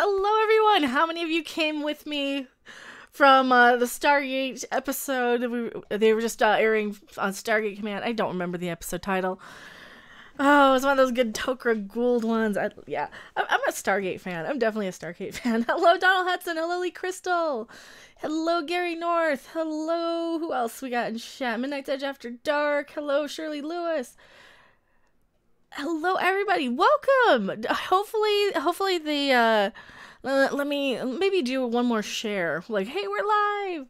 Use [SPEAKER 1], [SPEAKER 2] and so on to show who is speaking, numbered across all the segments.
[SPEAKER 1] Hello, everyone. How many of you came with me from the Stargate episode? They were just airing on Stargate Command. I don't remember the episode title. Oh, it was one of those good Tok'ra Gould ones. I'm a Stargate fan. I'm definitely a Stargate fan. Hello, Donald Hudson. Hello, Lee Crystal. Hello, Gary North. Hello, who else we got in chat? Midnight's Edge After Dark. Hello, Shirley Lewis. Hello, everybody. Welcome. Hopefully the let me maybe do one more share. Like, hey, we're live.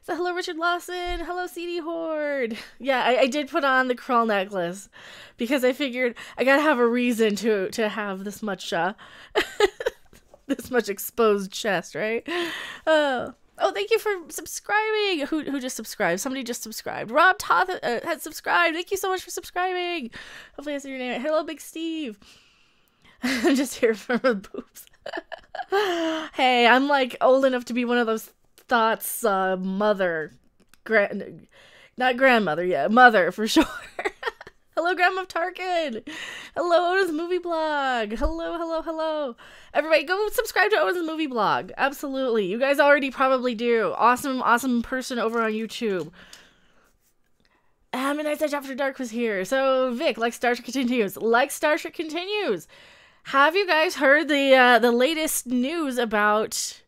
[SPEAKER 1] So hello, Richard Lawson. Hello, CD Horde. Yeah, I did put on the Krull necklace because I figured I gotta have a reason to have this much this much exposed chest, right? Oh, thank you for subscribing. Who just subscribed? Somebody just subscribed. Rob Toth has subscribed. Thank you so much for subscribing. Hopefully I said your name. Hello, Big Steve. I'm just here for the boobs. Hey, I'm like old enough to be one of those thoughts mother. Not grandmother, yeah. Mother, for sure. Hello, Grandma of Tarkin. Hello, Owen's Movie Blog. Hello. Everybody, go subscribe to Owen's Movie Blog. Absolutely. You guys already probably do. Awesome person over on YouTube. Midnight's Edge After Dark was here. So, Vic, like Star Trek Continues. Have you guys heard the latest news about...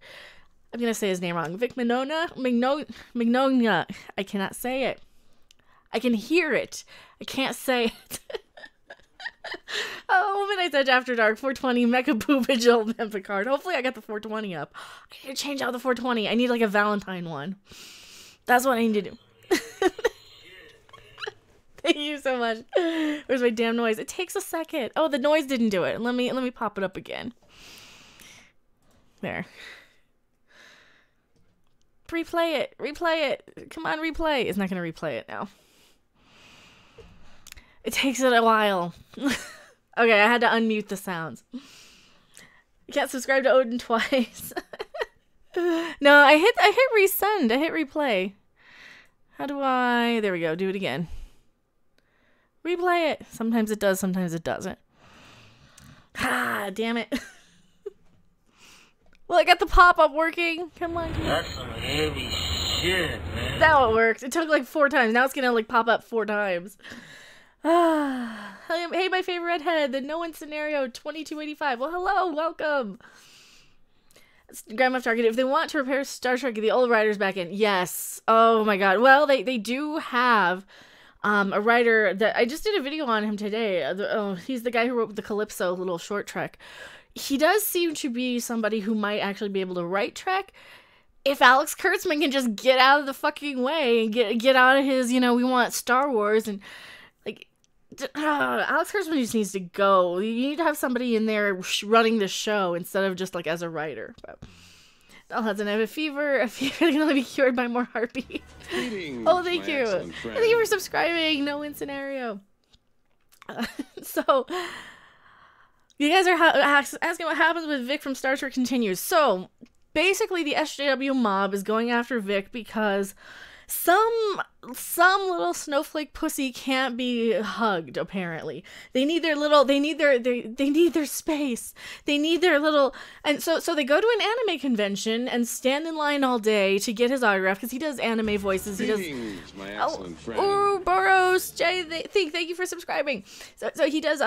[SPEAKER 1] I'm going to say his name wrong. Vic Mignogna. I cannot say it. I can hear it. I can't say it. Oh, Midnight's Edge After Dark, 420, Mecha Boobage, Old Man Picard. Hopefully I got the 420 up. I need to change out the 420. I need like a Valentine one. That's what I need to do. Thank you so much. Where's my damn noise? It takes a second. Oh, the noise didn't do it. Let me pop it up again. There. Replay it. Come on, replay. It's not going to replay it now. It takes it a while. Okay, I had to unmute the sounds. You can't subscribe to Odin twice. No, I hit resend. I hit replay. How do I... There we go. Do it again. Replay it. Sometimes it does, sometimes it doesn't. Ah, damn it. Well, I got the pop-up working. Come on.
[SPEAKER 2] That's some heavy shit, man.
[SPEAKER 1] Now it works. It took like 4 times. Now it's gonna like pop up 4 times. Ah, hey, my favorite redhead, the no one scenario 2285. Well, hello, welcome. Grandma of Target. If they want to repair Star Trek, get the old writers back in. Yes. Oh my God. Well, they do have a writer that I just did a video on him today. He's the guy who wrote the Calypso little short Trek. He does seem to be somebody who might actually be able to write Trek. If Alex Kurtzman can just get out of the fucking way and get out of his, we want Star Wars and like, Alex Kurtzman just needs to go. You need to have somebody in there running the show instead of just like as a writer. But Donald Hudson, I have a fever. A fever that can only be cured by more heartbeat. Oh, thank you. Thank you for subscribing. No win scenario. So. You guys are asking what happens with Vic from Star Trek Continues. So, basically the SJW mob is going after Vic because some little snowflake pussy can't be hugged, apparently. They need their space. They need their little, and so they go to an anime convention and stand in line all day to get his autograph because he does anime voices. He does
[SPEAKER 2] my excellent friend.
[SPEAKER 1] Oh, Boros, Jay, thank you for subscribing. So he does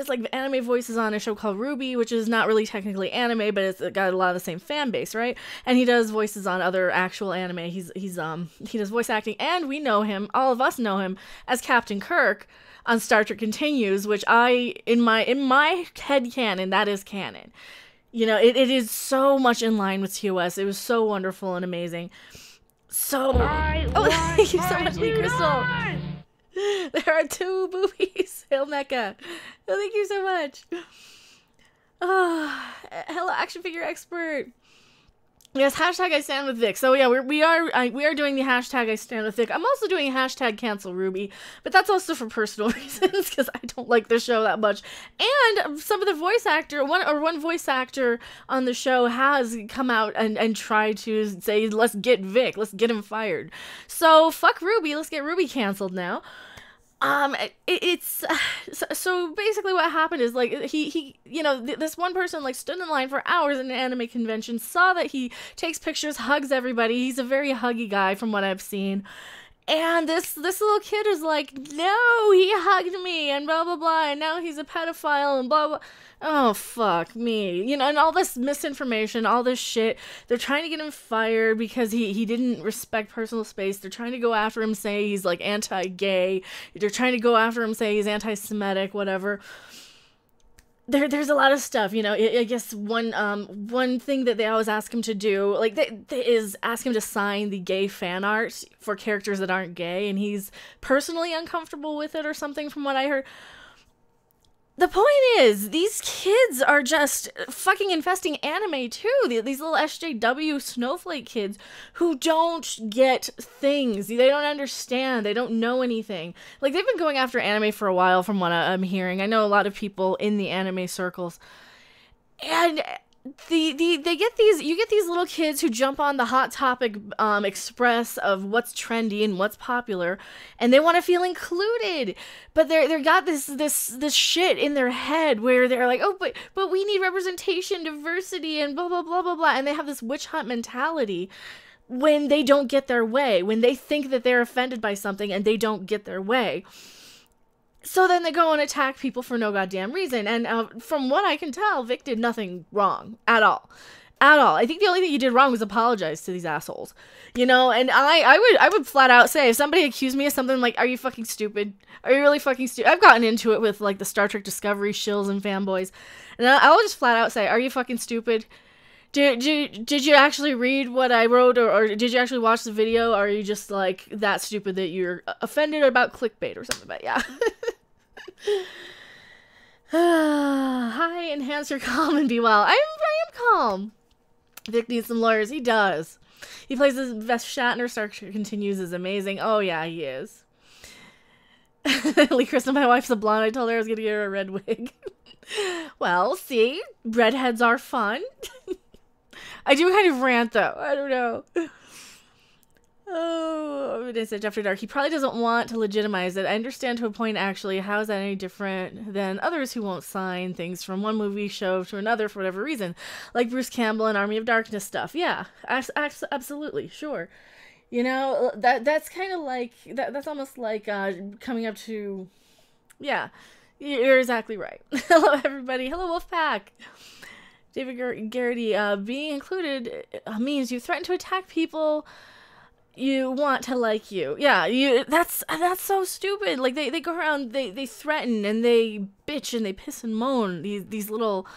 [SPEAKER 1] like anime voices on a show called Ruby, which is not really technically anime, but it's got a lot of the same fan base, right? And he does voices on other actual anime. He does voice acting, and we know him, all of us know him as Captain Kirk on Star Trek Continues, which in my head canon, that is canon. It is so much in line with TOS. It was so wonderful and amazing. So, thank you so much, Lee Crystal. There are 2 boobies. Hail Mecha. Oh, thank you so much. Oh, hello, action figure expert. Yes, hashtag I stand with Vic. So yeah, we are doing the hashtag I stand with Vic. I'm also doing a hashtag cancel Ruby, but that's also for personal reasons because I don't like the show that much. And some of the one voice actor on the show has come out and tried to say, let's get Vic, let's get him fired. So fuck Ruby, let's get Ruby canceled now. It's so basically what happened is like he you know, this one person like stood in line for hours in an anime convention, saw that he takes pictures, hugs everybody. He's a very huggy guy from what I've seen. And this little kid is like, no, he hugged me and blah blah blah, and now he's a pedophile and blah blah. Oh, fuck me. You know, and all this misinformation, all this shit. They're trying to get him fired because he didn't respect personal space. They're trying to go after him, say he's, like, anti-gay. They're trying to go after him, say he's anti-Semitic, whatever. There's a lot of stuff, you know. I guess one thing that they always ask him to do, like, is ask him to sign the gay fan art for characters that aren't gay, and he's personally uncomfortable with it or something from what I heard. The point is, these kids are just fucking infesting anime, too. These little SJW snowflake kids who don't get things. They don't understand. They don't know anything. Like, they've been going after anime for a while, from what I'm hearing. I know a lot of people in the anime circles. And you get these little kids who jump on the Hot Topic express of what's trendy and what's popular, and they want to feel included, but they're got this shit in their head where they're like, oh, but we need representation, diversity, and blah blah blah blah blah, and they have this witch hunt mentality when they don't get their way, when they think that they're offended by something and they don't get their way. So then they go and attack people for no goddamn reason. And from what I can tell, Vic did nothing wrong at all. At all. I think the only thing he did wrong was apologize to these assholes. You know, and I would flat out say, if somebody accused me of something, like, are you fucking stupid? Are you really fucking stupid? I've gotten into it with, like, the Star Trek Discovery shills and fanboys. And I'll just flat out say, are you fucking stupid? Did you actually read what I wrote, or did you actually watch the video, or are you just, like, that stupid that you're offended about clickbait or something? But yeah. Hi, enhance your calm and be well. I am calm. Vic needs some lawyers. He does. He plays his best Shatner. Star Trek Continues is amazing. Oh yeah, he is. Lee Kristen, my wife's a blonde. I told her I was gonna get her a red wig. Well, see, redheads are fun. I do kind of rant though. I don't know. Oh, it said After Dark. He probably doesn't want to legitimize it. I understand to a point, actually. How is that any different than others who won't sign things from one movie show to another for whatever reason? Like Bruce Campbell and Army of Darkness stuff. Yeah, absolutely, sure. You know, that's kind of like, that's almost like coming up to, yeah, you're exactly right. Hello, everybody. Hello, Wolfpack. David Garrity, being included means you threaten to attack people you want to like you. Yeah, that's so stupid. Like, they go around, they threaten and they bitch and they piss and moan. These little,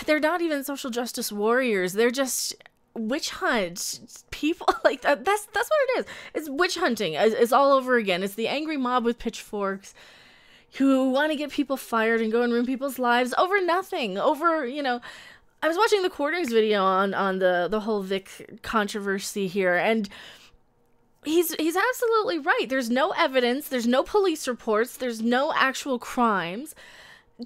[SPEAKER 1] they're not even social justice warriors. They're just witch hunt people. Like, that's what it is. It's witch hunting. It's all over again. It's the angry mob with pitchforks who want to get people fired and go and ruin people's lives over nothing. Over, you know, I was watching the Quarterings video on the whole Vic controversy here, and he's absolutely right. There's no evidence, there's no police reports, there's no actual crimes.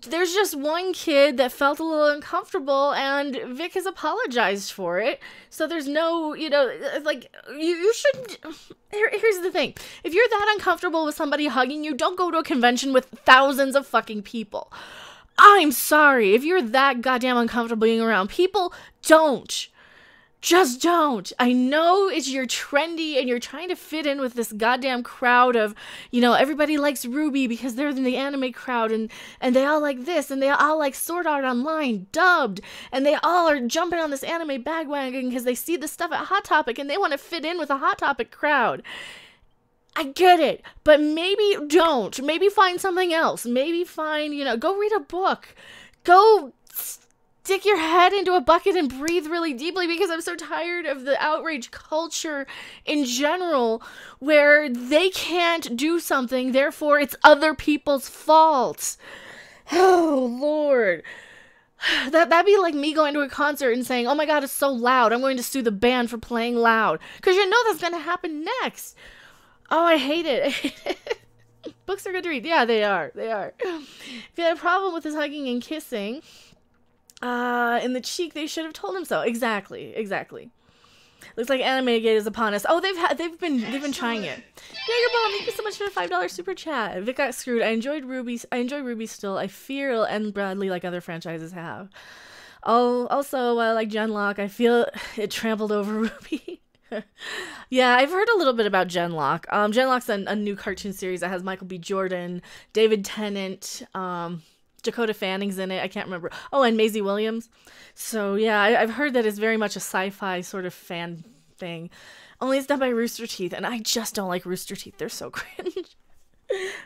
[SPEAKER 1] There's just one kid that felt a little uncomfortable, and Vic has apologized for it. So there's no, you know, like, you shouldn't. Here's the thing. If you're that uncomfortable with somebody hugging you, don't go to a convention with thousands of fucking people. I'm sorry. If you're that goddamn uncomfortable being around people, don't. Just don't. I know you're trendy and you're trying to fit in with this goddamn crowd of, you know, everybody likes Ruby because they're in the anime crowd, and they all like this, and they all like Sword Art Online dubbed, and they all are jumping on this anime bandwagon because they see the stuff at Hot Topic and they want to fit in with a Hot Topic crowd. I get it, but maybe don't. Maybe find something else. Maybe find, you know, go read a book. Go stick your head into a bucket and breathe really deeply, because I'm so tired of the outrage culture in general where they can't do something, therefore it's other people's fault. Oh, Lord. That'd be like me going to a concert and saying, oh my God, it's so loud, I'm going to sue the band for playing loud. Because you know that's going to happen next. Oh, I hate it. Books are good to read. Yeah, they are. They are. If you had a problem with his hugging and kissing in the cheek, they should have told him so. Exactly. Exactly. Looks like Animegate is upon us. Oh, they've been trying it. Jagerball, thank you so much for the $5 super chat. Vic got screwed. I enjoy Ruby still. I fear and Bradley like other franchises have. Also, like Genlock, I feel it trampled over Ruby. Yeah, I've heard a little bit about Genlock. Genlock's a new cartoon series that has Michael B. Jordan, David Tennant, Dakota Fanning's in it. I can't remember. Oh, and Maisie Williams. So yeah, I've heard that it's very much a sci-fi sort of fan thing. Only it's done by Rooster Teeth, and I just don't like Rooster Teeth. They're so cringe.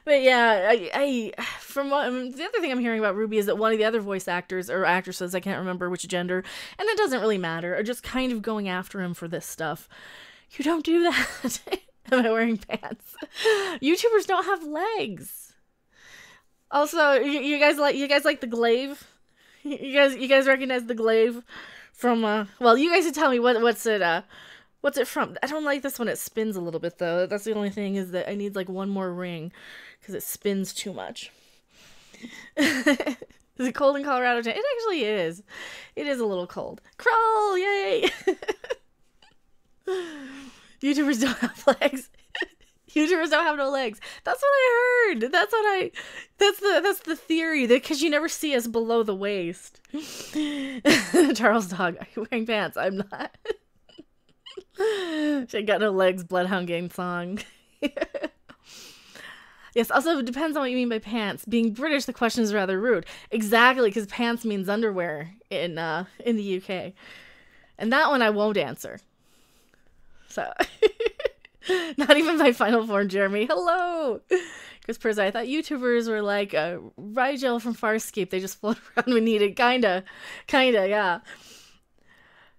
[SPEAKER 1] But yeah, I from what the other thing I'm hearing about Ruby is that one of the other voice actors or actresses, I can't remember which gender, and it doesn't really matter, are just kind of going after him for this stuff. You don't do that. Am I wearing pants? YouTubers don't have legs. Also, you guys like the glaive? You guys recognize the glaive from well, you guys can tell me what's it from? I don't like this one. It spins a little bit though. That's the only thing, is that I need like one more ring because it spins too much. Is it cold in Colorado? It actually is. It is a little cold. Crawl, yay! YouTubers don't have legs. YouTubers don't have no legs. That's what I heard. That's the theory, that because you never see us below the waist. Charles Dog, are you wearing pants? I'm not. She ain't got no legs, Bloodhound Gang song. Yes, also it depends on what you mean by pants. Being British, the question is rather rude. Exactly, because pants means underwear in the UK. And that one I won't answer. So, not even my final form, Jeremy. Hello! Chris Perza, I thought YouTubers were like Rigel from Farscape. They just float around when needed. Kinda, yeah.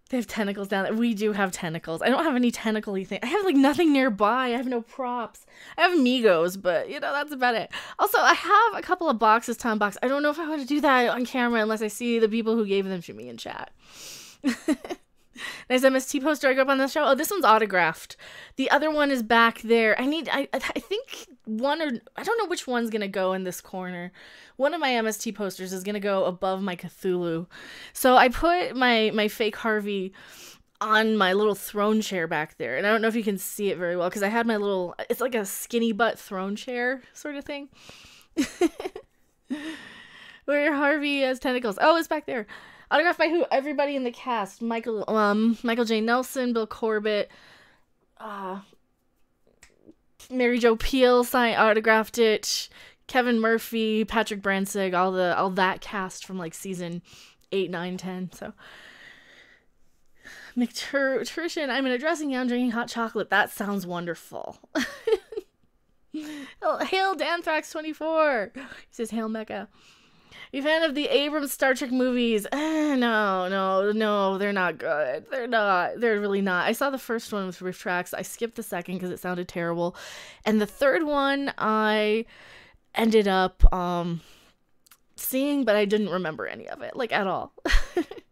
[SPEAKER 1] They have tentacles down there. We do have tentacles. I don't have any tentacle-y thing. I have like nothing nearby. I have no props. I have Migos, but you know, that's about it. Also, I have a couple of boxes to unbox. I don't know if I want to do that on camera unless I see the people who gave them to me in chat. Nice MST poster I grew up on this show. Oh, this one's autographed. The other one is back there. I think one, or I don't know which one's gonna go in this corner. One of my MST posters is gonna go above my Cthulhu. So I put my fake Harvey on my little throne chair back there. And I don't know if you can see it very well because I had my little, it's like a skinny butt throne chair sort of thing. Where Harvey has tentacles. Oh, it's back there. Autographed by who? Everybody in the cast. Michael J. Nelson, Bill Corbett, Mary Jo Peele autographed it. Kevin Murphy, Patrick Bransig, all that cast from like season 8, 9, 10. So McTurshin, I'm in a dressing gown drinking hot chocolate. That sounds wonderful. Hail Danthrax24. He says, Hail Mecha. You fan of the Abrams Star Trek movies? No, they're not good. They're really not. I saw the first one with Riff Tracks. I skipped the second because it sounded terrible. And the third one I ended up seeing, but I didn't remember any of it, like at all.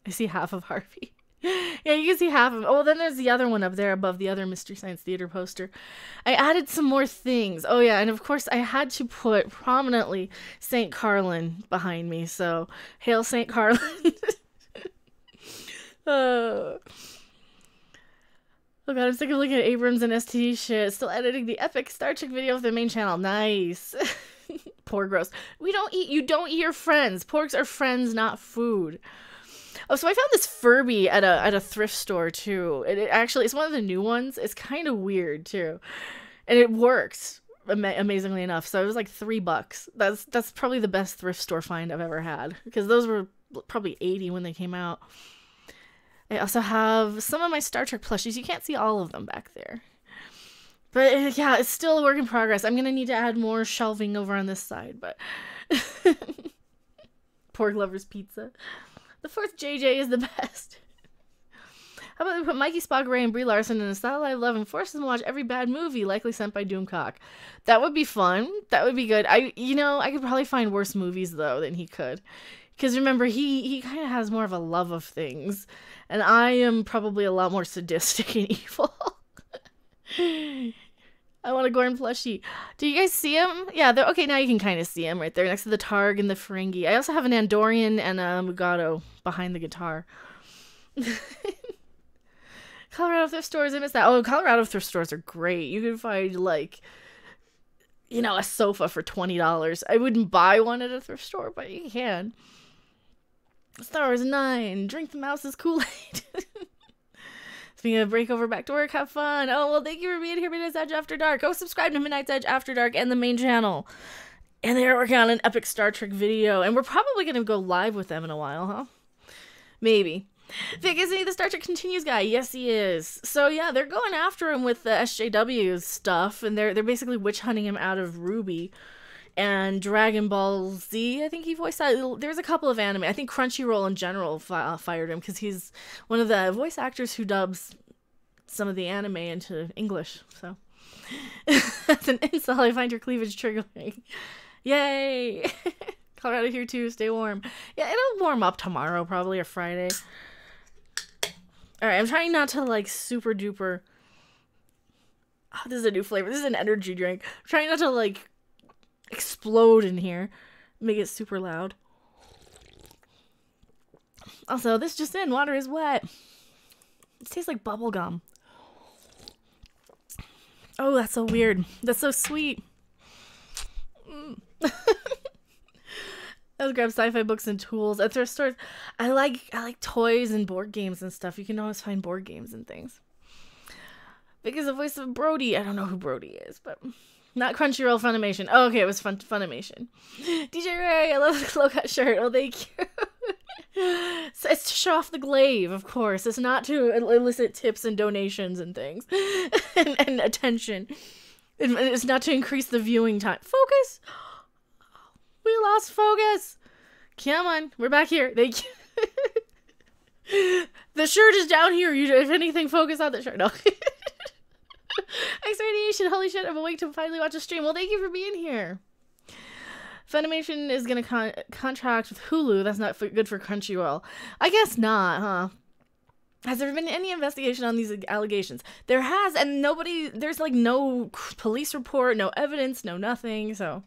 [SPEAKER 1] I see half of Harvey. Yeah, you can see half of it. Oh, then there's the other one up there above the other Mystery Science Theater poster. I added some more things. Oh, yeah, and of course I had to put prominently St. Carlin behind me, so hail St. Carlin. Oh, God, I'm sick of looking at Abrams and STD shit. Still editing the epic Star Trek video of the main channel. Nice. Poor gross. You don't eat your friends. Porks are friends, not food. Oh, so I found this Furby at a thrift store too. It's one of the new ones. It's kind of weird too, and it works amazingly enough. So it was like $3. That's probably the best thrift store find I've ever had, because those were probably $80 when they came out. I also have some of my Star Trek plushies. You can't see all of them back there, but yeah, it's still a work in progress. I'm gonna need to add more shelving over on this side, but Pork Lovers Pizza. The fourth JJ is the best. How about we put Mikey, Spock, Ray, and Brie Larson in a style I love and force them to watch every bad movie, likely sent by Doomcock? That would be fun. That would be good. I could probably find worse movies, though, than he could. Because remember, he kind of has more of a love of things. And I am probably a lot more sadistic and evil. I want a Gorn plushie. Do you guys see him? Yeah, okay, now you can kind of see him right there next to the Targ and the Ferengi. I also have an Andorian and a Mugado behind the guitar. Colorado thrift stores, I miss that. Oh, Colorado thrift stores are great. You can find, like, you know, a sofa for $20. I wouldn't buy one at a thrift store, but you can. Star Wars 9. Drink the mouse's Kool-Aid. Speaking of breakover, back to work, have fun. Oh, well, thank you for being here, Midnight's Edge After Dark. Go subscribe to Midnight's Edge After Dark and the main channel. And they're working on an epic Star Trek video, and we're probably going to go live with them in a while, huh? Maybe. Vic, isn't he the Star Trek Continues guy? Yes, he is. So, yeah, they're going after him with the SJW stuff, and they're basically witch hunting him out of Ruby. And Dragon Ball Z, I think he voiced that. There's a couple of anime. I think Crunchyroll in general fired him because he's one of the voice actors who dubs some of the anime into English. So that's an insult. I find your cleavage triggering. Yay! Colorado here too. Stay warm. Yeah, it'll warm up tomorrow probably or Friday. All right, I'm trying not to like super duper. Oh, this is a new flavor. This is an energy drink. I'm trying not to like explode in here, make it super loud. Also, this just in, water is wet. It tastes like bubble gum. Oh, that's so weird. That's so sweet. Let's grab sci-fi books and tools at thrift stores. I like toys and board games and stuff. You can always find board games and things. Because the voice of Brody. I don't know who Brody is, but not Crunchyroll, Funimation. Oh, okay, it was Funimation. DJ Ray, I love the low-cut shirt. Oh, thank you. So it's to show off the glaive, of course. It's not to elicit tips and donations and things. and attention. It's not to increase the viewing time. Focus! We lost focus! Come on, we're back here. Thank you. The shirt is down here. If anything, focus on the shirt. No. X-Radiation, holy shit, I'm awake to finally watch a stream. Well, thank you for being here. Funimation is going to contract with Hulu. That's not good for Crunchyroll. I guess not, huh? Has there been any investigation on these allegations? There has, and there's like no police report, no evidence, no nothing, so.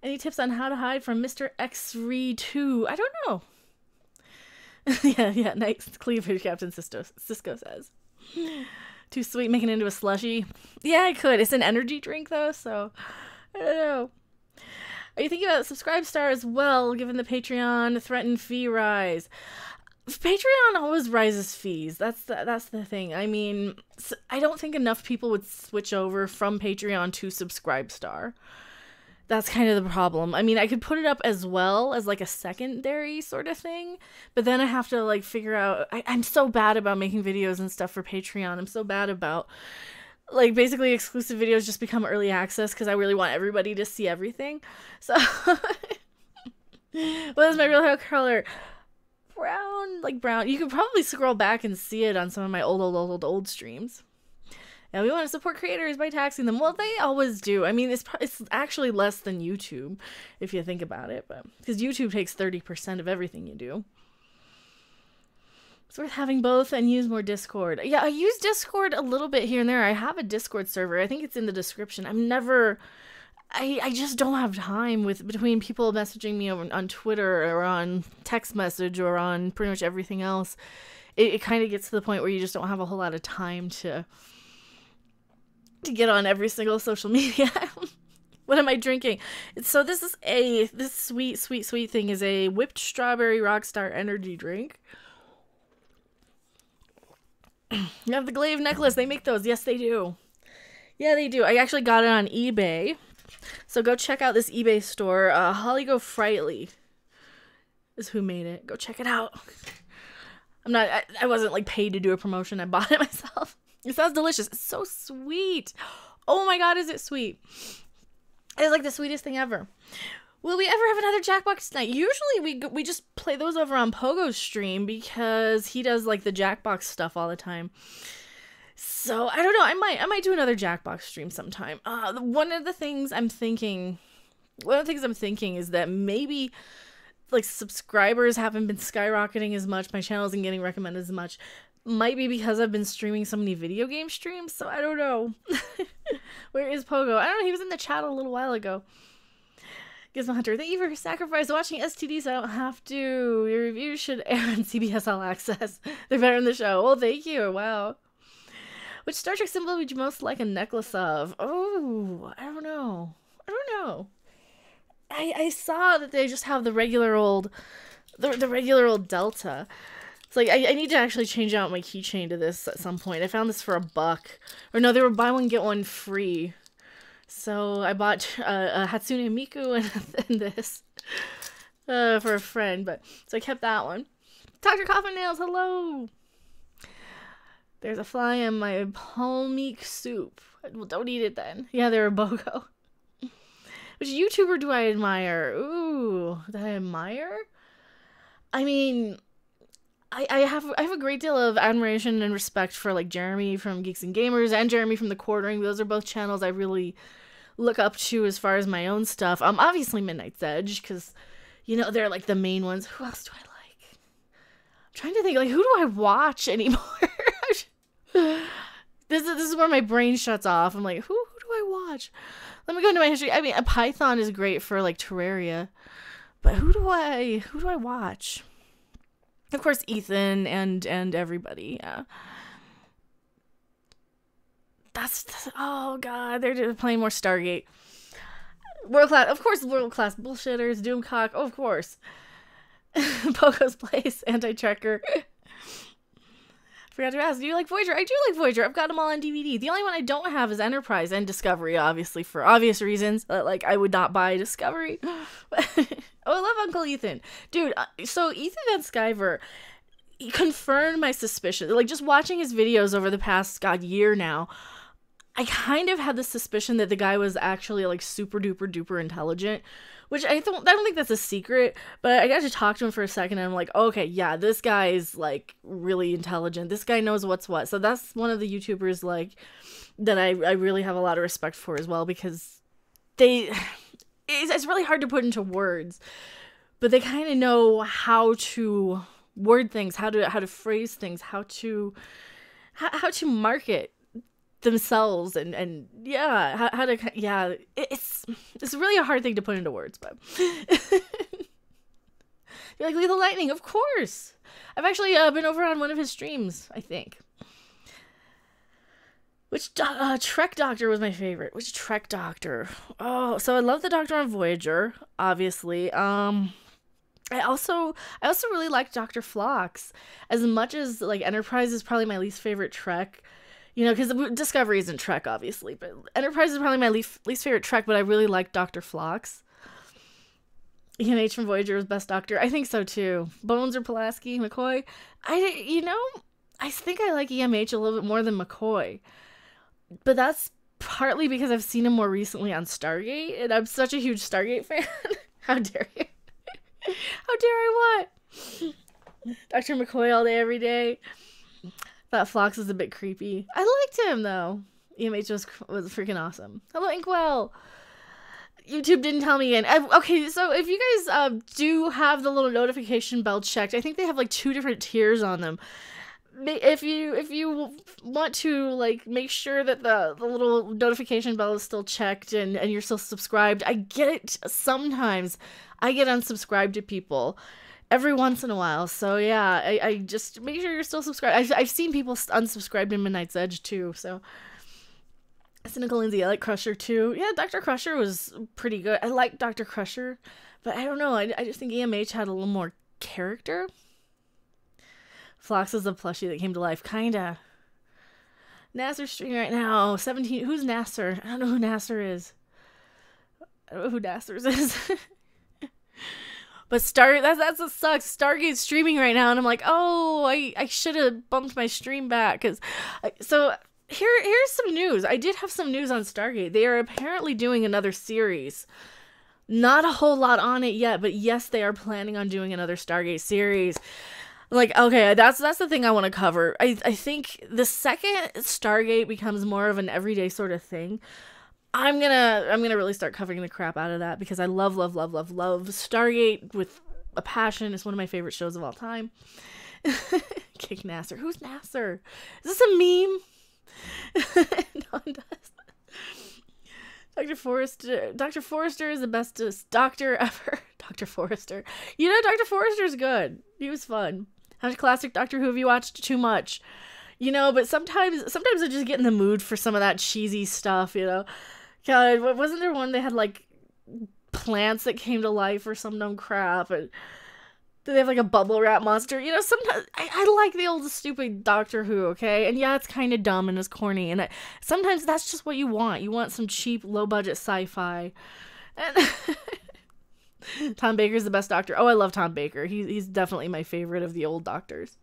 [SPEAKER 1] Any tips on how to hide from Mr. X-Re 2? I don't know. yeah, nice cleavage, Captain Cisco says. Too sweet, making it into a slushie. Yeah, I could. It's an energy drink, though, so I don't know. Are you thinking about Subscribe Star as well, given the Patreon threatened fee rise? Patreon always rises fees. That's the thing. I mean, I don't think enough people would switch over from Patreon to Subscribe Star. That's kind of the problem. I mean, I could put it up as well as like a secondary sort of thing, but then I have to like figure out, I'm so bad about making videos and stuff for Patreon. I'm so bad about like basically exclusive videos just become early access because I really want everybody to see everything. So what is my real hair color? Brown, like brown. You can probably scroll back and see it on some of my old streams. And we want to support creators by taxing them. Well, they always do. I mean, it's actually less than YouTube, if you think about it. But because YouTube takes 30% of everything you do. It's worth having both and use more Discord. Yeah, I use Discord a little bit here and there. I have a Discord server. I think it's in the description. I just don't have time between people messaging me on Twitter or on text message or on pretty much everything else. It kind of gets to the point where you just don't have a whole lot of time to get on every single social media. What am I drinking? So this sweet thing is a whipped strawberry Rockstar energy drink. You have the glaive necklace. They make those. Yes, they do. Yeah, they do. I actually got it on eBay. So go check out this eBay store. Holly Go Frightly is who made it. Go check it out. I wasn't like paid to do a promotion. I bought it myself. It sounds delicious. It's so sweet. Oh my god, is it sweet. It's like the sweetest thing ever. Will we ever have another Jackbox night? Usually we just play those over on Pogo's stream because he does like the Jackbox stuff all the time. So I don't know. I might do another Jackbox stream sometime. One of the things I'm thinking is that maybe like subscribers haven't been skyrocketing as much. My channel isn't getting recommended as much. Might be because I've been streaming so many video game streams, so I don't know. Where is Pogo? I don't know, he was in the chat a little while ago. Gizmo Hunter, thank you for your sacrifice watching STD so I don't have to. Your reviews should air on CBS All Access. They're better than the show. Well, thank you. Wow. Which Star Trek symbol would you most like a necklace of? Oh, I don't know. I saw that they just have the regular old Delta. It's like, I need to actually change out my keychain to this at some point. I found this for $1. Or no, they were buy one, get one free. So I bought a Hatsune Miku and this for a friend. So I kept that one. Dr. Coffin Nails, hello! There's a fly in my palmeek soup. Well, don't eat it then. Yeah, they're a BOGO. Which YouTuber do I admire? Ooh, that I admire? I mean, I have a great deal of admiration and respect for like Jeremy from Geeks and Gamers and Jeremy from The Quartering. Those are both channels I really look up to as far as my own stuff. Obviously Midnight's Edge, because, you know, they're like the main ones. Who else do I like? I'm trying to think, like, who do I watch anymore? This is where my brain shuts off. I'm like, who do I watch? Let me go into my history. I mean, a Python is great for like Terraria, but who do I watch? Of course, Ethan and everybody. Yeah. Oh god, they're playing more Stargate. World class bullshitters, Doomcock, of course. Poco's Place, Anti-Trekker. Forgot to ask, do you like Voyager? I do like Voyager. I've got them all on DVD. The only one I don't have is Enterprise and Discovery, obviously, for obvious reasons. Like, I would not buy Discovery. Oh, I love Uncle Ethan. Dude, so Ethan Van Sciver confirmed my suspicion. Like, just watching his videos over the past, year now, I kind of had the suspicion that the guy was actually, like, super duper duper intelligent. Which I don't think that's a secret, but I got to talk to him for a second and I'm like, okay, yeah, this guy is like really intelligent. This guy knows what's what. So that's one of the YouTubers like that I really have a lot of respect for as well, because it's really hard to put into words, but they kind of know how to word things, how to phrase things, how to market themselves and yeah, how to, yeah, it's really a hard thing to put into words, but you're like, Lethal Lightning, of course. I've actually been over on one of his streams, I think. Which Trek Doctor was my favorite? Which Trek Doctor? Oh, so I love the Doctor on Voyager, obviously. I also really like Dr. Phlox. As much as like Enterprise is probably my least favorite Trek. You know, because Discovery isn't Trek, obviously, but Enterprise is probably my least favorite Trek, but I really like Dr. Phlox. EMH from Voyager was best Doctor. I think so, too. Bones or Pulaski, McCoy. I think I like EMH a little bit more than McCoy. But that's partly because I've seen him more recently on Stargate, and I'm such a huge Stargate fan. How dare you? How dare I what? Dr. McCoy all day, every day. Thought Phlox was a bit creepy. I liked him, though. EMH was freaking awesome. Hello, Inkwell. YouTube didn't tell me again. Okay, so if you guys do have the little notification bell checked, I think they have like 2 different tiers on them. If you want to like make sure that the little notification bell is still checked and you're still subscribed, I get it sometimes. I get unsubscribed to people every once in a while, so yeah, I just make sure you're still subscribed. I've seen people unsubscribed in Midnight's Edge too, so. Cynical Lindsay, I like Crusher too. Yeah, Dr. Crusher was pretty good. I like Dr. Crusher, but I don't know, I just think EMH had a little more character. Phlox is a plushie that came to life, kinda. Nasser's streaming right now, 17, who's Nasser? I don't know who Nasser is. I don't know who Nasser's is. But that's what sucks. Stargate's streaming right now, and I'm like, oh, I should have bumped my stream back. So here's some news. I did have some news on Stargate. They are apparently doing another series. Not a whole lot on it yet, but yes, they are planning on doing another Stargate series. Like, okay, that's the thing I want to cover. I think the second Stargate becomes more of an everyday sort of thing, I'm gonna really start covering the crap out of that, because I love Stargate with a passion. It's one of my favorite shows of all time. Kick Nasser. Who's Nasser? Is this a meme? No one does. Dr. Forrester is the bestest doctor ever. Dr. Forrester. You know, Dr. Forrester's good. He was fun. How much classic Doctor Who have you watched? Too much. You know, but sometimes I just get in the mood for some of that cheesy stuff, you know. God, wasn't there one they had, like, plants that came to life or some dumb crap, and they have, like, a bubble wrap monster? You know, sometimes I like the old stupid Doctor Who, okay? And yeah, it's kind of dumb and it's corny, and sometimes that's just what you want. You want some cheap, low-budget sci-fi. And Tom Baker's the best doctor. Oh, I love Tom Baker. He's definitely my favorite of the old doctors.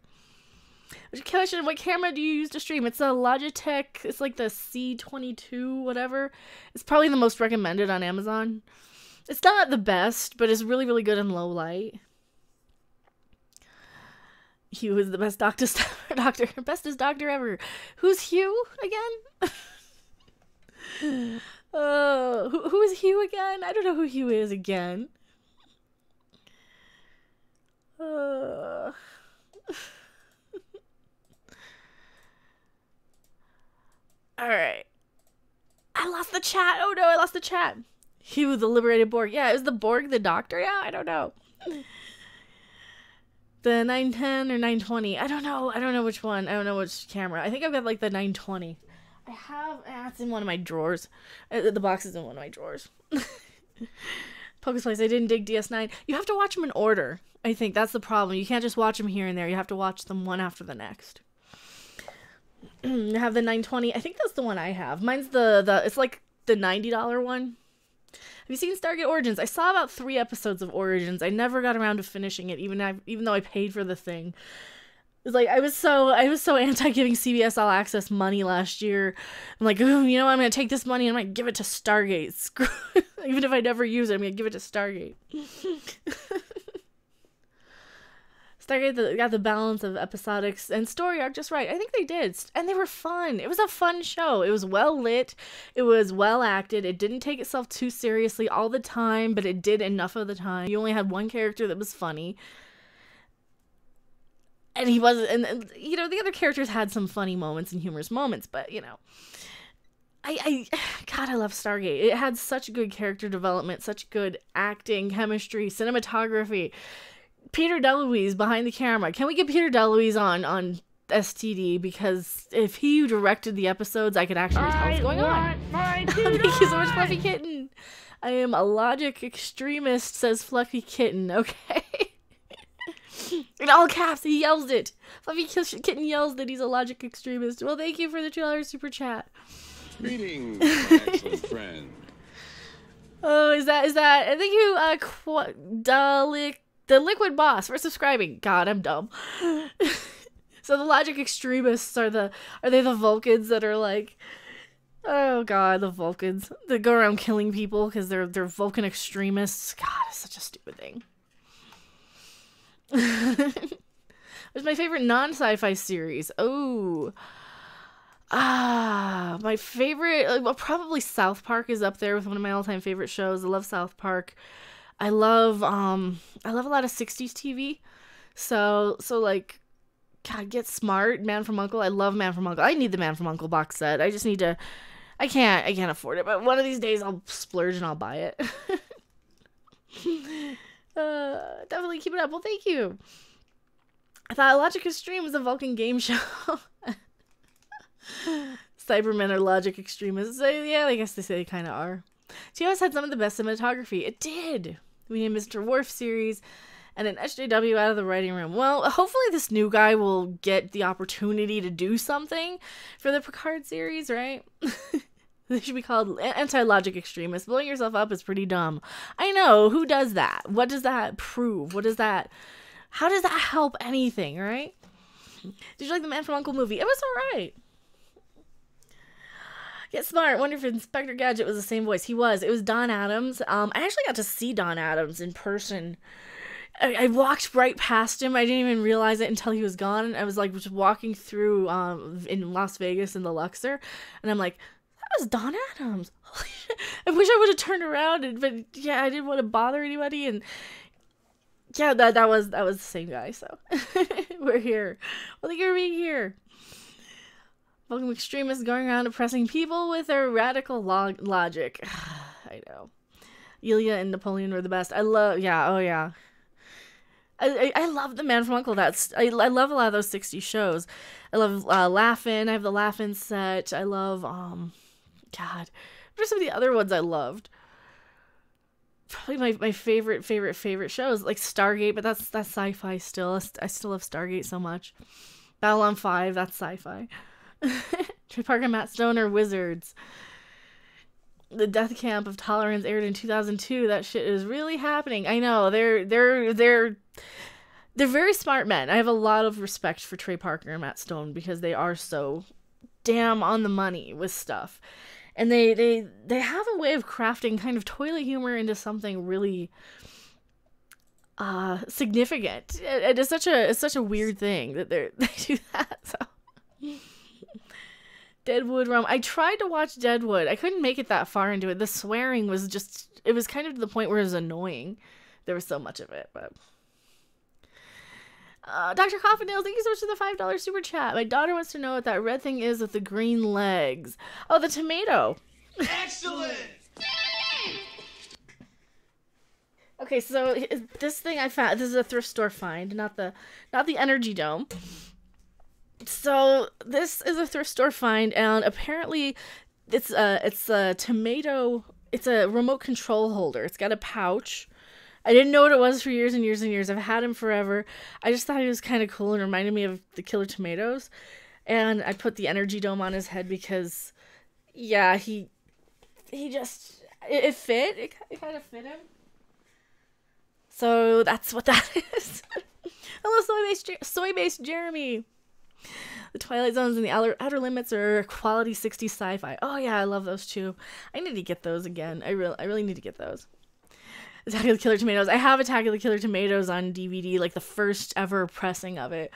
[SPEAKER 1] Question, what camera do you use to stream? It's a Logitech. It's like the C22 whatever. It's probably the most recommended on Amazon. It's not the best, but it's really, really good in low light. Hugh is the best bestest doctor ever. Who's Hugh again? Who is Hugh again? I don't know who Hugh is again. Alright. I lost the chat. Oh no, I lost the chat. Hugh, the liberated Borg. Yeah, is the Borg the doctor? Yeah, I don't know. The 910 or 920. I don't know. I don't know which one. I don't know which camera. I think I've got like the 920. I have... it's in one of my drawers. The box is in one of my drawers. Pocus Place. I didn't dig DS9. You have to watch them in order. I think that's the problem. You can't just watch them here and there. You have to watch them one after the next. I have the 920. I think that's the one I have. Mine's the it's like the $90 one. Have you seen Stargate Origins? I saw about 3 episodes of Origins. I never got around to finishing it, even though I paid for the thing. It's like I was so anti giving CBS All Access money last year. I'm like, oh, you know, I'm gonna take this money and I'm gonna give it to Stargate. Screw it. Even if I never use it, I'm gonna give it to Stargate. Stargate got the balance of episodics and story arc just right. I think they did. And they were fun. It was a fun show. It was well lit. It was well acted. It didn't take itself too seriously all the time, but it did enough of the time. You only had one character that was funny. And he wasn't, and you know, the other characters had some funny moments and humorous moments, but, you know. God, I love Stargate. It had such good character development, such good acting, chemistry, cinematography. Peter DeLuise behind the camera. Can we get Peter DeLuise on STD? Because if he directed the episodes, I could actually tell what's going on. Thank you so much, Fluffy Kitten. I am a logic extremist, says Fluffy Kitten. Okay. In all caps, he yells it. Fluffy Kitten yells that he's a logic extremist. Well, thank you for the $2 super chat.
[SPEAKER 2] Greetings, my excellent friend.
[SPEAKER 1] Oh, is that? Thank you, the Liquid Boss for subscribing. God, I'm dumb. So the logic extremists are they the Vulcans that are like, oh God, the Vulcans that go around killing people because they're Vulcan extremists. God, it's such a stupid thing. What's my favorite non-sci-fi series? Oh, my favorite, well, probably South Park is up there with one of my all-time favorite shows. I love South Park. I love a lot of 60s TV. So like, God, Get Smart, Man from U.N.C.L.E. I love Man from U.N.C.L.E. I need the Man from U.N.C.L.E. box set. I just need to, I can't afford it, but one of these days I'll splurge and I'll buy it. Definitely keep it up. Well, thank you. I thought Logic Extreme was a Vulcan game show. Cybermen are Logic extremists. So, yeah, I guess they kind of are. TOS had some of the best cinematography. It did. We need Mr. Worf series and an SJW out of the writing room. Well, hopefully this new guy will get the opportunity to do something for the Picard series, right? They should be called anti-logic extremists. Blowing yourself up is pretty dumb. I know. Who does that? What does that prove? What does that... How does that help anything, right? Did you like the Man from U.N.C.L.E. movie? It was alright. Get Smart. Wonder if Inspector Gadget was the same voice. He was. It was Don Adams. I actually got to see Don Adams in person. I walked right past him. I didn't even realize it until he was gone. I was like just walking through in Las Vegas in the Luxor, and I'm like, that was Don Adams. I wish I would have turned around, but yeah, I didn't want to bother anybody, and yeah, that was the same guy. So we're here. Well, thank you for being here. Welcome extremists going around oppressing people with their radical logic. I know. Ilya and Napoleon were the best. I love, yeah, oh yeah. I love The Man from U.N.C.L.E. I love a lot of those 60s shows. I love Laugh-In. I have the Laugh-In set. I love, God, what are some of the other ones I loved? Probably my favorite shows, like Stargate, but that's sci-fi still. I still love Stargate so much. Babylon 5, that's sci-fi. Trey Parker and Matt Stone are wizards. The Death Camp of Tolerance aired in 2002. That shit is really happening. I know. They're very smart men. I have a lot of respect for Trey Parker and Matt Stone because they are so damn on the money with stuff. And they have a way of crafting kind of toilet humor into something really significant. It's such a weird thing that they do that. So Deadwood Rum. I tried to watch Deadwood. I couldn't make it that far into it. The swearing was just, it was kind of to the point where it was annoying. There was so much of it, but Dr. Coffindale, thank you so much for the $5 super chat. My daughter wants to know what that red thing is with the green legs. Oh, the tomato.
[SPEAKER 3] Excellent!
[SPEAKER 1] Okay, so this thing I found, this is a thrift store find, not the Energy Dome. So this is a thrift store find, and apparently it's a tomato, it's a remote control holder. It's got a pouch. I didn't know what it was for years and years and years. I've had him forever. I just thought he was kind of cool and reminded me of the Killer Tomatoes. And I put the Energy Dome on his head because, yeah, he just, it fit. It kind of fit him. So that's what that is. Hello, soy-based Jeremy. The Twilight Zones and the Outer Limits are quality 60s sci-fi. Oh yeah, I love those too. I need to get those again. I really need to get those. Attack of the Killer Tomatoes. I have Attack of the Killer Tomatoes on DVD, like the first ever pressing of it,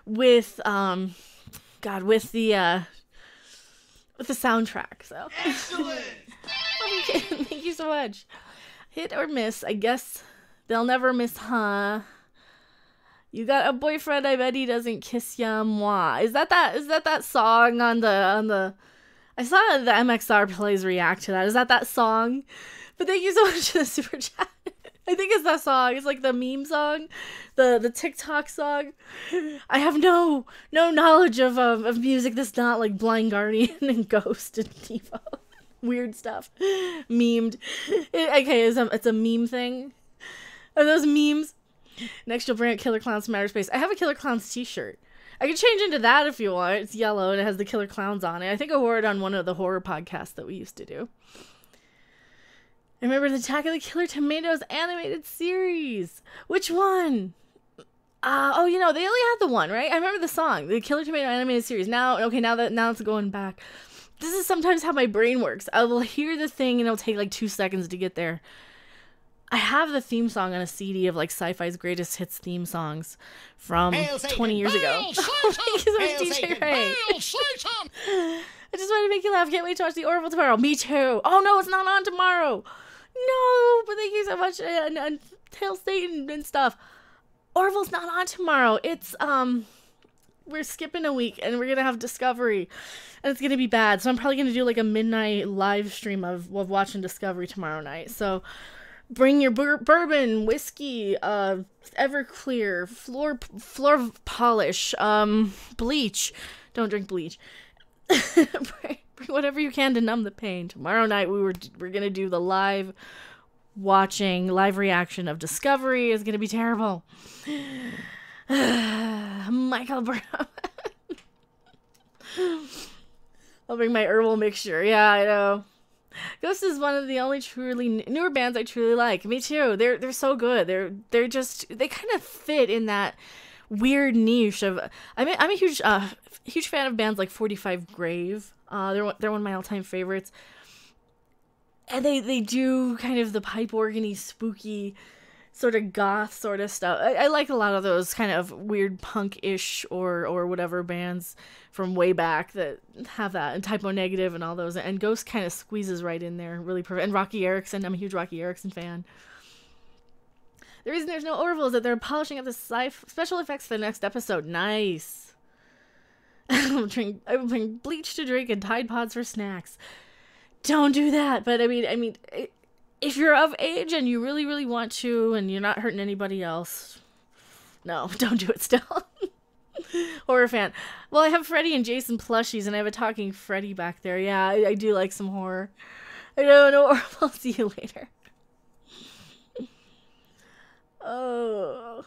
[SPEAKER 1] with with the soundtrack. So
[SPEAKER 3] excellent.
[SPEAKER 1] Thank you so much. Hit or miss? I guess they'll never miss, huh? You got a boyfriend, I bet he doesn't kiss ya, moi. Is that song on the I saw the MXR plays react to that. Is that song? But thank you so much for the super chat. I think it's that song. It's like the meme song, the TikTok song. I have no knowledge of music that's not like Blind Guardian and Ghost and Devo. Weird stuff. Memed. It's a meme thing. Are those memes? Next, you'll bring out Killer Clowns from Outer Space. I have a Killer Clowns t-shirt. I can change into that if you want. It's yellow and it has the Killer Clowns on it. I think I wore it on one of the horror podcasts that we used to do. I remember the Attack of the Killer Tomatoes animated series. Which one? They only had the one, right? I remember the song, the Killer Tomato animated series. Now it's going back. This is sometimes how my brain works. I will hear the thing and it'll take like 2 seconds to get there. I have the theme song on a CD of like Sci-Fi's greatest hits theme songs from 20 years ago. Thank you so much, DJ Ray. I just wanted to make you laugh. Can't wait to watch the Orville tomorrow. Me too. Oh no, it's not on tomorrow. No, but thank you so much. And Tail Satan and stuff. Orville's not on tomorrow. It's we're skipping a week and we're gonna have Discovery, and it's gonna be bad. So I'm probably gonna do like a midnight live stream of watching Discovery tomorrow night. So bring your bourbon, whiskey, Everclear, floor polish, bleach. Don't drink bleach. bring whatever you can to numb the pain. Tomorrow night we're gonna do the live reaction of Discovery. Is gonna be terrible. Michael Brown. I'll bring my herbal mixture. Yeah, I know. Ghost is one of the only truly newer bands I truly like. Me too. They're so good. They kind of fit in that weird niche of. I'm a huge fan of bands like 45 Grave. They're one of my all-time favorites. And they do kind of the pipe organ-y, spooky, sort of goth sort of stuff. I like a lot of those kind of weird punk-ish or whatever bands from way back that have that, and Typo Negative and all those. And Ghost kind of squeezes right in there, really perfect. And Rocky Erickson, I'm a huge Rocky Erickson fan. The reason there's no Orville is that they're polishing up the special effects for the next episode. Nice. I will bring bleach to drink and Tide Pods for snacks. Don't do that. But I mean, if you're of age and you really, really want to, and you're not hurting anybody else, no, don't do it still. Horror fan. Well, I have Freddy and Jason plushies, and I have a talking Freddy back there. Yeah, I do like some horror. I don't know, or I'll see you later. Oh.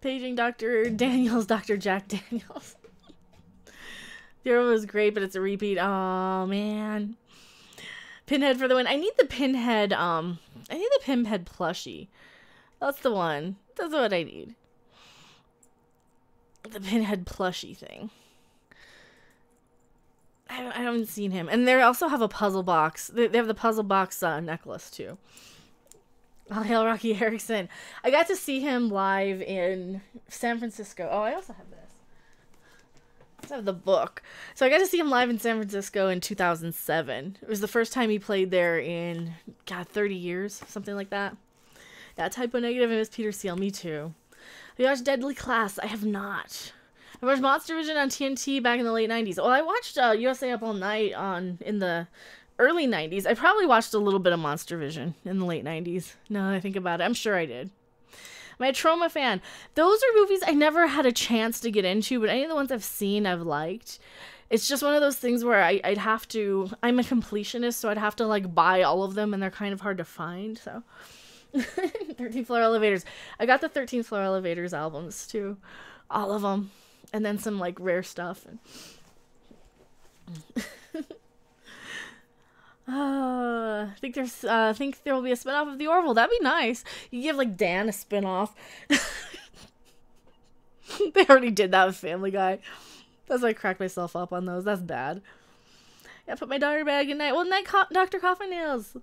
[SPEAKER 1] Paging Dr. Daniels, Dr. Jack Daniels. The other one was great, but it's a repeat. Oh, man. Pinhead for the win. I need the Pinhead, plushie. That's the one. That's what I need. The Pinhead plushie thing. I haven't seen him. And they also have a puzzle box. They have the puzzle box necklace, too. All hail Rocky Erickson. I got to see him live in San Francisco. Oh, I also have this. I also have the book. So I got to see him live in San Francisco in 2007. It was the first time he played there in, 30 years. Something like that. Yeah, Typo Negative and Miss Peter Seal. Me too. Have you watched Deadly Class? I have not. I watched Monster Vision on TNT back in the late 90s. Well, I watched USA Up All Night in the early 90s. I probably watched a little bit of Monster Vision in the late 90s. Now that I think about it. I'm sure I did. I'm a Trauma fan. Those are movies I never had a chance to get into, but any of the ones I've seen, I've liked. It's just one of those things where I'd have to... I'm a completionist, so I'd have to, buy all of them, and they're kind of hard to find, so... 13 Floor Elevators. I got the 13 Floor Elevators albums, too. All of them. And then some, rare stuff. I think there will be a spinoff of the Orville. That'd be nice. You give Dan a spinoff. They already did that with Family Guy. That's why I crack myself up on those. That's bad. Yeah, put my daughter to bed. Good night. Well, night, Dr. Coffin Nails.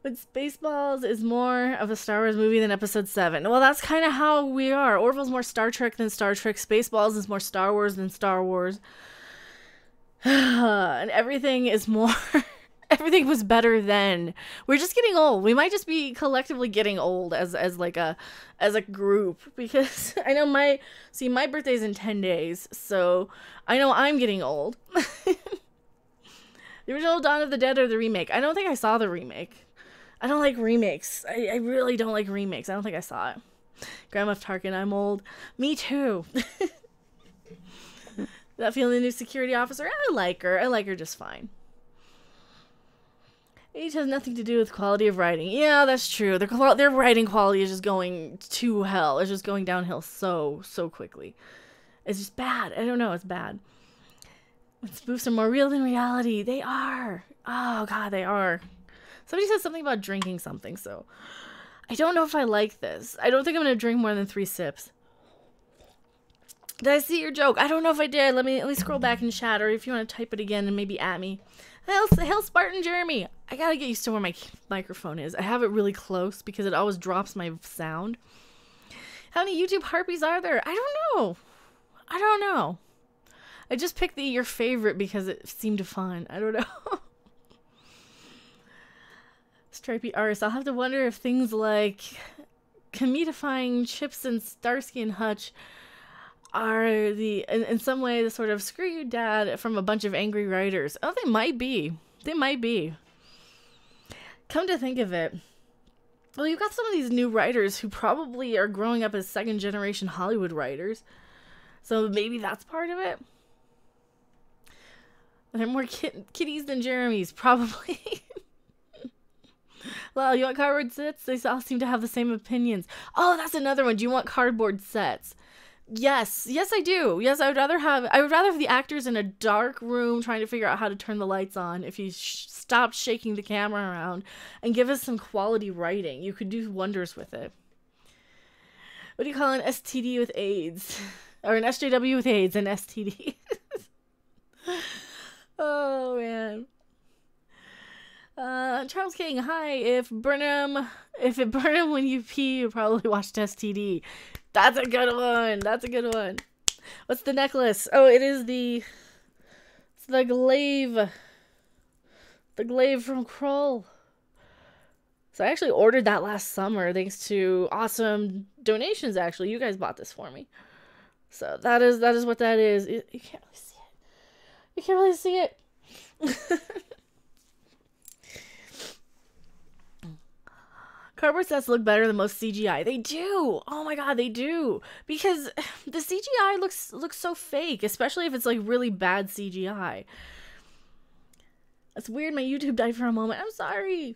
[SPEAKER 1] But Spaceballs is more of a Star Wars movie than Episode 7. Well, that's kind of how we are. Orville's more Star Trek than Star Trek. Spaceballs is more Star Wars than Star Wars. And everything is more... Everything was better then. We're just getting old. We might just be collectively getting old as a group, because I know my birthday's in 10 days, so I know I'm getting old. The original Dawn of the Dead or the remake? I don't think I saw the remake. I don't like remakes. I really don't like remakes. I don't think I saw it. Grandma Tarkin, I'm old. Me too. That feeling the new security officer? I like her. I like her just fine. Age has nothing to do with quality of writing. Yeah, that's true. Their writing quality is just going to hell. It's just going downhill so quickly. It's just bad. I don't know. It's bad. Spoofs are more real than reality. They are. Oh, God, they are. Somebody said something about drinking something, so... I don't know if I like this. I don't think I'm going to drink more than 3 sips. Did I see your joke? I don't know if I did. Let me scroll back in chat, or if you want to type it again and maybe at me. Hail Spartan Jeremy. I gotta get used to where my microphone is. I have it really close because it always drops my sound. How many YouTube harpies are there? I don't know. I just picked your favorite because it seemed fun. I don't know. Stripey artist. I'll have to wonder if things like comedifying Chips and Starsky and Hutch are in some way the sort of screw you dad from a bunch of angry writers. Oh, they might be. Come to think of it, well, you've got some of these new writers who probably are growing up as second generation Hollywood writers, so maybe that's part of it. They're more kitties than Jeremy's, probably. Well, you want cardboard sets? They all seem to have the same opinions. Oh, that's another one. Do you want cardboard sets? Yes, I do. Yes, I would rather have the actors in a dark room trying to figure out how to turn the lights on. If you stopped shaking the camera around and give us some quality writing, you could do wonders with it. What do you call an STD with AIDS? Or an SJW with AIDS and STD? Oh, man. Charles King, hi. If it burn him when you pee, you probably watched STD. That's a good one. What's the necklace? Oh, it's the glaive. The glaive from Kroll. So I actually ordered that last summer thanks to awesome donations, actually. You guys bought this for me. So that is what that is. You can't really see it. You can't really see it. Cardboard sets look better than most CGI. They do. Oh my god, they do. Because the CGI looks so fake, especially if it's like really bad CGI. That's weird. My YouTube died for a moment. I'm sorry.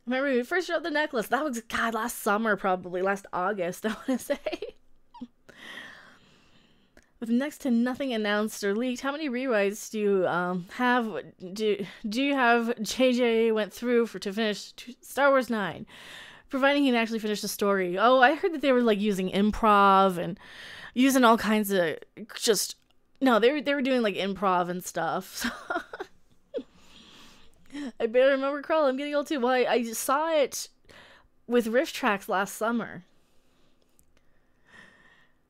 [SPEAKER 1] Remember when we first showed the necklace? That was, God, last summer, probably last August, I want to say. With next to nothing announced or leaked, how many rewrites do you have? Do you have JJ went through to finish Star Wars 9? Providing he can actually finish the story. Oh, I heard that they were like using improv and using all kinds of no, they were doing like improv and stuff. So I barely remember Krull. I'm getting old too. Well, I saw it with Rift Tracks last summer.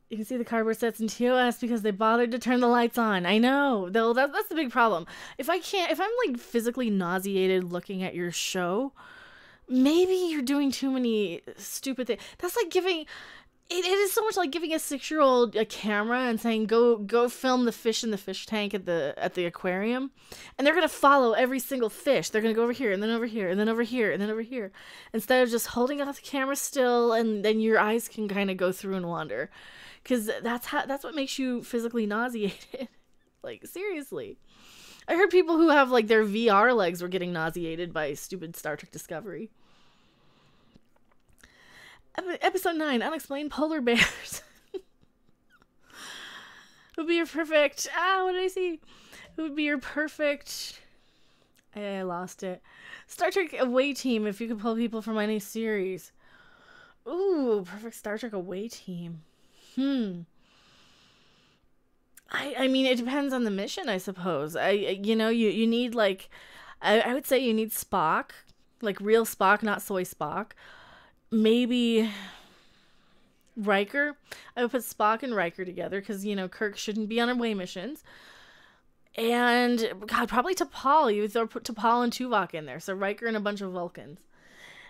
[SPEAKER 1] You can see the cardboard sets in TOS because they bothered to turn the lights on. I know. Though that's the big problem. If I'm like physically nauseated looking at your show, maybe you're doing too many stupid things. That's like giving... It is so much like giving a 6-year-old a camera and saying, go film the fish in the fish tank at the aquarium. And they're going to follow every single fish. They're going to go over here and then over here and then over here and then over here. Instead of just holding out the camera still and then your eyes can kind of go through and wander. Because that's what makes you physically nauseated. Like, seriously. I heard people who have like their VR legs were getting nauseated by stupid Star Trek Discovery. Episode 9, Unexplained Polar Bears. Who would be your perfect... what did I see? Who would be your perfect... I lost it. Star Trek away team if you could pull people from any series. Ooh, perfect Star Trek away team. I mean, it depends on the mission, I suppose. You need, like... I would say you need Spock. Like, real Spock, not soy Spock. Maybe Riker. I would put Spock and Riker together because, Kirk shouldn't be on away missions. And, God, probably T'Pol. You would throw T'Pol and Tuvok in there. So Riker and a bunch of Vulcans.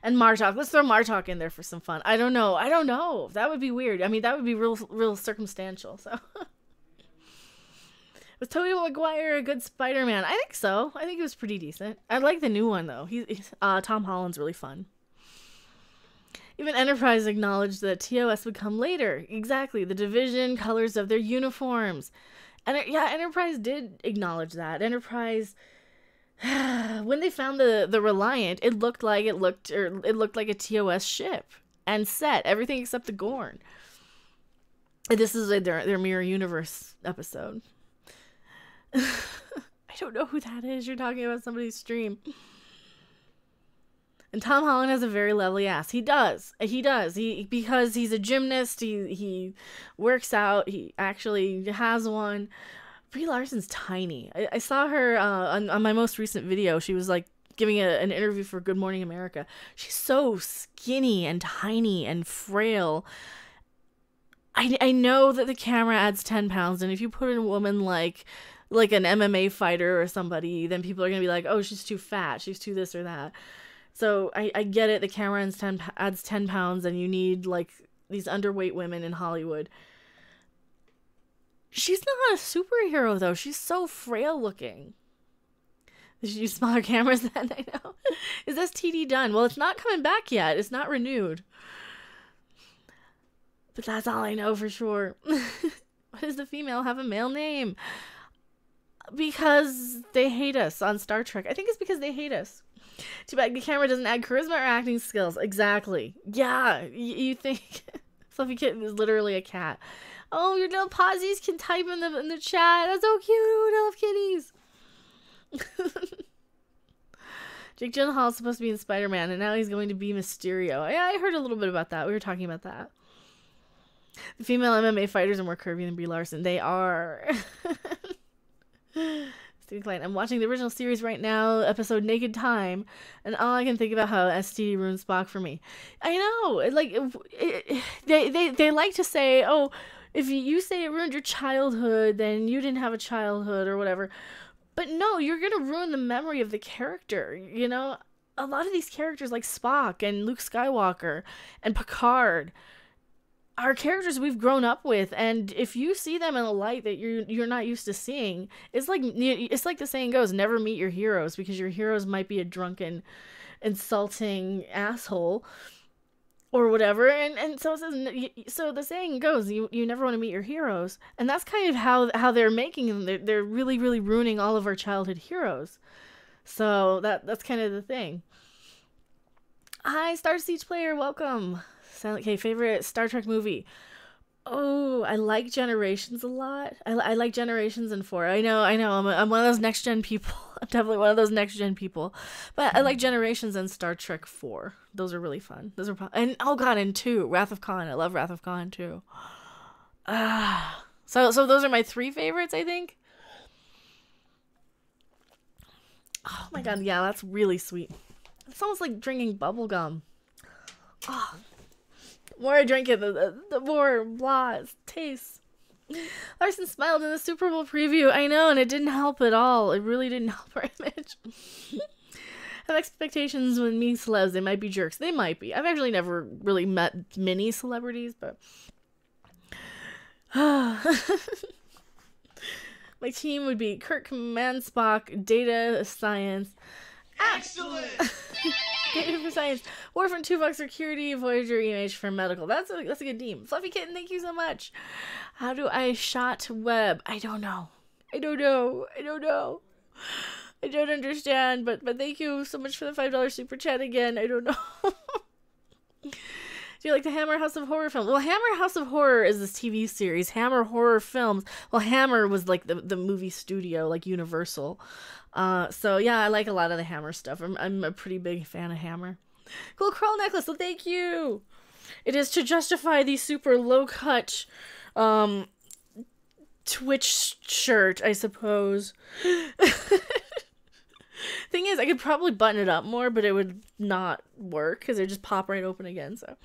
[SPEAKER 1] And Martok. Let's throw Martok in there for some fun. I don't know. That would be weird. I mean, that would be real circumstantial. So, was Tobey Maguire a good Spider-Man? I think so. I think it was pretty decent. I like the new one, though. Tom Holland's really fun. Even Enterprise acknowledged that TOS would come later. Exactly. The division, colors of their uniforms. And Enterprise did acknowledge that. Enterprise, when they found the Reliant, it looked like a TOS ship and set. Everything except the Gorn. And this is their Mirror Universe episode. I don't know who that is. You're talking about somebody's stream. And Tom Holland has a very lovely ass. He does. Because he's a gymnast. He works out. He actually has one. Brie Larson's tiny. I saw her on my most recent video. She was like giving an interview for Good Morning America. She's so skinny and tiny and frail. I know that the camera adds 10 pounds. And if you put in a woman like an MMA fighter or somebody, then people are going to be like, oh, she's too fat. She's too this or that. So I get it. The camera adds 10 pounds and you need like these underweight women in Hollywood. She's not a superhero though. She's so frail looking. They should use smaller cameras then, I know. Is STD done? Well, it's not coming back yet. It's not renewed. But that's all I know for sure. Why does the female have a male name? Because they hate us on Star Trek. I think it's because they hate us. Too bad the camera doesn't add charisma or acting skills. Exactly. Yeah, you think Fluffy Kitten is literally a cat. Oh, your little posies can type in the chat. That's so cute. I love kitties. Jake Gyllenhaal is supposed to be in Spider-Man, and now he's going to be Mysterio. Yeah, I heard a little bit about that. We were talking about that. The female MMA fighters are more curvy than Brie Larson. They are. Steve Klein. I'm watching the original series right now, episode Naked Time, and all I can think about how STD ruined Spock for me. I know, like they like to say, oh, if you say it ruined your childhood, then you didn't have a childhood or whatever. But no, you're gonna ruin the memory of the character. A lot of these characters like Spock and Luke Skywalker and Picard, are characters we've grown up with, and if you see them in a light that you're not used to seeing, it's like the saying goes, never meet your heroes, because your heroes might be a drunken, insulting asshole or whatever, and so it says, so the saying goes, you never want to meet your heroes, and that's kind of how they're making them. They're really, really ruining all of our childhood heroes. So that's kind of the thing. Hi, Star Siege player, welcome. Silent K, favorite Star Trek movie. Oh, I like Generations a lot. I like Generations and 4. I know. I'm one of those next gen people. I'm definitely one of those next gen people. But I like Generations and Star Trek 4. Those are really fun. Those are and oh god, and 2, Wrath of Khan. I love Wrath of Khan too. So those are my 3 favorites, I think. Oh my god, yeah, that's really sweet. It's almost like drinking bubble gum. Oh. The more I drink it, the more blah it tastes. Larson smiled in the Super Bowl preview. I know, and it didn't help at all. It really didn't help our image. Have expectations when meeting celebs. They might be jerks. They might be. I've actually never really met many celebrities, but... My team would be Kirk, Command, Spock, Data, Science.
[SPEAKER 2] Excellent!
[SPEAKER 1] Data for Science. Warframe, 2 bucks Security, Voyager, EMH for Medical. That's a good team. Fluffy Kitten, thank you so much. How do I shot web? I don't know. I don't understand, but thank you so much for the $5 super chat again. I don't know. Do you like the Hammer House of Horror film? Well, Hammer House of Horror is this TV series. Hammer Horror Films. Well, Hammer was like the movie studio, like Universal. So yeah, I like a lot of the Hammer stuff. I'm a pretty big fan of Hammer. Cool curl necklace, well, thank you. It is to justify the super low cut Twitch shirt, I suppose. Thing is, I could probably button it up more, but it would not work because it would just pop right open again. So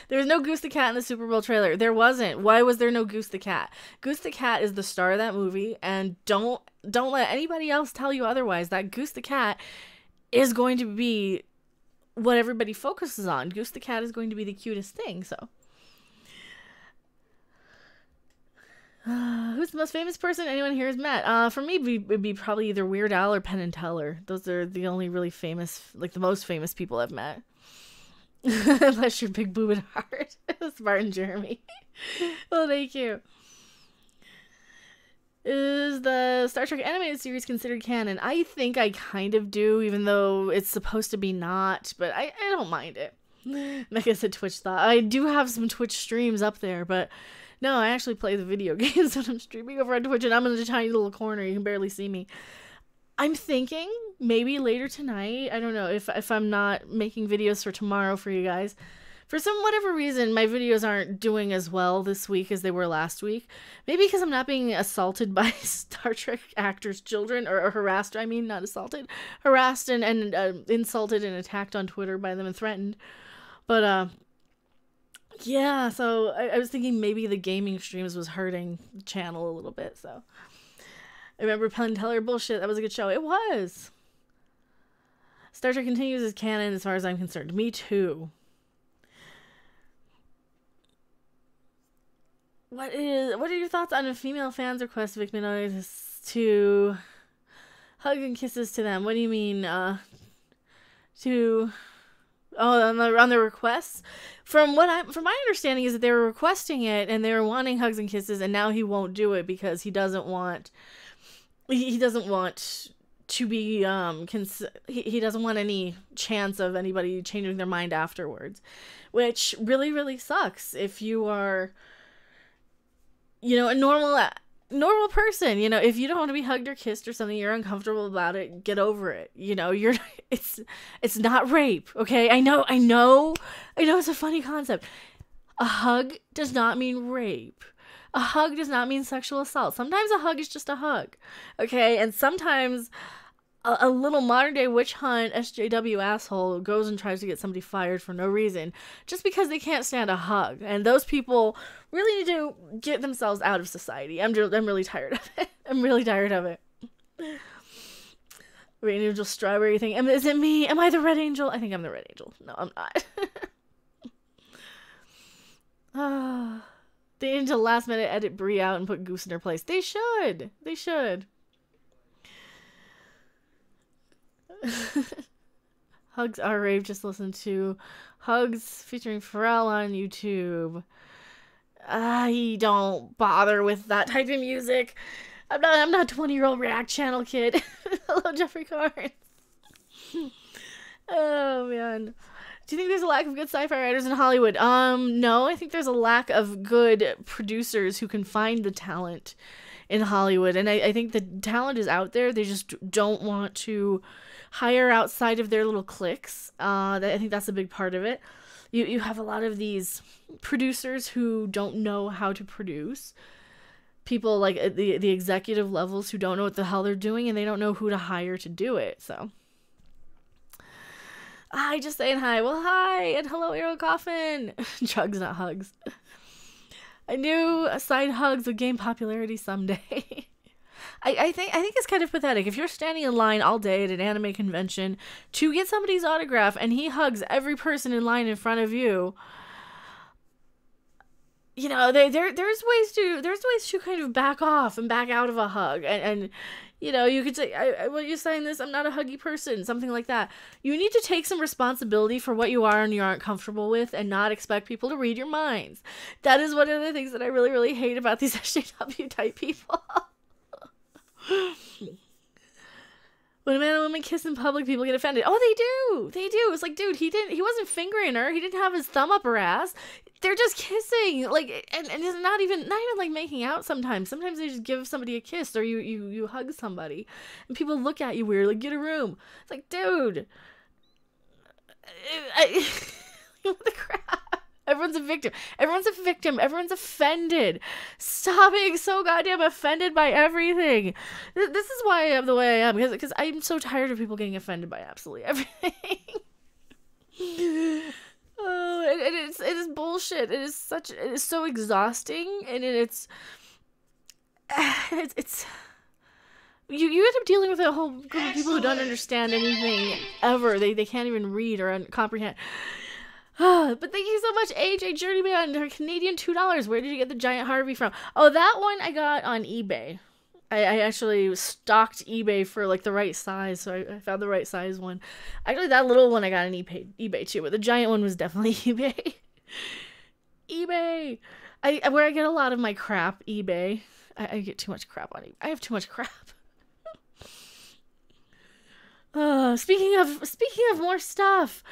[SPEAKER 1] there was no Goose the Cat in the Super Bowl trailer. There wasn't. Why was there no Goose the Cat? Goose the Cat is the star of that movie, and don't let anybody else tell you otherwise. That Goose the Cat is going to be what everybody focuses on. Goose the Cat is going to be the cutest thing. So. Who's the most famous person anyone here has met? For me, it'd be probably either Weird Al or Penn and Teller. Those are the only really famous, like the most famous people I've met. Unless you're big boob at heart. Spartan Jeremy. Well, thank you. Is the Star Trek animated series considered canon? I think I kind of do, even though it's supposed to be not, but I don't mind it. Mecha said Twitch thought. I do have some Twitch streams up there, but no, I actually play the video games when I'm streaming over on Twitch, and I'm in a tiny little corner. You can barely see me. I'm thinking maybe later tonight, I don't know, if I'm not making videos for tomorrow for you guys. For some whatever reason, my videos aren't doing as well this week as they were last week. Maybe because I'm not being assaulted by Star Trek actors' children, or harassed, I mean, not assaulted. Harassed and insulted and attacked on Twitter by them and threatened. But, yeah, so I was thinking maybe the gaming streams was hurting the channel a little bit, so. I remember Penn and Teller bullshit. That was a good show. It was. Star Trek continues as canon as far as I'm concerned. Me too. What are your thoughts on a female fan's request, Vic Mignogna, to hug and kisses to them? What do you mean, on the requests? From my understanding is that they were requesting it and they were wanting hugs and kisses, and now he won't do it because he doesn't want to be he doesn't want any chance of anybody changing their mind afterwards, which really, really sucks. If you are, a normal person, if you don't want to be hugged or kissed or something, you're uncomfortable about it, get over it. It's not rape, okay? I know it's a funny concept. A hug does not mean rape. A hug does not mean sexual assault. Sometimes a hug is just a hug, okay? And sometimes a little modern-day witch hunt SJW asshole goes and tries to get somebody fired for no reason just because they can't stand a hug. And those people really need to get themselves out of society. I'm really tired of it. I'm really tired of it. Red Angel Strawberry thing. Is it me? Am I the Red Angel? I think I'm the Red Angel. No, I'm not. They need to last minute edit Brie out and put Goose in her place. They should. They should. Hugs R Rave just listened to. Hugs featuring Pharrell on YouTube. I don't bother with that type of music. I'm not a 20-year-old React channel kid. Hello, Jeffrey Carnes. Oh man. Do you think there's a lack of good sci-fi writers in Hollywood? No, I think there's a lack of good producers who can find the talent in Hollywood. And I think the talent is out there. They just don't want to hire outside of their little cliques. I think that's a big part of it. You have a lot of these producers who don't know how to produce. People like at the executive levels who don't know what the hell they're doing, and they don't know who to hire to do it. So hi, just saying hi. Well, hi, and hello, Arrow Coffin. Drugs, not hugs. I knew side hugs would gain popularity someday. I think it's kind of pathetic. If you're standing in line all day at an anime convention to get somebody's autograph and he hugs every person in line in front of you, you know, there's ways to kind of back off and back out of a hug, and you know, you could say, will you sign this? I'm not a huggy person, something like that. You need to take some responsibility for what you are and you aren't comfortable with, and not expect people to read your minds. That is one of the things that I really, really hate about these SJW type people. When a man and woman kiss in public, people get offended. Oh, they do. It's like, dude, he wasn't fingering her. He didn't have his thumb up her ass. They're just kissing. Like, and it's not even like making out sometimes. Sometimes they just give somebody a kiss, or you hug somebody and people look at you weird, like, get a room. It's like, dude, what the crap? Everyone's a victim. Everyone's offended. Stop being so goddamn offended by everything. This is why I am the way I am, because I'm so tired of people getting offended by absolutely everything. Oh, it is bullshit. It is so exhausting, and it's you end up dealing with a whole group of people who don't understand anything ever. They can't even read or comprehend. But thank you so much, AJ Journeyman, her Canadian $2. Where did you get the giant Harvey from? Oh, that one I got on eBay. I actually stocked eBay for like the right size, so I found the right size one. Actually, that little one I got on eBay too, but the giant one was definitely eBay. eBay. Where I get a lot of my crap, eBay. I get too much crap on eBay. I have too much crap. Speaking of more stuff.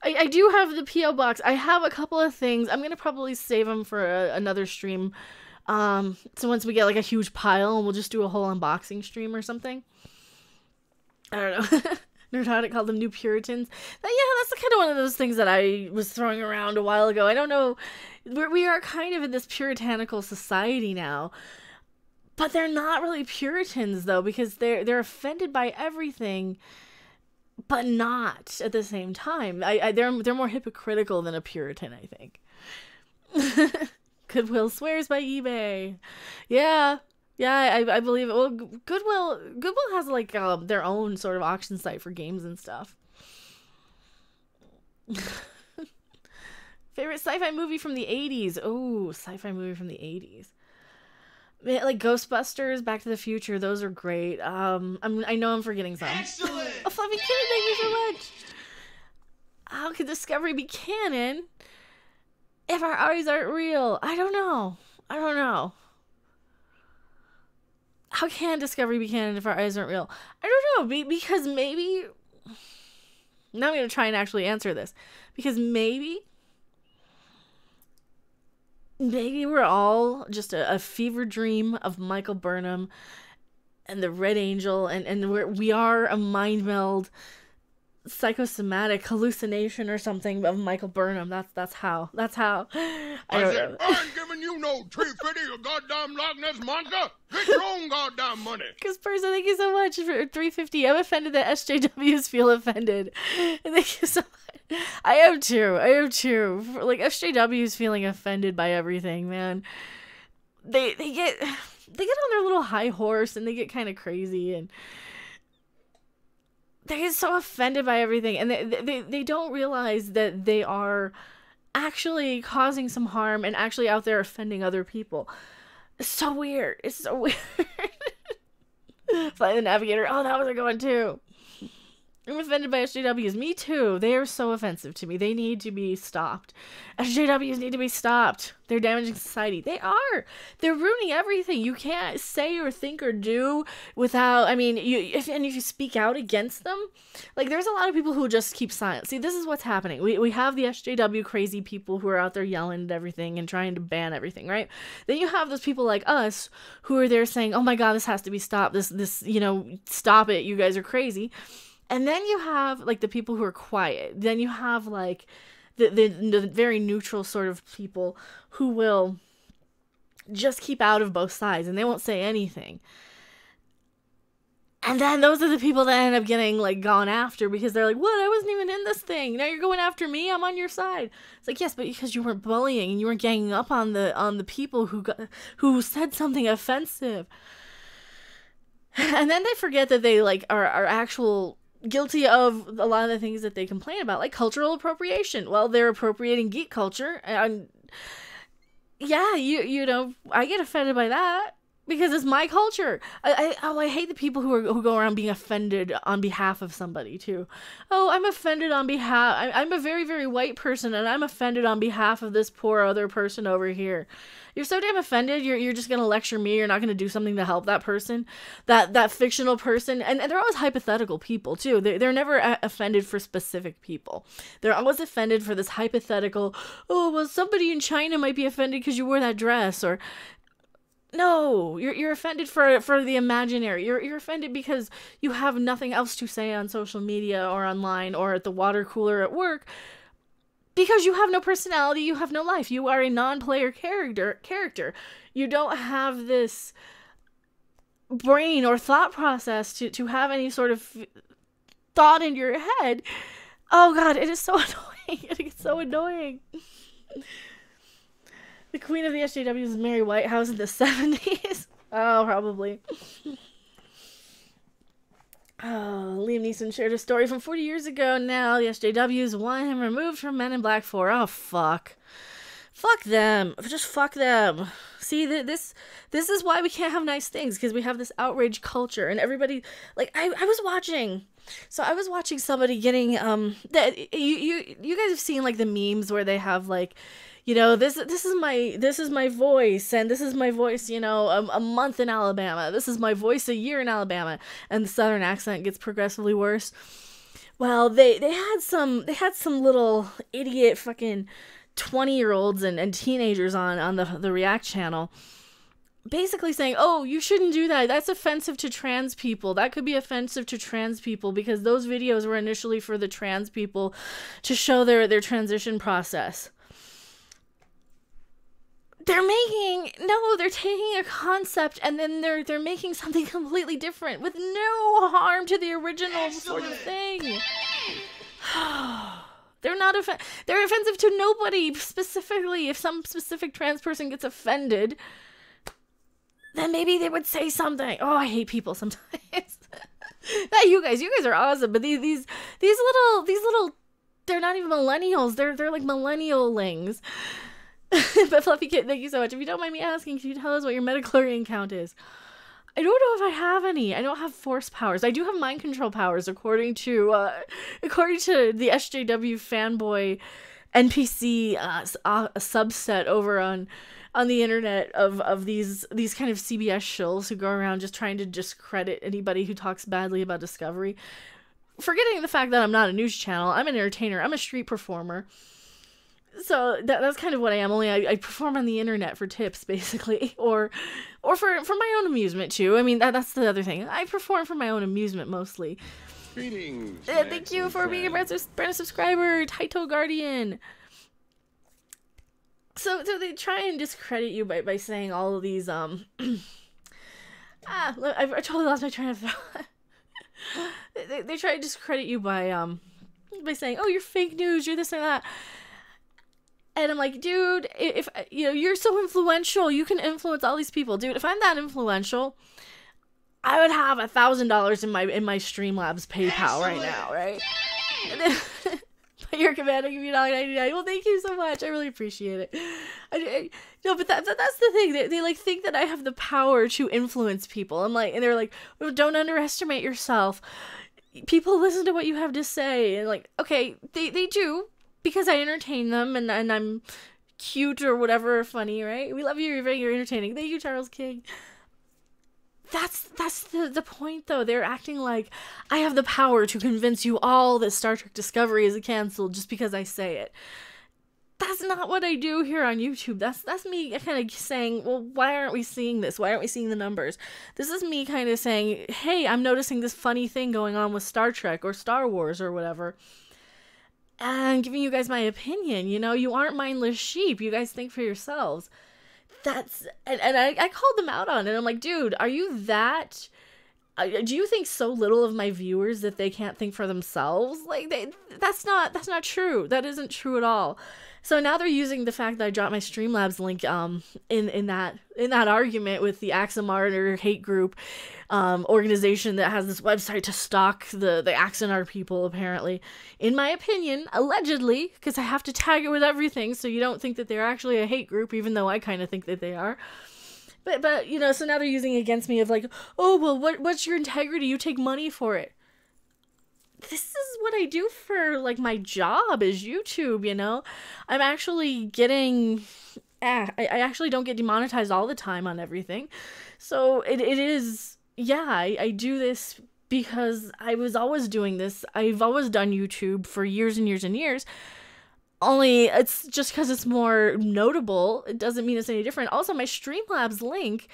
[SPEAKER 1] I do have the P.O. box. I have a couple of things. I'm going to probably save them for another stream. So once we get like a huge pile, we'll just do a whole unboxing stream or something. I don't know. Nerdhotic called them New Puritans. Yeah, that's kind of one of those things that I was throwing around a while ago. I don't know. We are kind of in this puritanical society now. But they're not really Puritans, though, because they're offended by everything, but not at the same time. They're more hypocritical than a Puritan, I think. Goodwill swears by eBay. Yeah, I believe it. Well, Goodwill has like their own sort of auction site for games and stuff. Favorite sci-fi movie from the 80s? Oh, sci-fi movie from the 80s. Like Ghostbusters, Back to the Future, those are great. I know I'm forgetting some.
[SPEAKER 2] Excellent!
[SPEAKER 1] Oh, Fluffy Kid, thank you so much! How could Discovery be canon if our eyes aren't real? I don't know. How can Discovery be canon if our eyes aren't real? I don't know, because maybe... Now I'm going to try and actually answer this. Because maybe we're all just a fever dream of Michael Burnham and the Red Angel, and we are a mind meld, psychosomatic hallucination or something of Michael Burnham. That's how. I
[SPEAKER 2] ain't giving you no tree fiddy, you goddamn Loch Ness monster. Get your own goddamn money.
[SPEAKER 1] Because person, thank you so much for 350. I'm offended that SJWs feel offended. And thank you so much. I am too. Like, SJWs feeling offended by everything, man. They get on their little high horse and they get kind of crazy, and they get so offended by everything, and they don't realize that they are actually causing some harm and actually out there offending other people. It's so weird. It's so weird. Fly the Navigator. Oh, that was a good one too. I'm offended by SJWs. Me too. They are so offensive to me. They need to be stopped. SJWs need to be stopped. They're damaging society. They are. They're ruining everything. You can't say or think or do without, I mean, if you speak out against them, like there's a lot of people who just keep silent. See, this is what's happening. We have the SJW crazy people who are out there yelling at everything and trying to ban everything, right? Then you have those people like us who are there saying, oh my God, this has to be stopped. This, stop it. You guys are crazy. And then you have, like, the people who are quiet. Then you have, like, the very neutral sort of people who will just keep out of both sides. And they won't say anything. And then those are the people that end up getting, like, gone after. Because they're like, what? I wasn't even in this thing. Now you're going after me? I'm on your side. It's like, yes, but because you weren't bullying. And you weren't ganging up on the people who said something offensive. And then they forget that they, like, are actual... guilty of a lot of the things that they complain about, like cultural appropriation. Well, they're appropriating geek culture, and yeah, I get offended by that because it's my culture. I hate the people who go around being offended on behalf of somebody too. Oh, I'm offended on behalf. I'm a very, very white person, and I'm offended on behalf of this poor other person over here. You're so damn offended, you're just gonna lecture me, you're not gonna do something to help that person, that fictional person, and they're always hypothetical people, too. They're never offended for specific people. They're always offended for this hypothetical, oh, well, somebody in China might be offended because you wore that dress, or... No, you're offended for the imaginary. You're offended because you have nothing else to say on social media or online or at the water cooler at work. Because you have no personality, you have no life. You are a non-player character. You don't have this brain or thought process to have any sort of thought in your head. Oh God, it is so annoying. It gets so annoying. The queen of the SJWs is Mary Whitehouse in the 70s. Oh, probably. Oh, Liam Neeson shared a story from 40 years ago. Now the SJWs want him removed from Men in Black 4. Oh, fuck. Fuck them. Just fuck them. See, this is why we can't have nice things, because we have this outrage culture, and everybody, like, I was watching somebody getting, that you guys have seen, like, the memes where they have, like, this is my voice, and this is my voice, a month in Alabama. This is my voice a year in Alabama, and the Southern accent gets progressively worse. Well, they had some little idiot fucking 20-year-olds and teenagers on the React channel, basically saying, oh, you shouldn't do that. That's offensive to trans people. That could be offensive to trans people because those videos were initially for the trans people to show their transition process. They're taking a concept and then they're making something completely different with no harm to the original sort of thing. They're offensive to nobody specifically. If some specific trans person gets offended, then maybe they would say something. Oh, I hate people sometimes. Not you guys are awesome, but these little they're not even millennials. They're like millennial-lings. But Fluffy Kid, thank you so much. If you don't mind me asking, can you tell us what your midichlorian count is? I don't know if I have any. I don't have force powers. I do have mind control powers, according to the SJW fanboy NPC a subset over on the internet of these kind of CBS shills who go around just trying to discredit anybody who talks badly about Discovery. Forgetting the fact that I'm not a news channel. I'm an entertainer. I'm a street performer. So that's kind of what I am, only I perform on the internet for tips, basically, or for my own amusement, too. I mean, that's the other thing. I perform for my own amusement, mostly.
[SPEAKER 2] Greetings.
[SPEAKER 1] Thank you for being a brand subscriber, Taito Guardian. So they try and discredit you by saying all of these, I totally lost my train of thought. They try to discredit you by saying, oh, you're fake news, you're this and that. And I'm like, dude, if you're so influential, you can influence all these people. Dude, if I'm that influential, I would have $1,000 in my Streamlabs PayPal right now, right? Your command, I'll give you $1.99. Well, thank you so much. I really appreciate it. No, but that's the thing. They like think that I have the power to influence people. I'm like, and they're like, well, don't underestimate yourself. People listen to what you have to say. And like, okay, they do, because I entertain them, and I'm cute or whatever, funny, right? We love you. You're entertaining. Thank you, Charles King. That's the point, though. They're acting like I have the power to convince you all that Star Trek Discovery is canceled just because I say it. That's not what I do here on YouTube. That's me kind of saying, well, why aren't we seeing this? Why aren't we seeing the numbers? This is me kind of saying, hey, I'm noticing this funny thing going on with Star Trek or Star Wars or whatever. And giving you guys my opinion. You know, you aren't mindless sheep. You guys think for yourselves. And I called them out on it. I'm like, dude, are you that... do you think so little of my viewers that they can't think for themselves? Like, that's not true. That isn't true at all. So now they're using the fact that I dropped my Streamlabs link in that argument with the Axamart hate group organization that has this website to stalk the Axanar people, apparently. In my opinion, allegedly, because I have to tag it with everything so you don't think that they're actually a hate group, even though I kind of think that they are. But you know, so now they're using it against me of like, oh, well, what's your integrity? You take money for it. This is what I do for, like, my job is YouTube, you know? I'm actually getting... I actually don't get demonetized all the time on everything. So it is... Yeah, I do this because I was always doing this. I've always done YouTube for years and years and years. Only it's just because it's more notable. It doesn't mean it's any different. Also, my Streamlabs link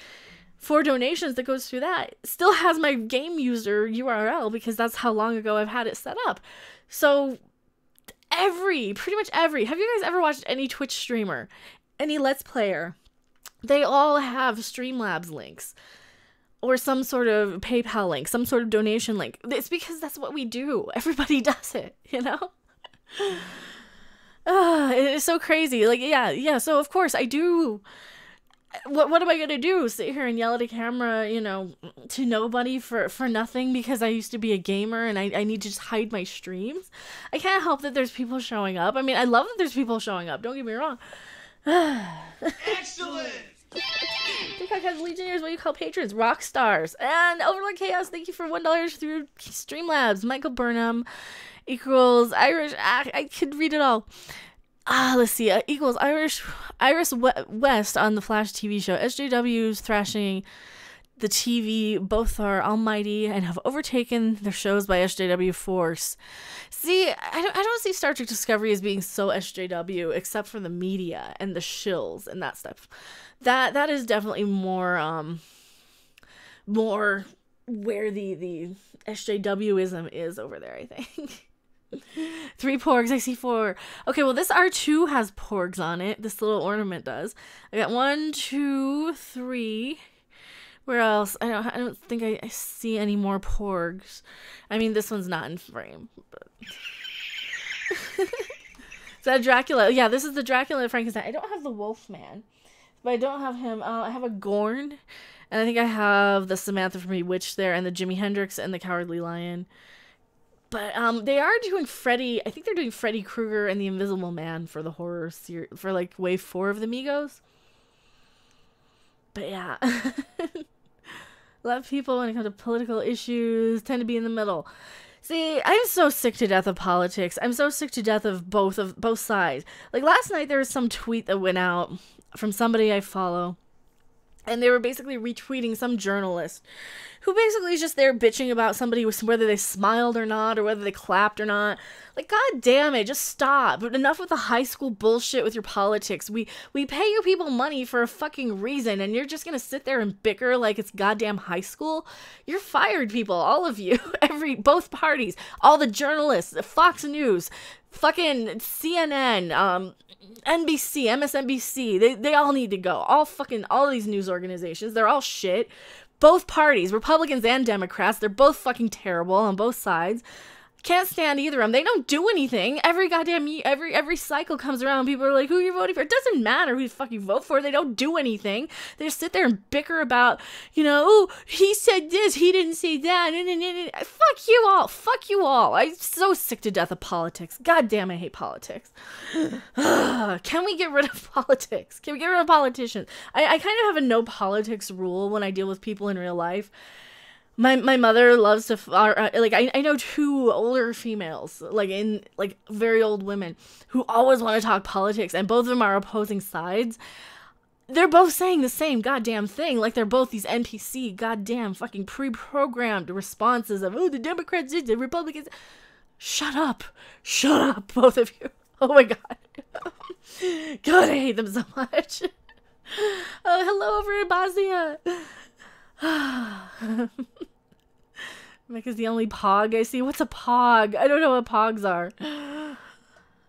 [SPEAKER 1] for donations that goes through that still has my game user URL because that's how long ago I've had it set up. So pretty much every, have you guys ever watched any Twitch streamer, any Let's Player? They all have Streamlabs links or some sort of PayPal link, some sort of donation link. It's because that's what we do. Everybody does it, you know? It's so crazy. Like, yeah. So of course I do. What am I gonna do? Sit here and yell at a camera, you know, to nobody for nothing because I used to be a gamer and I need to just hide my streams? I can't help that there's people showing up. I mean, I love that there's people showing up. Don't get me wrong.
[SPEAKER 2] Excellent!
[SPEAKER 1] TikTok has Legionnaires, what you call patrons, rock stars. And Overlord Chaos, thank you for $1 through Streamlabs. Michael Burnham equals Irish. I could read it all. Let's see. Equals Iris West on the Flash TV show. SJW's thrashing the TV. Both are almighty and have overtaken their shows by SJW force. See, I don't see Star Trek Discovery as being so SJW, except for the media and the shills and that stuff. That is definitely more where the SJWism is over there, I think. 3 porgs, I see 4. Okay, well, this R2 has porgs on it. This little ornament does. I got 1, 2, 3. Where else? I don't think I see any more porgs. I mean, this one's not in frame. But... Is that Dracula? Yeah, this is the Dracula Frankenstein. I don't have the Wolfman, but I don't have him. I have a Gorn, and I think I have the Samantha from Bewitched there, and the Jimi Hendrix and the Cowardly Lion. But they are doing Freddy. I think they're doing Freddy Krueger and the Invisible Man for the horror series for like wave 4 of the Migos. But yeah, a lot of people when it comes to political issues tend to be in the middle. See, I'm so sick to death of politics. I'm so sick to death of both sides. Like last night, there was some tweet that went out from somebody I follow. And they were basically retweeting some journalist who basically is just there bitching about somebody, whether they smiled or not, or whether they clapped or not. Like, god damn it, just stop. But enough with the high school bullshit with your politics. We pay you people money for a fucking reason, and you're just gonna sit there and bicker like it's goddamn high school? You're fired, people, all of you. Both parties, all the journalists, Fox News, fucking CNN, NBC, MSNBC, they all need to go. All these news organizations, they're all shit. Both parties, Republicans and Democrats, they're both fucking terrible on both sides. Can't stand either of them. They don't do anything. Every cycle comes around, people are like, who are you voting for? It doesn't matter who you fucking vote for. They don't do anything. They just sit there and bicker about, oh, he said this, he didn't say that. Fuck you all. Fuck you all. I'm so sick to death of politics. God damn, I hate politics. Can we get rid of politics? Can we get rid of politicians? I kind of have a no politics rule when I deal with people in real life. My mother loves to, I know two older females, very old women, who always want to talk politics, and both of them are opposing sides. They're both saying the same goddamn thing, like they're both these NPC, goddamn fucking pre-programmed responses of, oh, the Democrats did, the Republicans. Shut up, both of you. Oh my god. God, I hate them so much. Oh, hello over in Bosnia. Mecha's the only pog I see. What's a pog? I don't know what pogs are.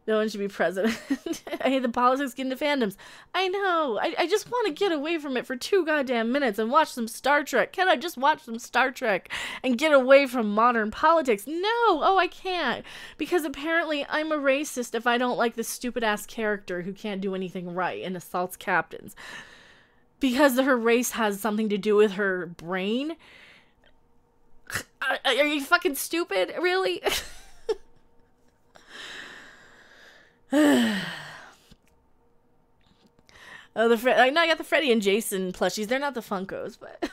[SPEAKER 1] No one should be president. I hate the politics getting to fandoms. I know. I just want to get away from it for 2 goddamn minutes and watch some Star Trek. Can I just watch some Star Trek and get away from modern politics? No. Oh, I can't. Because apparently I'm a racist if I don't like this stupid-ass character who can't do anything right and assaults captains. Because her race has something to do with her brain? Are you fucking stupid? Really? Oh, I got the Freddy and Jason plushies. They're not the Funkos, but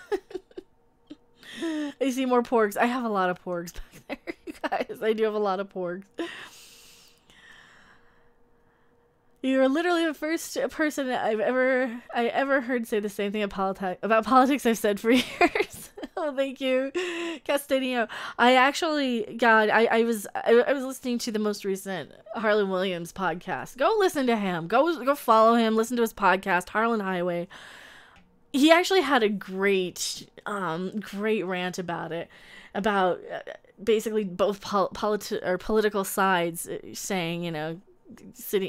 [SPEAKER 1] I see more porgs. I have a lot of porgs back there, you guys. I do have a lot of porgs. You are literally the first person I ever heard say the same thing about politics I've said for years. Oh, thank you, Castanio. I was listening to the most recent Harlan Williams podcast. Go listen to him. Go follow him. Listen to his podcast, Harlan Highway. He actually had a great rant about it, about basically both political sides saying,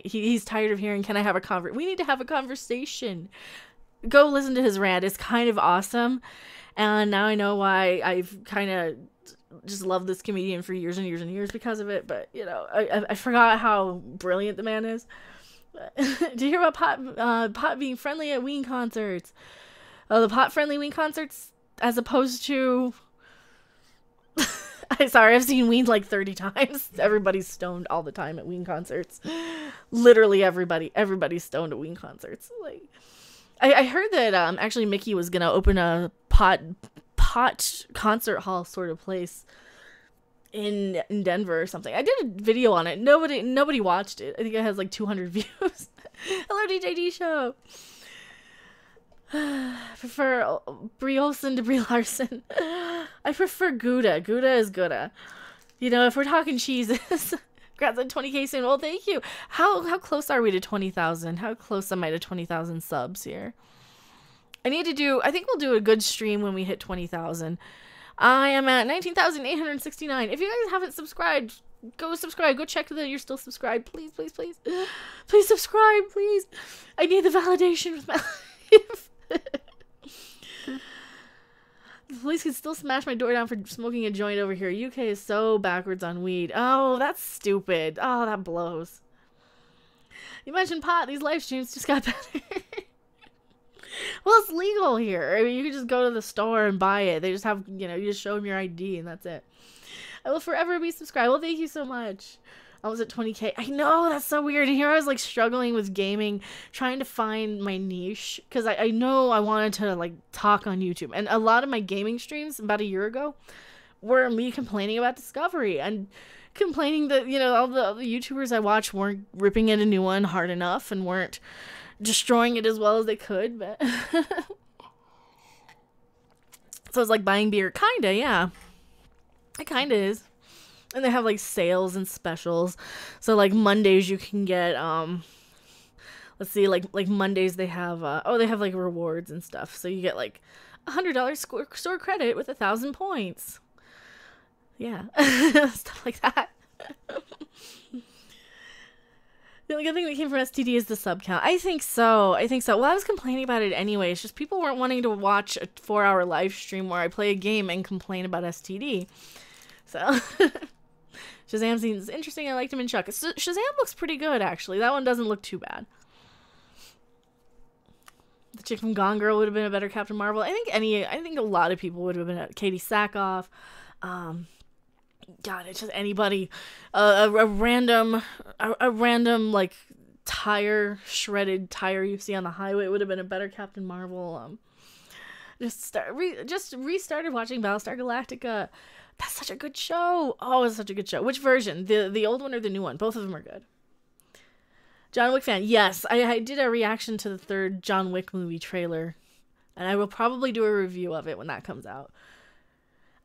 [SPEAKER 1] he's tired of hearing, can I have a conversation? We need to have a conversation. Go listen to his rant. It's kind of awesome. And now I know why I've kind of just loved this comedian for years and years and years because of it. But, I forgot how brilliant the man is. Did you hear about pot being friendly at Ween concerts? Oh, the pot-friendly Ween concerts as opposed to... Sorry, I've seen Ween like 30 times. Everybody's stoned all the time at Ween concerts. Literally everybody's stoned at Ween concerts. Like, I heard that actually Mickey was gonna open a pot concert hall sort of place in Denver or something. I did a video on it. Nobody watched it. I think it has like 200 views. Hello, DJD Show. I prefer Brie Olsen to Brie Larson. I prefer Gouda. Gouda is Gouda. If we're talking cheeses. Congrats on 20K soon. Well, thank you. How close are we to 20,000? How close am I to 20,000 subs here? I think we'll do a good stream when we hit 20,000. I am at 19,869. If you guys haven't subscribed, go subscribe. Go check that you're still subscribed. Please, please, please. Please subscribe, please. I need the validation with my life. The police can still smash my door down for smoking a joint over here. UK is so backwards on weed. Oh, that's stupid. Oh, that blows. You mentioned pot. These live streams just got better. Well, it's legal here. I mean, you can just go to the store and buy it. They just have, you just show them your ID and that's it. I will forever be subscribed. Well, thank you so much. I was at 20K. I know, that's so weird. And here I was like struggling with gaming, trying to find my niche. Because I know I wanted to like talk on YouTube. And a lot of my gaming streams about a year ago were me complaining about Discovery. And complaining that, all the YouTubers I watched weren't ripping it a new one hard enough. And weren't destroying it as well as they could. But so it's like buying beer. Kinda, yeah. It kinda is. And they have like sales and specials. So like Mondays you can get let's see, like Mondays they have they have like rewards and stuff. So you get like $100 store credit with 1,000 points. Yeah. Stuff like that. The only good thing that came from STD is the sub count. I think so. Well, I was complaining about it anyway. It's just people weren't wanting to watch a 4-hour live stream where I play a game and complain about STD. So Shazam seems interesting. I liked him in Chuck. Shazam looks pretty good, actually. That one doesn't look too bad. The chick from Gone Girl would have been a better Captain Marvel. I think a lot of people would have been Katie Sackhoff. God, it's just anybody. A random like shredded tire you see on the highway would have been a better Captain Marvel. Just restarted watching Battlestar Galactica. That's such a good show. Oh, it's such a good show. Which version? The old one or the new one? Both of them are good. John Wick fan. Yes, I did a reaction to the third John Wick movie trailer, and I will probably do a review of it when that comes out.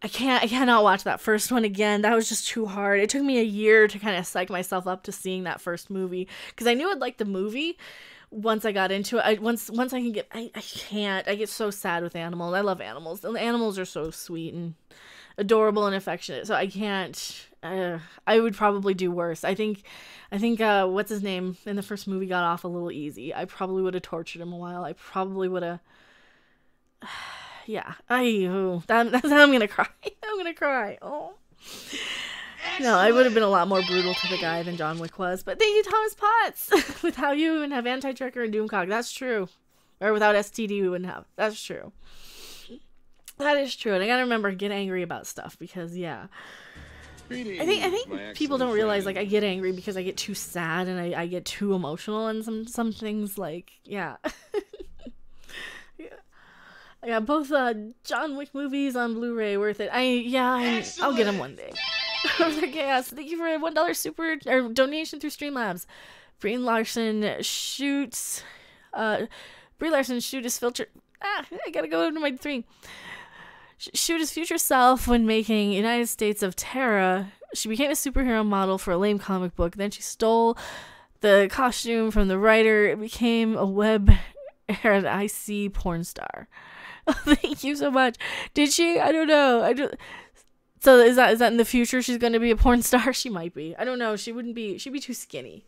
[SPEAKER 1] I cannot watch that first one again. That was just too hard. It took me a year to kind of psych myself up to seeing that first movie, because I knew I'd like the movie once I got into it. Once I can get, I can't. I get so sad with animals. I love animals. The animals are so sweet and adorable and affectionate. So I can't. I would probably do worse. I think what's his name in the first movie got off a little easy. I probably would have tortured him a while. I probably would have. Yeah. That's how I'm gonna cry. I'm gonna cry. Oh. No, I would have been a lot more brutal to the guy than John Wick was. But thank you, Thomas Potts. Without you, we wouldn't have Anti-Trekker and Doomcock. That's true. Or without STD, we wouldn't have. That's true. That is true. And I gotta remember, get angry about stuff, because yeah. I think people don't realize, like, I get angry because I get too sad and I get too emotional, and some things, like, yeah. Yeah. I got both John Wick movies on Blu-ray. Worth it. I'll get them one day. Yes, thank you for a $1 super or donation through Streamlabs. Brie Larson shoots his filter. I gotta go into my 3. Shoot his future self when making United States of Terra. She became a superhero model for a lame comic book. Then she stole the costume from the writer. It became a web and IC porn star. Oh, thank you so much. Did she? I don't know. So is that in the future she's going to be a porn star? She might be. I don't know. She wouldn't be. She'd be too skinny.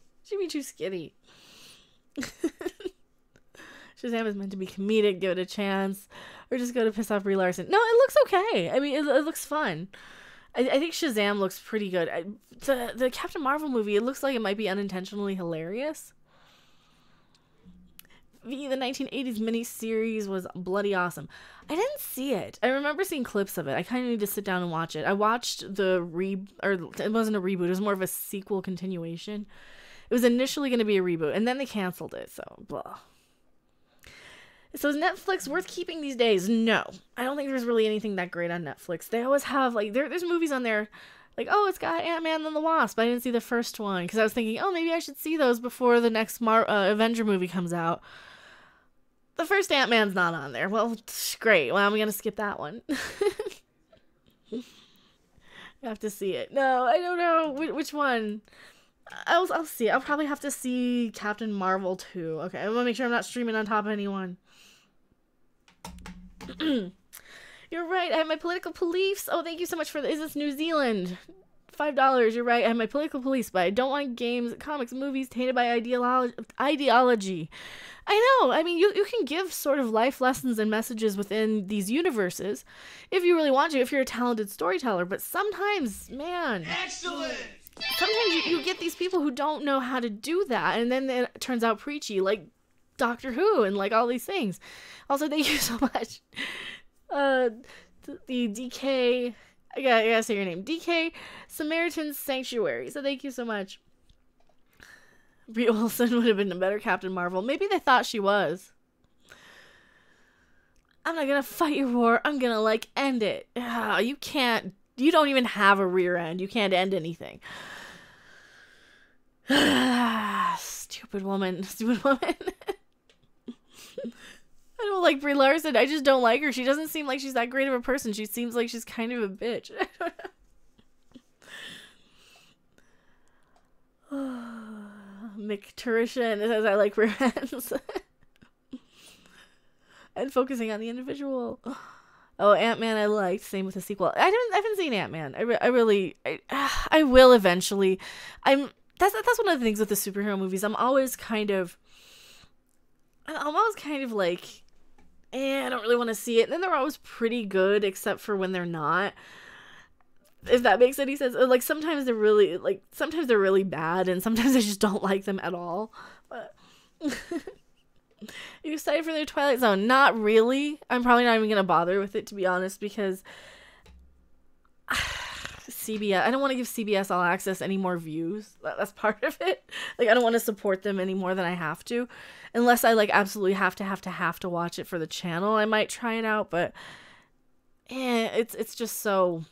[SPEAKER 1] Shazam is meant to be comedic. Give it a chance. Or just go to piss off Brie Larson. No, it looks okay. I mean, it looks fun. I think Shazam looks pretty good. The Captain Marvel movie, it looks like it might be unintentionally hilarious. The 1980s miniseries was bloody awesome. I didn't see it. I remember seeing clips of it. I kind of need to sit down and watch it. I watched it wasn't a reboot. It was more of a sequel continuation. It was initially going to be a reboot, and then they canceled it, so blah. So is Netflix worth keeping these days? No. I don't think there's really anything that great on Netflix. They always have, like, there's movies on there, like, oh, it's got Ant-Man and the Wasp. I didn't see the first one, because I was thinking, oh, maybe I should see those before the next Avenger movie comes out. The first Ant-Man's not on there. Well, great. Well, I'm going to skip that one. You have to see it. No, I don't know. Which one? I'll see. I'll probably have to see Captain Marvel too. Okay, I want to make sure I'm not streaming on top of anyone. You're right. I have my political beliefs. Oh, thank you so much for is this New Zealand? $5. You're right. I have my political beliefs, but I don't want games, comics, movies tainted by ideology. I know. I mean, you can give sort of life lessons and messages within these universes if you really want to, if you're a talented storyteller. But sometimes, man.
[SPEAKER 3] Excellent!
[SPEAKER 1] Sometimes you get these people who don't know how to do that, and then it turns out preachy, like Doctor Who and like all these things. Also, thank you so much. The DK, I gotta say your name, DK Samaritan Sanctuary. So thank you so much. Brie Olsen would have been a better Captain Marvel. Maybe they thought she was. I'm not gonna fight your war. I'm gonna like end it. You can't. You don't even have a rear end. You can't end anything. Stupid woman. I don't like Brie Larson. I just don't like her. She doesn't seem like she's that great of a person. She seems like she's kind of a bitch. I don't know. McTurishan says I like rear ends. And focusing on the individual. Oh, Ant-Man I liked. Same with the sequel. I haven't seen Ant-Man. I will eventually. That's one of the things with the superhero movies. I'm always kind of like, I don't really want to see it. And then they're always pretty good, except for when they're not. If that makes any sense. Like, sometimes they're really bad, and sometimes I just don't like them at all. But are you excited for the Twilight Zone? Not really. I'm probably not even gonna bother with it, to be honest, because CBS. I don't want to give CBS All Access any more views. That's part of it. Like, I don't want to support them any more than I have to, unless I like absolutely have to watch it for the channel. I might try it out, but it's just so.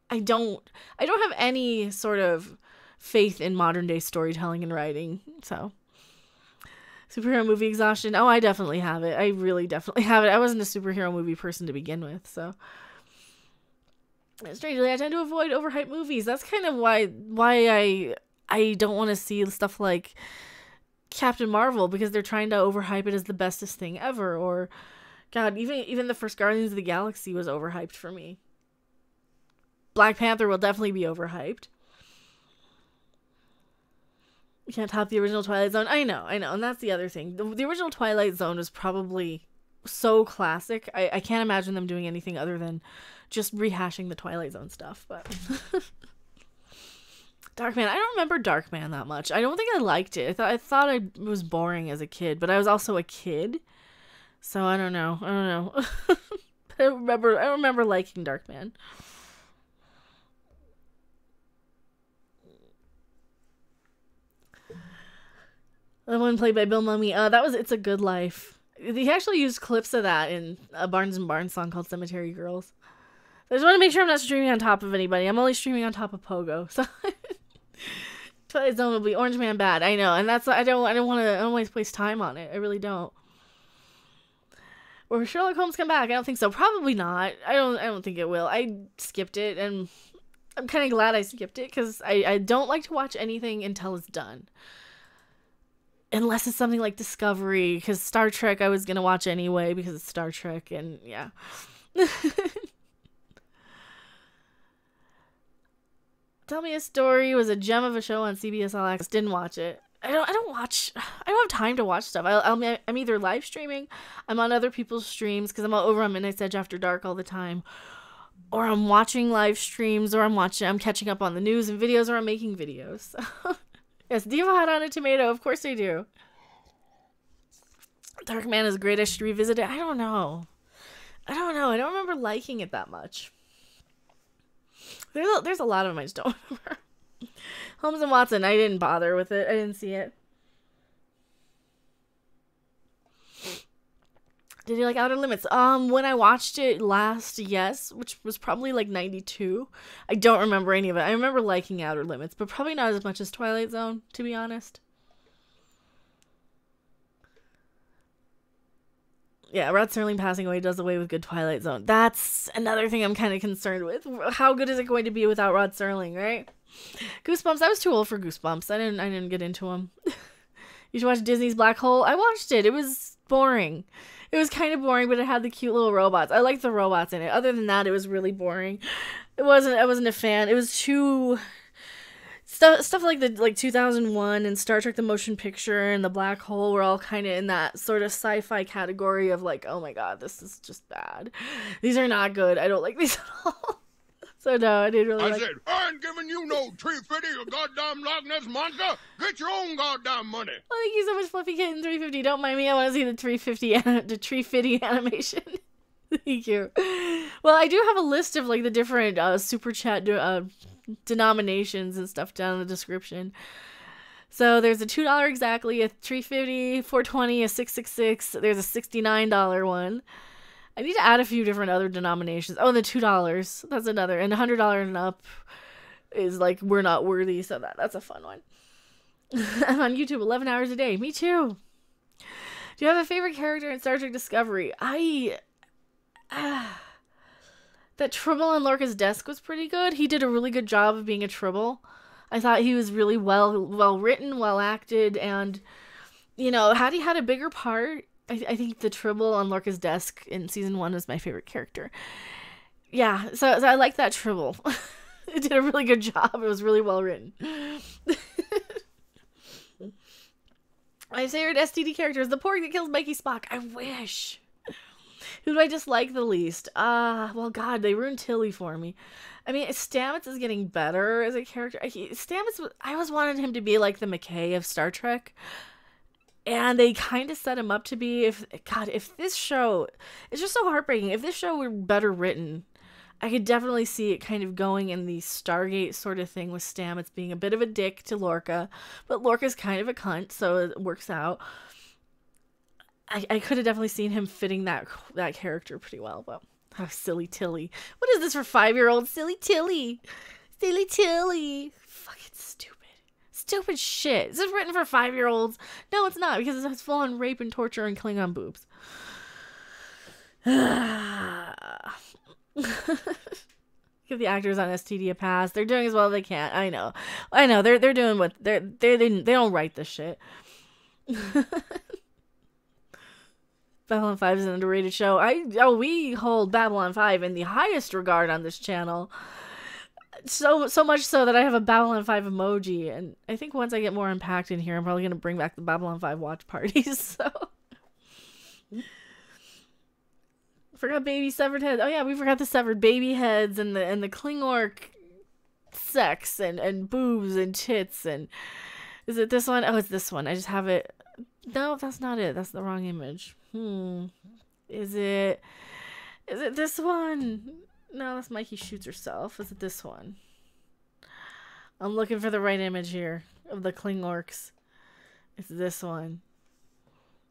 [SPEAKER 1] I don't have any sort of faith in modern day storytelling and writing. So, superhero movie exhaustion. Oh, I definitely have it. I really definitely have it. I wasn't a superhero movie person to begin with, so. Strangely, I tend to avoid overhyped movies. That's kind of why I don't want to see stuff like Captain Marvel, because they're trying to overhype it as the bestest thing ever. Or, God, even the first Guardians of the Galaxy was overhyped for me. Black Panther will definitely be overhyped. You can't top the original Twilight Zone. I know, and that's the other thing. The original Twilight Zone was probably so classic. I can't imagine them doing anything other than just rehashing the Twilight Zone stuff. But Darkman, I don't remember Darkman that much. I don't think I liked it. I thought it was boring as a kid, but I was also a kid, so I don't know. I remember liking Darkman. The one played by Bill Mumy. It's a Good Life. He actually used clips of that in a Barnes and Barnes song called Cemetery Girls. I just want to make sure I'm not streaming on top of anybody. I'm only streaming on top of Pogo. So Twilight Zone will be Orange Man bad. I know, and that's I don't want to waste time on it. I really don't. Will Sherlock Holmes come back? I don't think so. Probably not. I don't think it will. I skipped it, and I'm kind of glad I skipped it, because I don't like to watch anything until it's done. Unless it's something like Discovery, because Star Trek I was going to watch anyway because it's Star Trek, and yeah. Tell Me a Story was a gem of a show on CBS All Access. Didn't watch it. I don't have time to watch stuff. I'm either live streaming, I'm on other people's streams because I'm over on Midnight's Edge After Dark all the time, or I'm watching live streams, or I'm catching up on the news and videos, or I'm making videos. Yes, Diva Hot on a Tomato. Of course I do. Darkman is great. I should revisit it. I don't know. I don't remember liking it that much. There's a lot of them I just don't remember. Holmes and Watson. I didn't bother with it. I didn't see it. Did you like Outer Limits? When I watched it last, yes, which was probably like 92. I don't remember any of it. I remember liking Outer Limits, but probably not as much as Twilight Zone, to be honest. Yeah, Rod Serling passing away does away with good Twilight Zone. That's another thing I'm kind of concerned with. How good is it going to be without Rod Serling, right? Goosebumps. I was too old for Goosebumps. I didn't get into them. You should watch Disney's Black Hole. I watched it. It was boring. It was kind of boring, but it had the cute little robots. I liked the robots in it. Other than that, it was really boring. I wasn't a fan. It was too stuff like 2001 and Star Trek the Motion Picture and the Black Hole were all kind of in that sort of sci-fi category of like, oh my god, this is just bad. These are not good. I don't like these at all. So no, I didn't really.
[SPEAKER 2] I said, I ain't giving you no tree fiddy, you goddamn Loch Ness monster. Get your own goddamn money.
[SPEAKER 1] Oh, thank you so much, Fluffy Kitten 350. Don't mind me. I want to see the 350 the tree fiddy animation. Thank you. Well, I do have a list of like the different super chat denominations and stuff down in the description. So there's a $2 exactly, a $3.50, $4.20, a $6.66. There's a $69 one. I need to add a few different other denominations. Oh, and the $2. That's another. And $100 and up is like, we're not worthy. So that's a fun one. I'm on YouTube 11 hours a day. Me too. Do you have a favorite character in Star Trek Discovery? That Tribble on Lorca's desk was pretty good. He did a really good job of being a Tribble. I thought he was really well written, well acted, and, you know, had he had a bigger part, I think the Tribble on Lorca's desk in season 1 was my favorite character. Yeah, so I like that Tribble. It did a really good job. It was really well written. My favorite STD character is the pork that kills Mikey Spock. I wish. Who do I dislike the least? Well, God, they ruined Tilly for me. I mean, Stamets is getting better as a character. Stamets, I always wanted him to be like the McKay of Star Trek. And they kind of set him up to be, if this show, it's just so heartbreaking. If this show were better written, I could definitely see it kind of going in the Stargate sort of thing with Stamets being a bit of a dick to Lorca. But Lorca's kind of a cunt, so it works out. I could have definitely seen him fitting that character pretty well, but silly Tilly. What is this for 5-year-olds? Silly Tilly. Silly Tilly. Fucking stupid shit. Is this written for 5-year-olds? No, it's not, because it's full on rape and torture and Klingon boobs. Give the actors on STD a pass. They're doing as well as they can. I know. They're doing what they don't write this shit. Babylon 5 is an underrated show. We hold Babylon 5 in the highest regard on this channel. So much so that I have a Babylon 5 emoji, and I think once I get more unpacked in here, I'm probably gonna bring back the Babylon 5 watch parties. So forgot baby severed heads. Oh yeah, we forgot the severed baby heads and the Klingork sex and boobs and tits. And is it this one? Oh, it's this one. I just have it. No, that's not it. That's the wrong image. Is it this one? No, that's Mikey shoots herself. Is it this one? I'm looking for the right image here of the Klingorks. It's this one.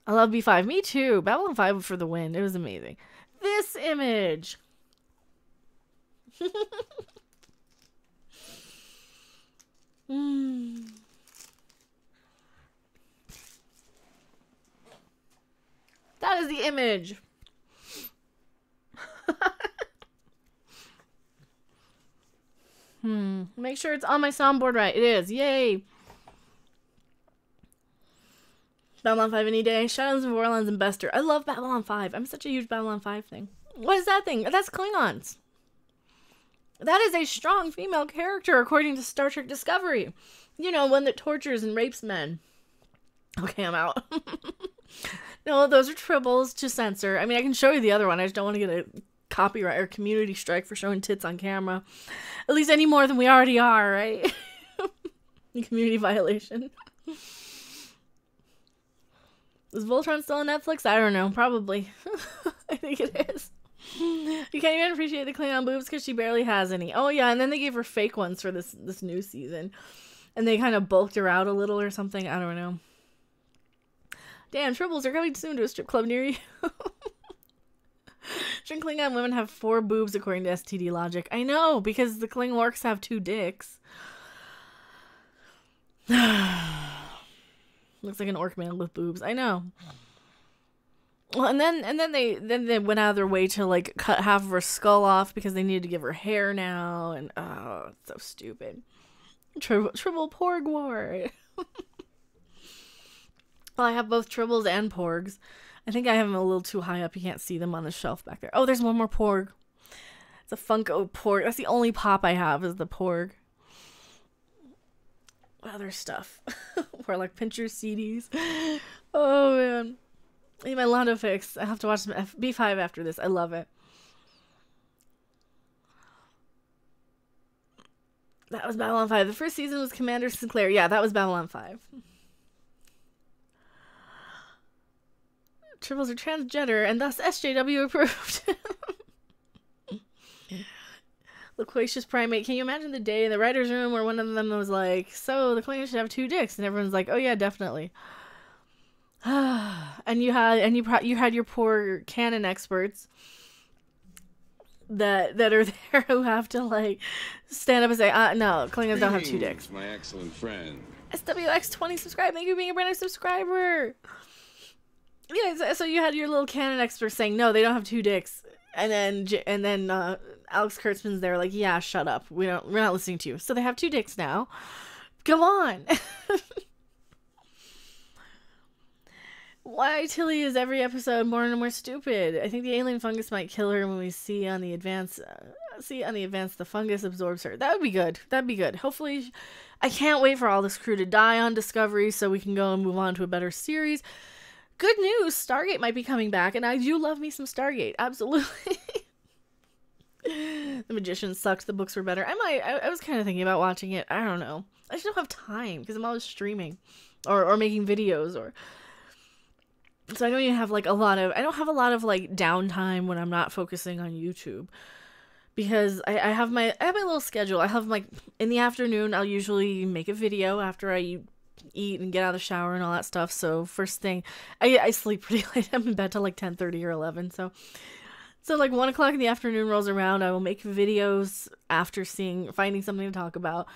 [SPEAKER 1] I love B5. Me too. Babylon 5 for the win. It was amazing. This image. That is the image. Make sure it's on my soundboard right. It is. Yay. Babylon 5 any day. Shadows and Warlands and Bester. I love Babylon 5. I'm such a huge Babylon 5 thing. What is that thing? That's Klingons. That is a strong female character according to Star Trek Discovery. You know, one that tortures and rapes men. Okay, I'm out. No, those are Tribbles to censor. I mean, I can show you the other one. I just don't want to get a copyright or community strike for showing tits on camera. At least any more than we already are, right? Community violation. Is Voltron still on Netflix? I don't know. Probably. I think it is. You can't even appreciate the Klingon boobs because she barely has any. Oh, yeah, and then they gave her fake ones for this new season. And they kind of bulked her out a little or something. I don't know. Damn, Tribbles are coming soon to a strip club near you. Shouldn't Klingon women have 4 boobs according to STD logic? I know, because the Klingorks have 2 dicks. Looks like an orc man with boobs. I know. Well, and then they went out of their way to like cut half of her skull off because they needed to give her hair now, and oh, it's so stupid. Tribble Porg War. Well, I have both Tribbles and Porgs. I think I have them a little too high up. You can't see them on the shelf back there. Oh, there's one more Porg. It's a Funko Porg. That's the only pop I have is the Porg. Other stuff. Or like Pincher CDs. Oh, man. I need my Londo fix. I have to watch some B5 after this. I love it. That was Babylon 5. The first season was Commander Sinclair. Yeah, that was Babylon 5. Tribbles are transgender and thus SJW approved. Loquacious primate. Can you imagine the day in the writer's room where one of them was like, so the Klingons should have 2 dicks, and everyone's like, oh yeah, definitely. And you had your poor canon experts that are there who have to like stand up and say, no, Klingons don't have 2 dicks.
[SPEAKER 2] My excellent friend.
[SPEAKER 1] SWX20 subscribe. Thank you for being a brand new subscriber. Yeah, so you had your little canon expert saying no, they don't have 2 dicks, and then Alex Kurtzman's there like, yeah, shut up, we're not listening to you. So they have 2 dicks now. Come on. Why Tilly is every episode more and more stupid. I think the alien fungus might kill her when we see on the advance. The fungus absorbs her. That would be good. That'd be good. Hopefully, I can't wait for all this crew to die on Discovery so we can go and move on to a better series. good news, Stargate might be coming back, and I do love me some Stargate. Absolutely. The Magician sucked. The books were better. I was kind of thinking about watching it. I don't know. I just don't have time because I'm always streaming or making videos so I don't even have like I don't have a lot of like downtime when I'm not focusing on YouTube. Because I have my little schedule. I have like in the afternoon I'll usually make a video after I eat and get out of the shower and all that stuff. So first thing, I sleep pretty late. I'm in bed till like 10:30 or 11. So like 1 o'clock in the afternoon rolls around. I will make videos after finding something to talk about.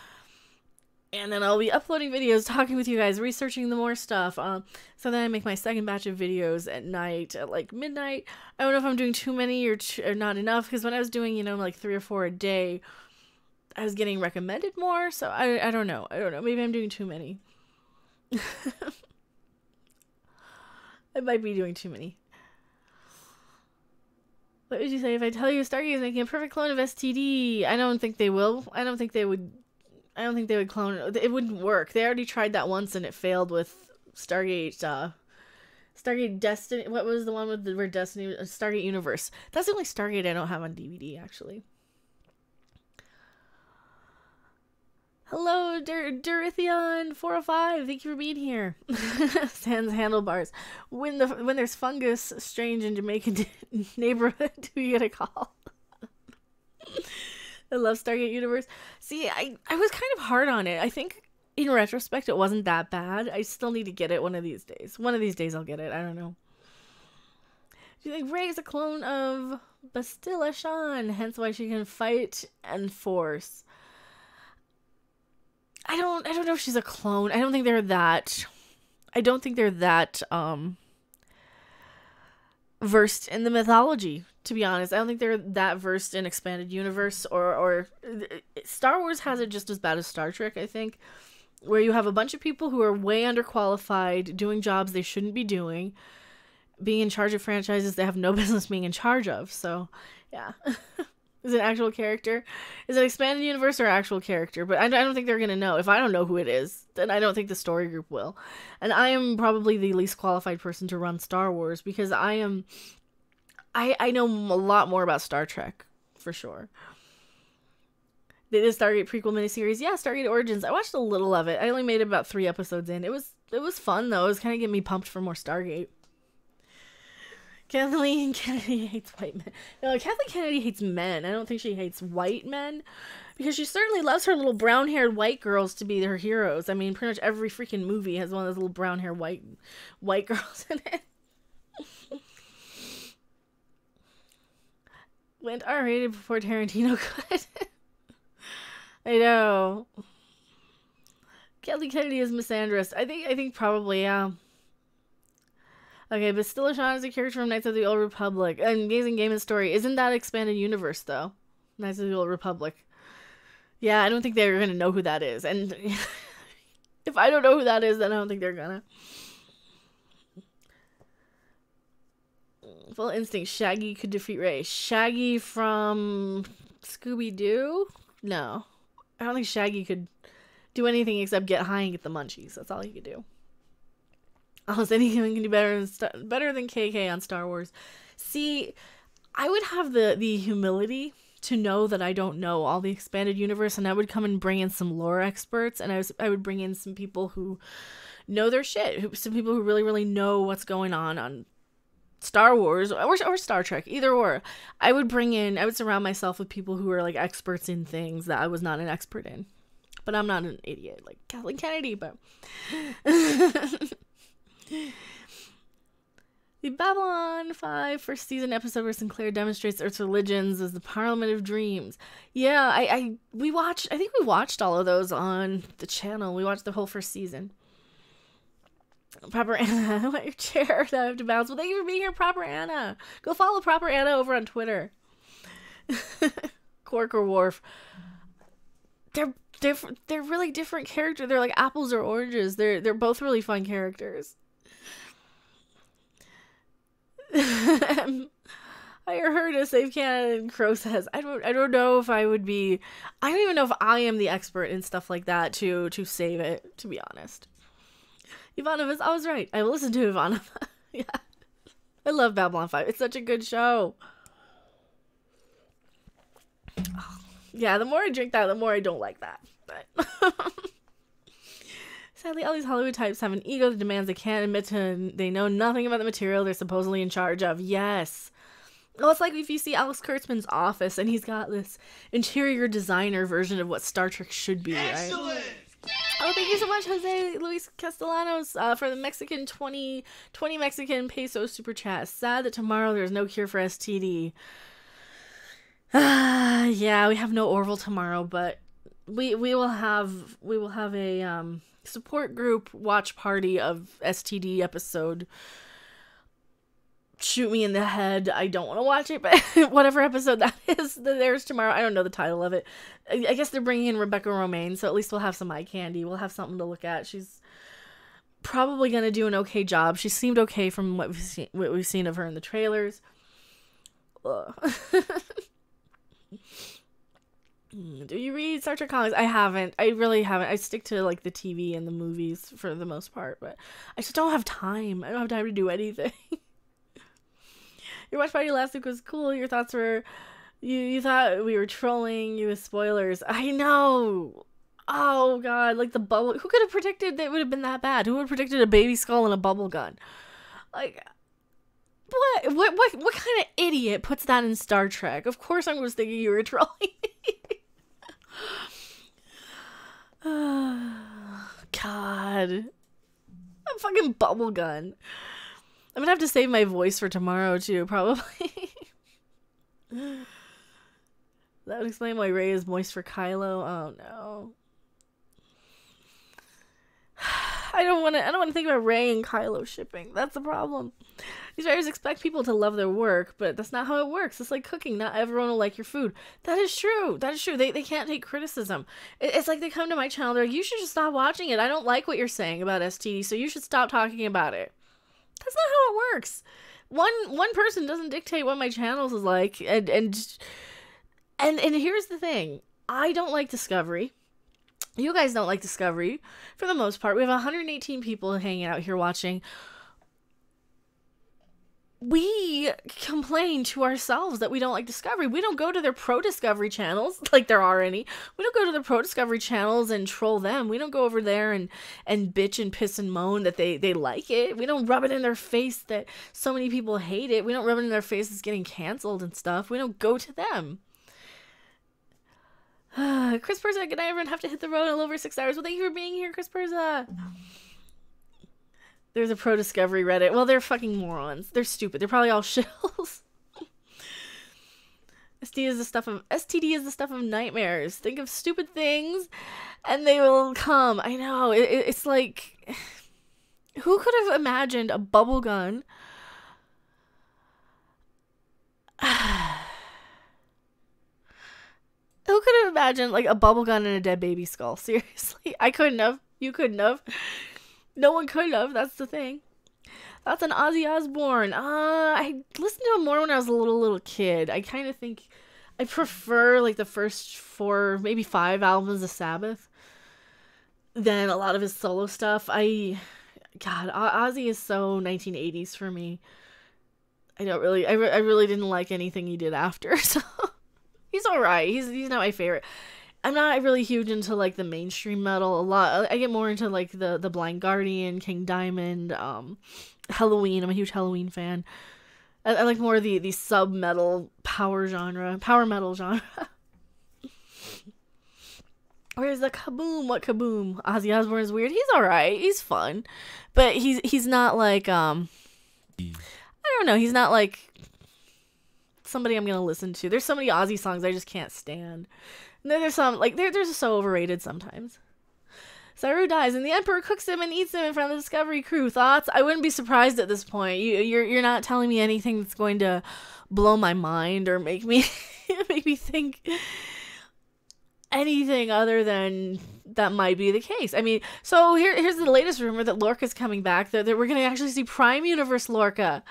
[SPEAKER 1] And then I'll be uploading videos, talking with you guys, researching the more stuff. So then I make my second batch of videos at night, at like midnight. I don't know if I'm doing too many or not enough, because when I was doing, like 3 or 4 a day, I was getting recommended more. So I don't know. Maybe I'm doing too many. I might be doing too many. What would you say if I tell you Stargate is making a perfect clone of STD? I don't think they will. I don't think they would clone it. It wouldn't work. They already tried that once and it failed with Stargate. Stargate Destiny. What was the one with where Destiny? Stargate Universe. That's the only Stargate I don't have on DVD, actually. Hello, Durithion405. Thank you for being here. Sans handlebars. When there's fungus strange in Jamaican neighborhood, who you gonna call? I love Stargate Universe. See, I was kind of hard on it. I think in retrospect it wasn't that bad. I still need to get it one of these days. One of these days I'll get it. I don't know. Do you think Rey is a clone of Bastilla Shan, hence why she can fight and force? I don't know if she's a clone. I don't think they're that versed in the mythology, to be honest. I don't think they're that versed in expanded universe or Star Wars has it just as bad as Star Trek, I think, where you have a bunch of people who are way underqualified, doing jobs they shouldn't be doing, being in charge of franchises they have no business being in charge of. So, yeah. Is it an actual character? Is it expanded universe or actual character? But I don't think they're going to know. If I don't know who it is, then I don't think the story group will. And I am probably the least qualified person to run Star Wars because I know a lot more about Star Trek, for sure. The Stargate prequel miniseries. Yeah, Stargate Origins. I watched a little of it. I only made about 3 episodes in. It was fun, though. It was kind of getting me pumped for more Stargate. Kathleen Kennedy hates white men. No, Kathleen Kennedy hates men. I don't think she hates white men. Because she certainly loves her little brown-haired white girls to be her heroes. I mean, pretty much every freaking movie has one of those little brown-haired white girls in it. Went R-rated before Tarantino could. I know. Kathleen Kennedy is misandrist. I think probably, yeah. Okay, but Bastilla Shan is a character from Knights of the Old Republic. An amazing game and story. Isn't that expanded universe, though? Knights of the Old Republic. Yeah, I don't think they're going to know who that is. And if I don't know who that is, then I don't think they're going to. Full instinct. Shaggy could defeat Rey. Shaggy from Scooby-Doo? No. I don't think Shaggy could do anything except get high and get the munchies. That's all he could do. Almost anything can do better than KK on Star Wars. See, I would have the humility to know that I don't know all the expanded universe, and I would come and bring in some lore experts, and I would bring in some people who know their shit, some people who really, really know what's going on Star Wars or Star Trek, either or. I would surround myself with people who are like experts in things that I was not an expert in. But I'm not an idiot like Kathleen Kennedy, but... The Babylon 5 first season episode where Sinclair demonstrates Earth's religions as the Parliament of Dreams. Yeah, we watched all of those on the channel. We watched the whole first season. Proper Anna, I want your chair that I have to bounce. Well, thank you for being here, Proper Anna. Go follow Proper Anna over on Twitter. Quark or Worf. They're really different characters. They're like apples or oranges. They're both really fun characters. I heard a save Canada, Crow says. I don't know if I would be. I don't even know if I am the expert in stuff like that to save it, to be honest. Ivanova is always right. I will listen to Ivanova. Yeah. I love Babylon 5. It's such a good show. Oh, yeah, the more I drink that, the more I don't like that. But sadly, all these Hollywood types have an ego that demands they can't admit to they know nothing about the material they're supposedly in charge of. Yes. Well, it's like if you see Alex Kurtzman's office and he's got this interior designer version of what Star Trek should be, right?
[SPEAKER 2] Excellent!
[SPEAKER 1] Oh, thank you so much, Jose Luis Castellanos, for the Mexican 20 Mexican peso super chat. Sad that tomorrow there's no cure for STD. Yeah, we have no Orville tomorrow, but we will have a support group watch party of STD episode. Shoot me in the head. I don't want to watch it, but whatever episode that is, there's tomorrow. I don't know the title of it. I guess they're bringing in Rebecca Romaine, so at least we'll have some eye candy. We'll have something to look at. She's probably going to do an okay job. She seemed okay from what we've seen of her in the trailers. Do you read Star Trek comics? I haven't. I really haven't. I stick to like the TV and the movies for the most part, but I just don't have time. I don't have time to do anything. Your watch party last week was cool. Your thoughts were, you thought we were trolling you with spoilers. I know. Oh god, like the bubble. Who could have predicted that it would have been that bad? Who would have predicted a baby skull and a bubble gun? Like, what kind of idiot puts that in Star Trek? Of course, I was thinking you were trolling me. God, a fucking bubble gun. I'm gonna have to save my voice for tomorrow too, probably. That would explain why Ray is moist for Kylo. Oh no. I don't want to think about Ray and Kylo shipping. That's the problem. These writers expect people to love their work, but that's not how it works. It's like cooking. Not everyone will like your food. That is true. That is true. They can't take criticism. It's like they come to my channel. They're like, you should just stop watching it. I don't like what you're saying about STD, so you should stop talking about it. That's not how it works. One person doesn't dictate what my channels is like, and here's the thing. I don't like Discovery. You guys don't like Discovery for the most part. We have 118 people hanging out here watching. We complain to ourselves that we don't like Discovery. We don't go to their pro-Discovery channels, like there are any. We don't go to the pro-Discovery channels and troll them. We don't go over there and bitch and piss and moan that they like it. We don't rub it in their face that so many people hate it. We don't rub it in their face it's getting canceled and stuff. We don't go to them. Chris Perza, good night everyone. Have to hit the road in a little over 6 hours. Well, thank you for being here, Chris Perza. There's a pro-Discovery Reddit. Well, they're fucking morons. They're stupid. They're probably all shills. STD is the stuff of nightmares. Think of stupid things, and they will come. I know. It's like, who could have imagined a bubble gun? Who could have imagined like a bubble gun and a dead baby skull? Seriously, I couldn't have. You couldn't have. No one could have. That's the thing. That's an Ozzy Osbourne. I listened to him more when I was a little kid. I kind of think I prefer like the first 4, maybe 5 albums of Sabbath than a lot of his solo stuff. God, Ozzy is so 1980s for me. I really didn't like anything he did after. So he's all right. He's not my favorite. I'm not really huge into like the mainstream metal a lot. I get more into like the Blind Guardian, King Diamond, Halloween. I'm a huge Halloween fan. I like more of the sub metal power metal genre. Where's the kaboom? What kaboom? Ozzy Osbourne is weird. He's all right. He's fun, but he's not like I don't know. He's not like somebody I'm gonna listen to. There's so many Ozzy songs I just can't stand. And then there's some, like, they're just so overrated sometimes. Saru dies, and the Emperor cooks him and eats him in front of the Discovery crew. Thoughts? I wouldn't be surprised at this point. You're not telling me anything that's going to blow my mind or make me think anything other than that might be the case. I mean, so here's the latest rumor that Lorca's coming back, that we're going to actually see Prime Universe Lorca.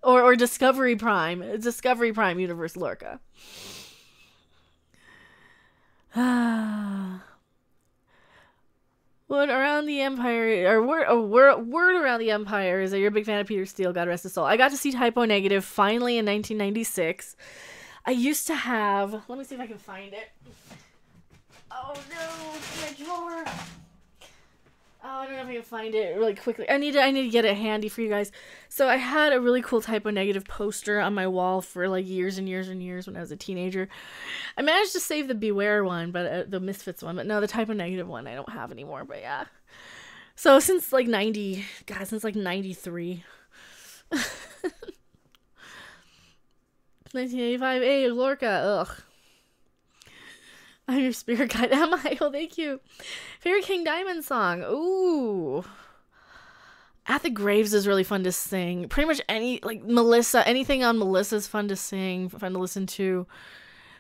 [SPEAKER 1] Or Discovery Prime Universe Lorca. Word around the Empire, or word around the Empire is that you're a big fan of Peter Steele, God rest his soul. I got to see Typo Negative finally in 1996. I used to have, let me see if I can find it. Oh no, my drawer. Oh, I don't know if I can find it really quickly. I need to get it handy for you guys. So I had a really cool Typo Negative poster on my wall for like years and years and years when I was a teenager. I managed to save the Beware one, but the Misfits one, but no, the Typo Negative one I don't have anymore. But yeah. So since like 93. 1985. Hey, Lorca. Ugh. I'm your spirit guide. Am I? Well, thank you. Favorite King Diamond song? Ooh. At the Graves is really fun to sing. Pretty much Melissa, anything on Melissa's fun to sing, fun to listen to.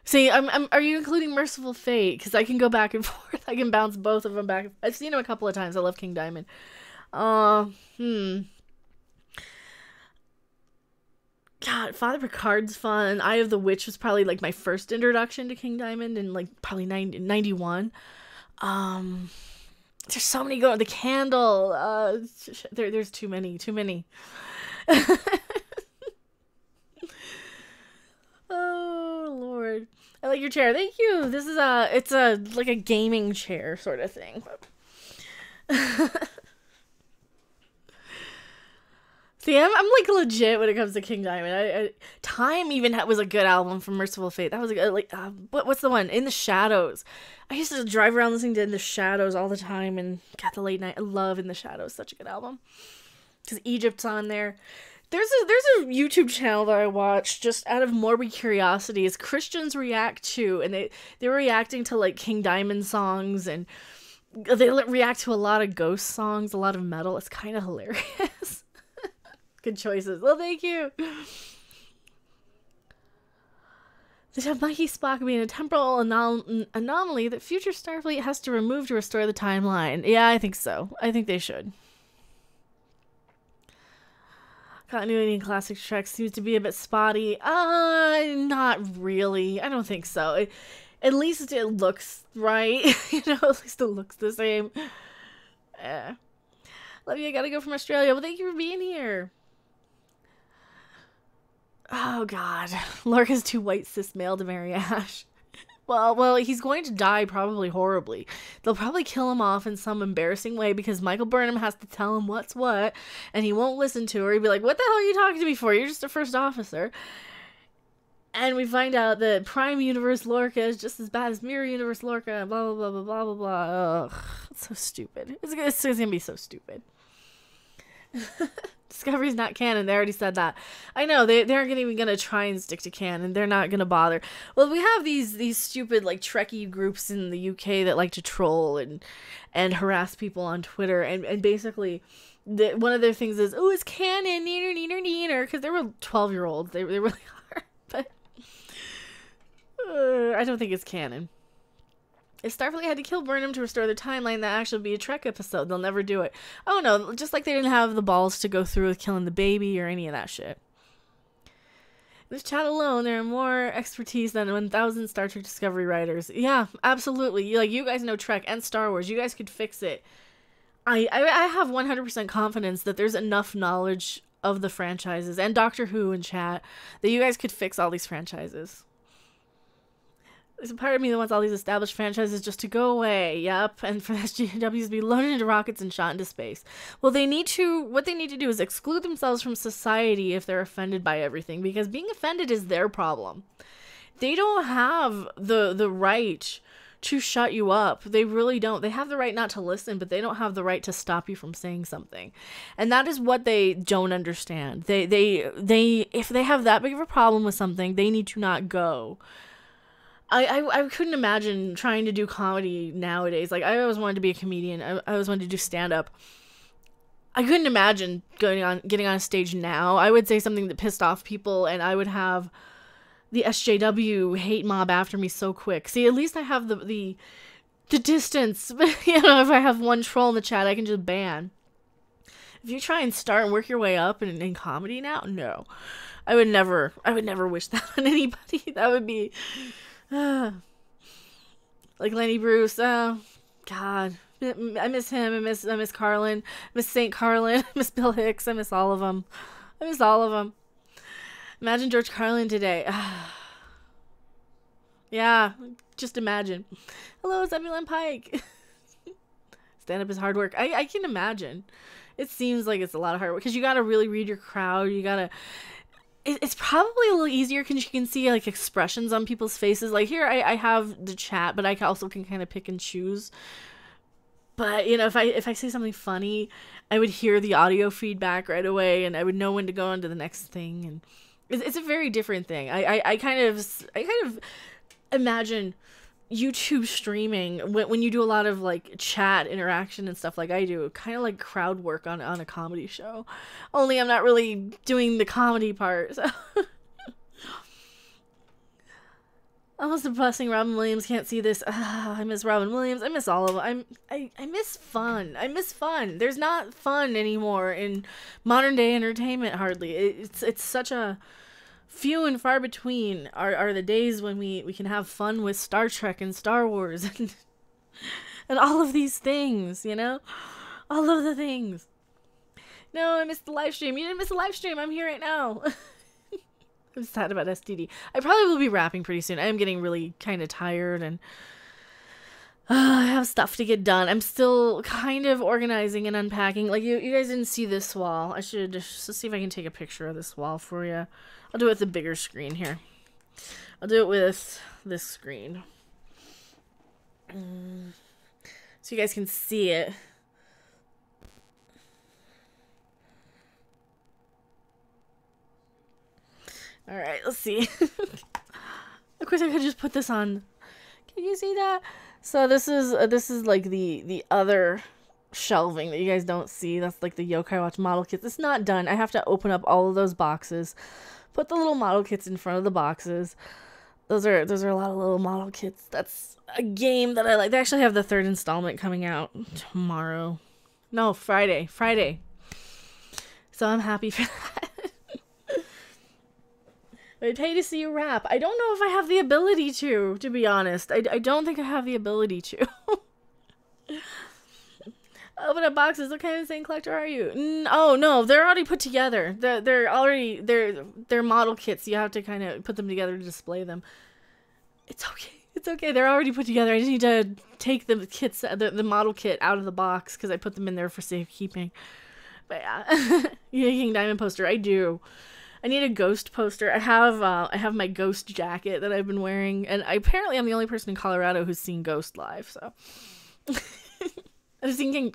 [SPEAKER 1] See, are you including Merciful Fate? Because I can go back and forth. I can bounce both of them back. I've seen them a couple of times. I love King Diamond. God, Father Picard's fun. Eye of the Witch was probably like my first introduction to King Diamond in like probably 91. There's so many going. The Candle. There's too many. Oh Lord, I like your chair. Thank you. This is it's like a gaming chair sort of thing. See, I'm like legit when it comes to King Diamond. Time even was a good album from Merciful Fate. That was what's the one? In the Shadows. I used to drive around listening to In the Shadows all the time and got the late night. I love In the Shadows. Such a good album. Because Egypt's on there. There's a YouTube channel that I watched just out of morbid curiosity. Is Christians react to, and they were reacting to like King Diamond songs, and they react to a lot of Ghost songs, a lot of metal. It's kind of hilarious. Good choices. Well, thank you. They have Mikey Spock being a temporal anomaly that future Starfleet has to remove to restore the timeline. Yeah, I think so. I think they should. Continuity in classic Trek seems to be a bit spotty. Not really. I don't think so. At least it looks right. At least it looks the same. Love you. I gotta go from Australia. Well, thank you for being here. Oh God, Lorca's too white cis male to marry Ash. Well, he's going to die probably horribly. They'll probably kill him off in some embarrassing way because Michael Burnham has to tell him what's what, and he won't listen to her. He'd be like, "What the hell are you talking to me for? You're just a first officer." And we find out that Prime Universe Lorca is just as bad as Mirror Universe Lorca. Blah blah blah blah blah blah blah. Ugh, it's so stupid. It's gonna be so stupid. Discovery's not canon. They already said that. I know they aren't even gonna try and stick to canon. They're not gonna bother. Well, we have these stupid like Trekkie groups in the UK that like to troll and harass people on Twitter, and basically one of their things is, oh, it's canon, neener, because they were 12-year-olds. They really are, but I don't think it's canon. If Starfleet had to kill Burnham to restore the timeline, that actually would be a Trek episode. They'll never do it. Oh no, just like they didn't have the balls to go through with killing the baby or any of that shit. In this chat alone, there are more expertise than 1,000 Star Trek Discovery writers. Yeah, absolutely. You guys know Trek and Star Wars. You guys could fix it. I have 100% confidence that there's enough knowledge of the franchises and Doctor Who in chat that you guys could fix all these franchises. There's a part of me that wants all these established franchises just to go away. Yep. And for the SJWs to be loaded into rockets and shot into space. Well, what they need to do is exclude themselves from society if they're offended by everything, because being offended is their problem. They don't have the right to shut you up. They really don't. They have the right not to listen, but they don't have the right to stop you from saying something. And that is what they don't understand. They if they have that big of a problem with something, they need to not go. I couldn't imagine trying to do comedy nowadays. Like, I always wanted to be a comedian. I always wanted to do stand-up. I couldn't imagine getting on a stage now. I would say something that pissed off people, and I would have the SJW hate mob after me so quick. See, at least I have the distance. If I have one troll in the chat, I can just ban. If you try and start and work your way up in comedy now, no. I would never wish that on anybody. That would be... like Lenny Bruce, oh, God. I miss him. I miss Carlin. I miss St. Carlin. I miss Bill Hicks. I miss all of them. I miss all of them. Imagine George Carlin today. Yeah, just imagine. Hello, Zebulon Pike. Stand up is hard work. I can imagine. It seems like it's a lot of hard work because you got to really read your crowd. You got to... It's probably a little easier because you can see like expressions on people's faces. Like here, I have the chat, but I also can kind of pick and choose. But you know, if I say something funny, I would hear the audio feedback right away, and I would know when to go on to the next thing. And it's a very different thing. I kind of imagine YouTube streaming when you do a lot of like chat interaction and stuff like I do, kind of like crowd work on a comedy show. Only I'm not really doing the comedy part. So. Almost depressing. Robin Williams can't see this. I miss Robin Williams. I miss all of them. I miss fun. I miss fun. There's not fun anymore in modern day entertainment. Hardly. It's such a few and far between are the days when we can have fun with Star Trek and Star Wars and all of these things, you know? All of the things. No, I missed the live stream. You didn't miss the live stream. I'm here right now. I'm sad about STD. I probably will be wrapping pretty soon. I am getting really kind of tired and I have stuff to get done. I'm still kind of organizing and unpacking. Like, you guys didn't see this wall. I should just see if I can take a picture of this wall for you. I'll do it with the bigger screen here. I'll do it with this screen. So you guys can see it. Alright, let's see. Of course I could just put this on. Can you see that? So this is like the other shelving that you guys don't see. That's like the Yokai Watch model kits. It's not done. I have to open up all of those boxes. Put the little model kits in front of the boxes. Those are a lot of little model kits. That's a game that I like. They actually have the third installment coming out tomorrow. No, Friday. So I'm happy for that. I'd pay to see you rap. I don't know if I have the ability to be honest. I don't think I have the ability to. Open up boxes. What kind of insane collector are you? Oh no, they're already put together. They're model kits. You have to kind of put them together to display them. It's okay. It's okay. They're already put together. I just need to take the kits, the model kit out of the box because I put them in there for safekeeping. But yeah, King Diamond poster. I do. I need a ghost poster. I have my ghost jacket that I've been wearing, and apparently I'm the only person in Colorado who's seen Ghost live. So. I've seen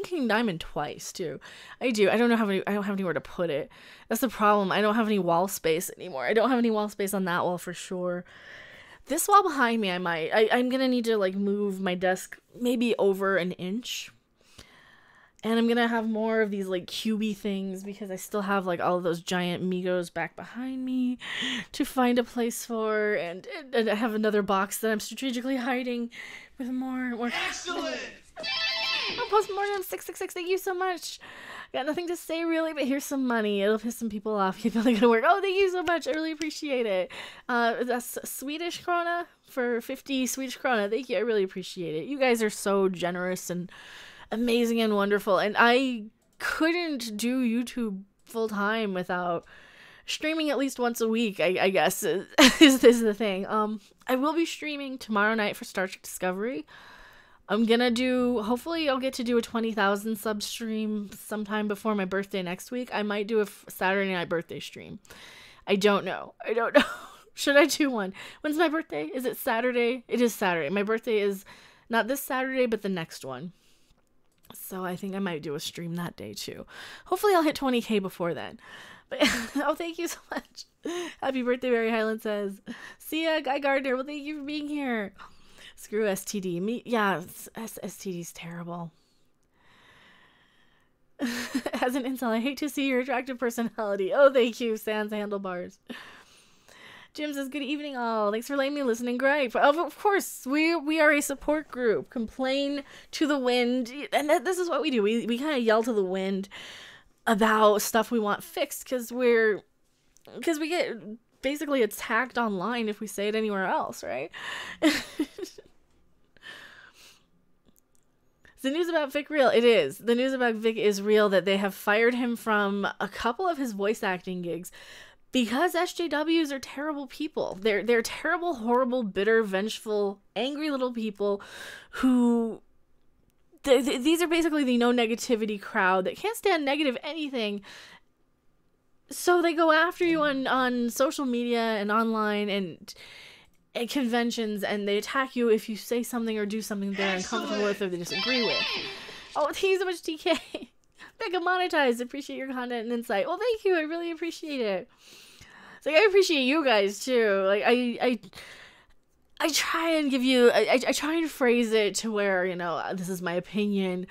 [SPEAKER 1] King Diamond twice too. I do. I don't have anywhere to put it. That's the problem. I don't have any wall space anymore. I don't have any wall space on that wall for sure. This wall behind me, I'm gonna need to like move my desk maybe over an inch. And I'm gonna have more of these like cubey things because I still have like all of those giant Migos back behind me to find a place for, and I have another box that I'm strategically hiding with more.
[SPEAKER 2] Excellent.
[SPEAKER 1] Oh, Postmortem 666, thank you so much. Got nothing to say really, but here's some money. It'll piss some people off. Keep really gonna work. Oh, thank you so much. I really appreciate it. That's Swedish krona for 50 Swedish krona. Thank you. I really appreciate it. You guys are so generous and amazing and wonderful. And I couldn't do YouTube full time without streaming at least once a week, I guess, is the thing. I will be streaming tomorrow night for Star Trek Discovery. I'm gonna do, hopefully I'll get to do a 20,000 sub stream sometime before my birthday next week. I might do a Saturday night birthday stream. I don't know. Should I do one? When's my birthday? Is it Saturday? It is Saturday. My birthday is not this Saturday, but the next one. So I think I might do a stream that day too. Hopefully I'll hit 20K before then. But oh, thank you so much. Happy birthday, Barry Highland says. See ya, Guy Gardner. Well, thank you for being here. Screw STD. Yeah, STD's terrible. As an incel, I hate to see your attractive personality. Oh, thank you, Sans Handlebars. Jim says, good evening all. Thanks for letting me listen and gripe. Of course, we are a support group. Complain to the wind. And this is what we do. We kind of yell to the wind about stuff we want fixed because we get basically attacked online if we say it anywhere else, right? the news about Vic real? It is. The news about Vic is real, that they have fired him from a couple of his voice acting gigs because SJWs are terrible people. They're terrible, horrible, bitter, vengeful, angry little people who... These are basically the no negativity crowd that can't stand negative anything. So they go after you on social media and online and at conventions, and they attack you if you say something or do something they're uncomfortable with or they disagree with. Oh, thank you so much, TK. Mecha monetized. Appreciate your content and insight. Well, thank you. I really appreciate it. It's like, I appreciate you guys too. Like, I try and give you, I try and phrase it to where, you know, this is my opinion,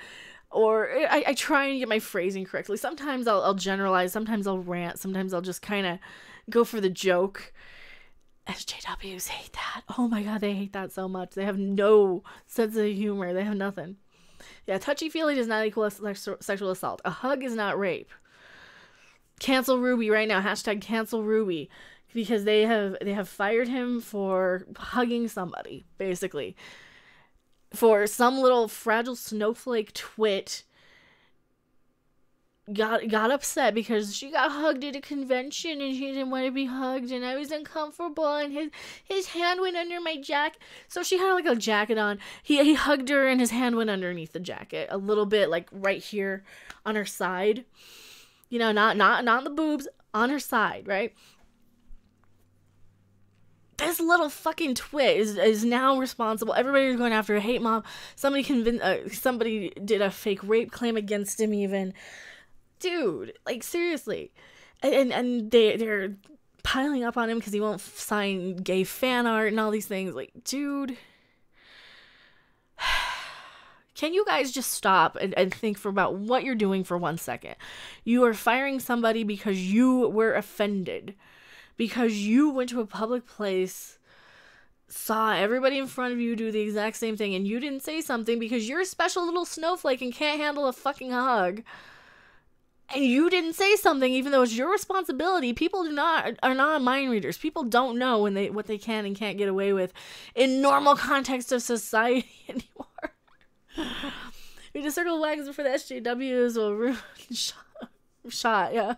[SPEAKER 1] or I try and get my phrasing correctly. Sometimes I'll generalize, sometimes I'll rant, sometimes I'll just kind of go for the joke. SJWs hate that. Oh my god, they hate that so much. They have no sense of humor. They have nothing. Yeah, touchy-feely does not equal sexual assault. A hug is not rape. Cancel Ruby right now. Hashtag cancel Ruby. Because they have fired him for hugging somebody, basically. For some little fragile snowflake twit got upset because she got hugged at a convention and she didn't want to be hugged and I was uncomfortable and his hand went under my jacket. So she had like a jacket on. He hugged her and his hand went underneath the jacket a little bit, like right here on her side. You know, not the boobs, on her side, right? This little fucking twit is now responsible. Everybody's going after a hate mob. Somebody did a fake rape claim against him even. Dude, like seriously. And they're piling up on him because he won't sign gay fan art and all these things. Like, dude. Can you guys just stop and think for about what you're doing for 1 second? You are firing somebody because you were offended. Because you went to a public place, saw everybody in front of you do the exact same thing, and you didn't say something because you're a special little snowflake and can't handle a fucking hug. And you didn't say something even though it's your responsibility. People are not mind readers. People don't know what they can and can't get away with in normal context of society anymore. We just circle wagons before the SJWs will ruin shot, yeah.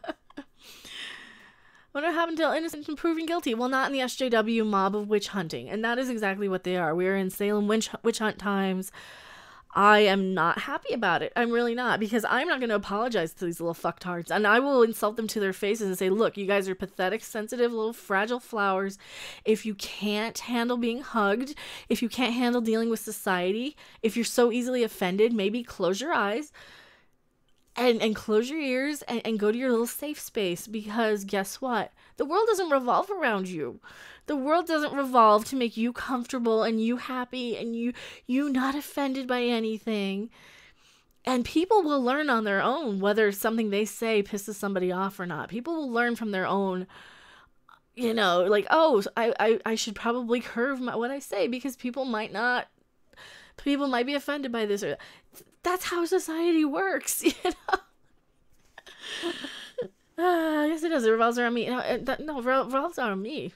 [SPEAKER 1] What happened to innocent and proven guilty? Well, not in the SJW mob of witch hunting. And that is exactly what they are. We are in Salem witch hunt times. I am not happy about it. I'm really not. Because I'm not going to apologize to these little fucktards. And I will insult them to their faces and say, look, you guys are pathetic, sensitive, little fragile flowers. If you can't handle being hugged, if you can't handle dealing with society, if you're so easily offended, maybe close your eyes. And close your ears and go to your little safe space, because guess what? The world doesn't revolve around you. The world doesn't revolve to make you comfortable and you happy and you not offended by anything. And people will learn on their own whether something they say pisses somebody off or not. People will learn from their own, you know, like, oh, I should probably curve what I say because people might be offended by this or that. That's how society works, you know? Yes, it does. It revolves around me. No, it revolves around me.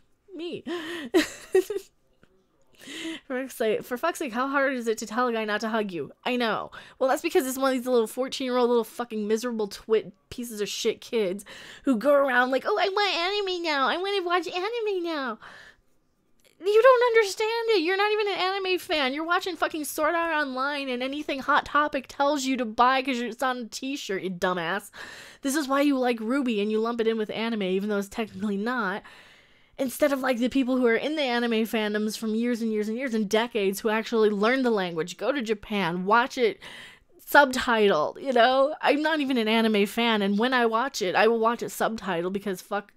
[SPEAKER 1] For fuck's sake, how hard is it to tell a guy not to hug you? I know. Well, that's because it's one of these little 14-year-old little fucking miserable twit pieces of shit kids who go around like, oh, I want anime now. I want to watch anime now. You don't understand it. You're not even an anime fan. You're watching fucking Sword Art Online and anything Hot Topic tells you to buy because it's on a t-shirt, you dumbass. This is why you like Ruby and you lump it in with anime, even though it's technically not. Instead of like the people who are in the anime fandoms from years and years and years and decades who actually learn the language, go to Japan, watch it subtitled, you know? I'm not even an anime fan, and when I watch it, I will watch it subtitled because fuck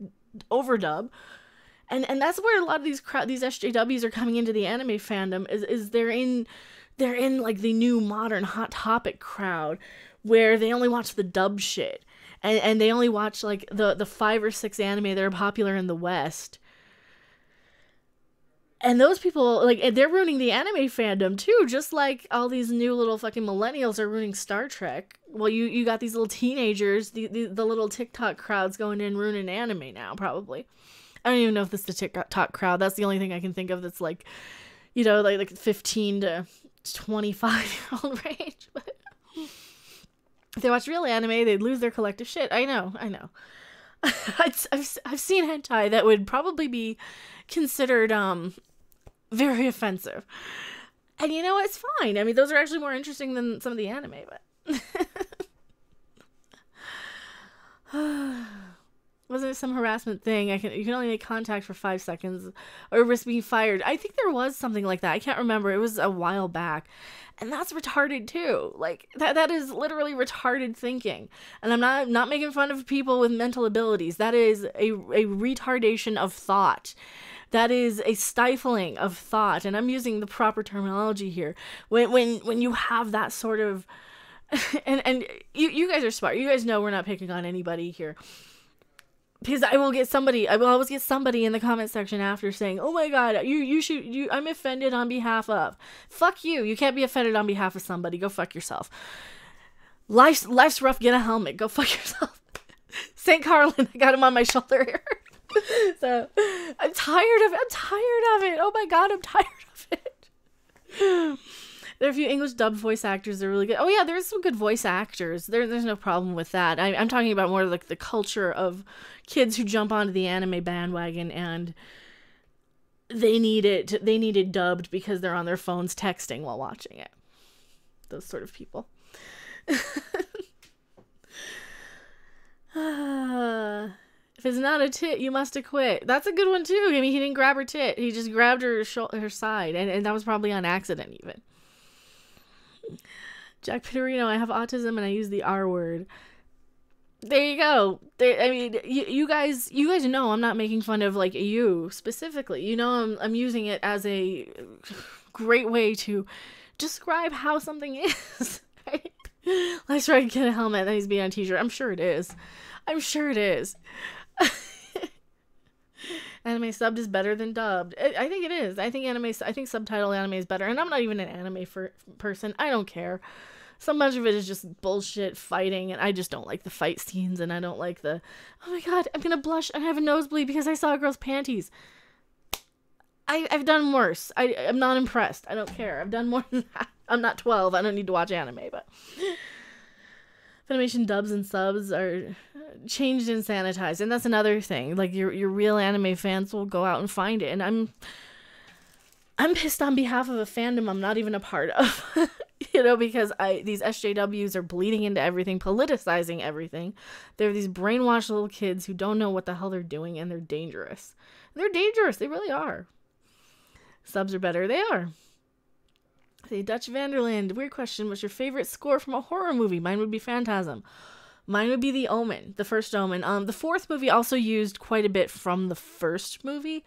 [SPEAKER 1] overdub. And that's where a lot of these SJWs are coming into the anime fandom is they're in like the new modern Hot Topic crowd where they only watch the dub shit and they only watch like the 5 or 6 anime that are popular in the West. And those people, like, they're ruining the anime fandom too, just like all these new little fucking millennials are ruining Star Trek. Well, you got these little teenagers, the little TikTok crowds going in ruining anime now, probably. I don't even know if this is the TikTok crowd. That's the only thing I can think of that's like, you know, like 15 to 25-year-old range. But If they watch real anime, they'd lose their collective shit. I know. I've seen hentai that would probably be considered very offensive. And you know, it's fine. I mean, those are actually more interesting than some of the anime, but wasn't it some harassment thing? You can only make contact for 5 seconds or risk being fired. I think there was something like that. I can't remember. It was a while back. And that's retarded too. Like that is literally retarded thinking. And I'm not making fun of people with mental abilities. That is a retardation of thought. That is a stifling of thought. And I'm using the proper terminology here. When you have that sort of and you guys are smart. You guys know we're not picking on anybody here. Because I will always get somebody in the comment section after saying, "Oh my god, I'm offended on behalf of." Fuck you. You can't be offended on behalf of somebody. Go fuck yourself. Life's rough, get a helmet. Go fuck yourself. St. Carlin, I got him on my shoulder here. So, I'm tired of it. Oh my god, I'm tired of it. There are a few English dub voice actors that are really good. Oh yeah, there's some good voice actors. There's no problem with that. I'm talking about more like the culture of kids who jump onto the anime bandwagon and they need it dubbed because they're on their phones texting while watching it. Those sort of people. If it's not a tit, you must have quit. That's a good one too. I mean, he didn't grab her tit. He just grabbed her side, and that was probably on accident even. Jack Pitterino, I have autism and I use the R word. There you go. I mean, you guys know I'm not making fun of like you specifically. You know, I'm using it as a great way to describe how something is. Right? Let's try to get a helmet that needs to be on a t-shirt. I'm sure it is. Anime subbed is better than dubbed. I think it is. I think subtitle anime is better. And I'm not even an anime person. I don't care. So much of it is just bullshit fighting, and I just don't like the fight scenes, and I don't like the, oh my god, I'm gonna blush and have a nosebleed because I saw a girl's panties. I've done worse. I'm not impressed. I don't care. I've done more than that. I'm not 12. I don't need to watch anime, but Funimation dubs and subs are changed and sanitized, and that's another thing. Like your real anime fans will go out and find it, and I'm pissed on behalf of a fandom I'm not even a part of. You know, because these SJWs are bleeding into everything, politicizing everything. They're these brainwashed little kids who don't know what the hell they're doing, and they're dangerous. They're dangerous. They really are. Subs are better. They are. The Dutch Vanderland. Weird question. What's your favorite score from a horror movie? Mine would be Phantasm. Mine would be The Omen, the first Omen. The fourth movie also used quite a bit from the first movie.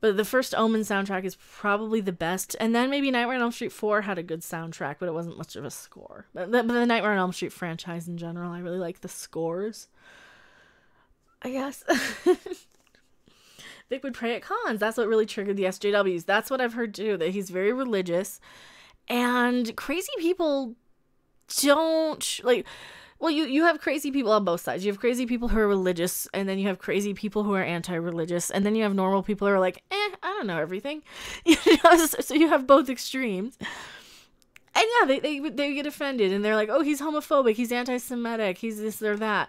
[SPEAKER 1] But the first Omen soundtrack is probably the best. And then maybe Nightmare on Elm Street 4 had a good soundtrack, but it wasn't much of a score. But the Nightmare on Elm Street franchise in general, I really like the scores. I guess. Vic would pray at cons. That's what really triggered the SJWs. That's what I've heard too, that he's very religious. And crazy people don't, like... Well, you have crazy people on both sides. You have crazy people who are religious, and then you have crazy people who are anti-religious, and then you have normal people who are like, I don't know everything. You know, so you have both extremes. And yeah, they get offended, and they're like, oh, he's homophobic, he's anti-Semitic, he's this or that.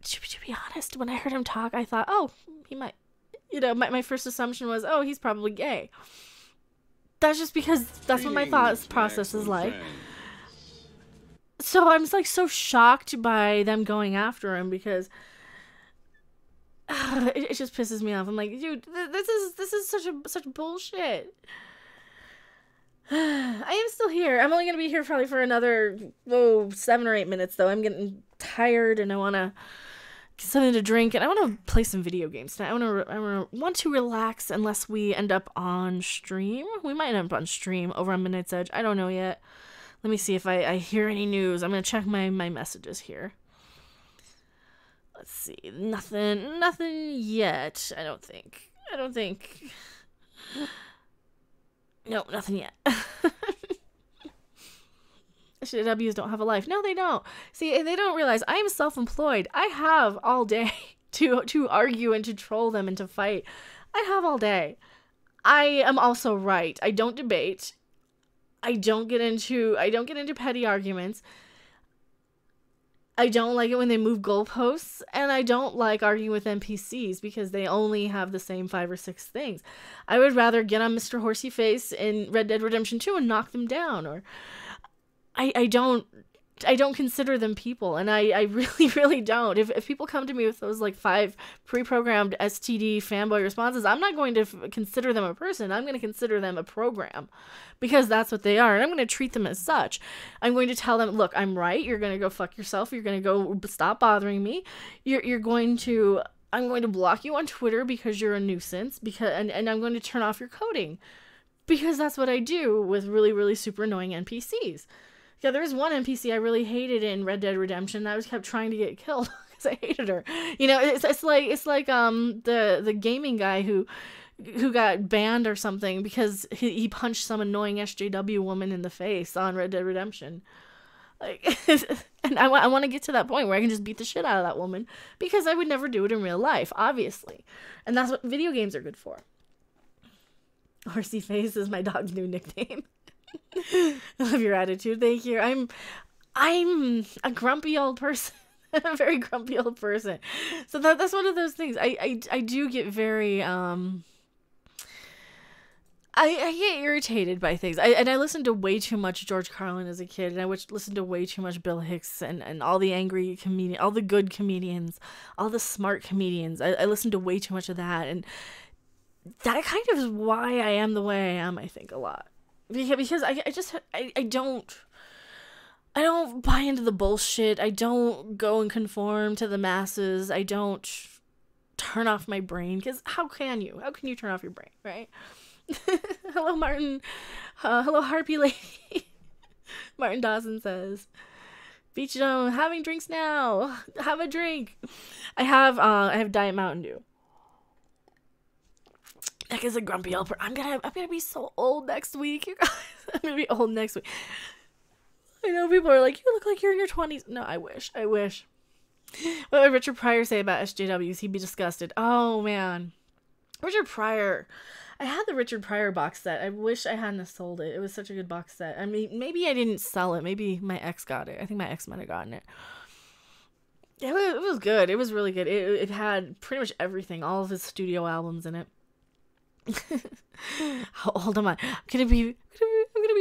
[SPEAKER 1] To be honest, when I heard him talk, I thought, oh, he might, you know, my first assumption was, oh, he's probably gay. That's just because that's what my thought process is like. So I'm like so shocked by them going after him because it just pisses me off. I'm like, dude, this is such bullshit. I am still here. I'm only gonna be here probably for another 7 or 8 minutes though. I'm getting tired and I wanna get something to drink and I wanna play some video games tonight. I want to relax unless we end up on stream. We might end up on stream over on Midnight's Edge. I don't know yet. Let me see if I hear any news. I'm going to check my messages here. Let's see. Nothing yet, I don't think. No, nothing yet. SJWs don't have a life. No, they don't. See, they don't realize I am self-employed. I have all day to argue and to troll them and to fight. I have all day. I am also right. I don't debate. I don't get into petty arguments. I don't like it when they move goalposts, and I don't like arguing with NPCs because they only have the same 5 or 6 things. I would rather get on Mr. Horsey Face in Red Dead Redemption 2 and knock them down, or I don't consider them people, and I really, really don't. If people come to me with those like 5 pre-programmed STD fanboy responses, I'm not going to consider them a person. I'm going to consider them a program, because that's what they are, and I'm going to treat them as such. I'm going to tell them, look, I'm right. You're going to go fuck yourself. You're going to go stop bothering me. I'm going to block you on Twitter because you're a nuisance, and I'm going to turn off your coding, because that's what I do with really, really super annoying NPCs. Yeah, there was one NPC I really hated in Red Dead Redemption. I was kept trying to get killed because I hated her. You know, it's like the gaming guy who got banned or something because he punched some annoying SJW woman in the face on Red Dead Redemption. Like, and I want to get to that point where I can just beat the shit out of that woman, because I would never do it in real life, obviously, and that's what video games are good for. Horsey Face is my dog's new nickname. I love your attitude. Thank you. I'm a grumpy old person. I'm a very grumpy old person. So that's one of those things. I do get very I get irritated by things. I listened to way too much George Carlin as a kid, and I listened to way too much Bill Hicks and all the angry comedians, all the good comedians, all the smart comedians. I listened to way too much of that, and that kind of is why I am the way I am, I think, a lot. Because I don't buy into the bullshit. I don't go and conform to the masses. I don't turn off my brain, because how can you turn off your brain, right? Hello, Martin. Hello, Harpy Lady. Martin Dawson says, Beach Zone, having drinks now. Have a drink. I have Diet Mountain Dew. That is a grumpy old person. I'm gonna be so old next week, you guys. I'm gonna be old next week. I know people are like, you look like you're in your 20s. No, I wish. What would Richard Pryor say about SJWs? He'd be disgusted. Oh, man. Richard Pryor. I had the Richard Pryor box set. I wish I hadn't sold it. It was such a good box set. I mean, maybe I didn't sell it. Maybe my ex got it. I think my ex might have gotten it. It was good. It was really good. It had pretty much everything. All of his studio albums in it. How old am I? I'm gonna be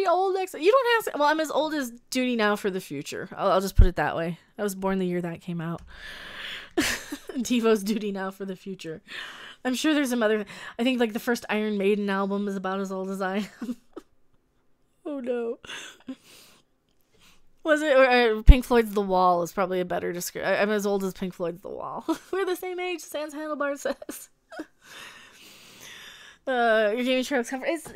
[SPEAKER 1] old next. You don't have to. Well, I'm as old as Duty Now for the Future. I'll just put it that way. I was born the year that came out. Devo's Duty Now for the Future. I'm sure there's some other. I think like the first Iron Maiden album is about as old as I am. Oh no. Was it? Or Pink Floyd's The Wall is probably a better description. I'm as old as Pink Floyd's The Wall. We're the same age. Sans Handlebar says. Your gaming truck's cover. It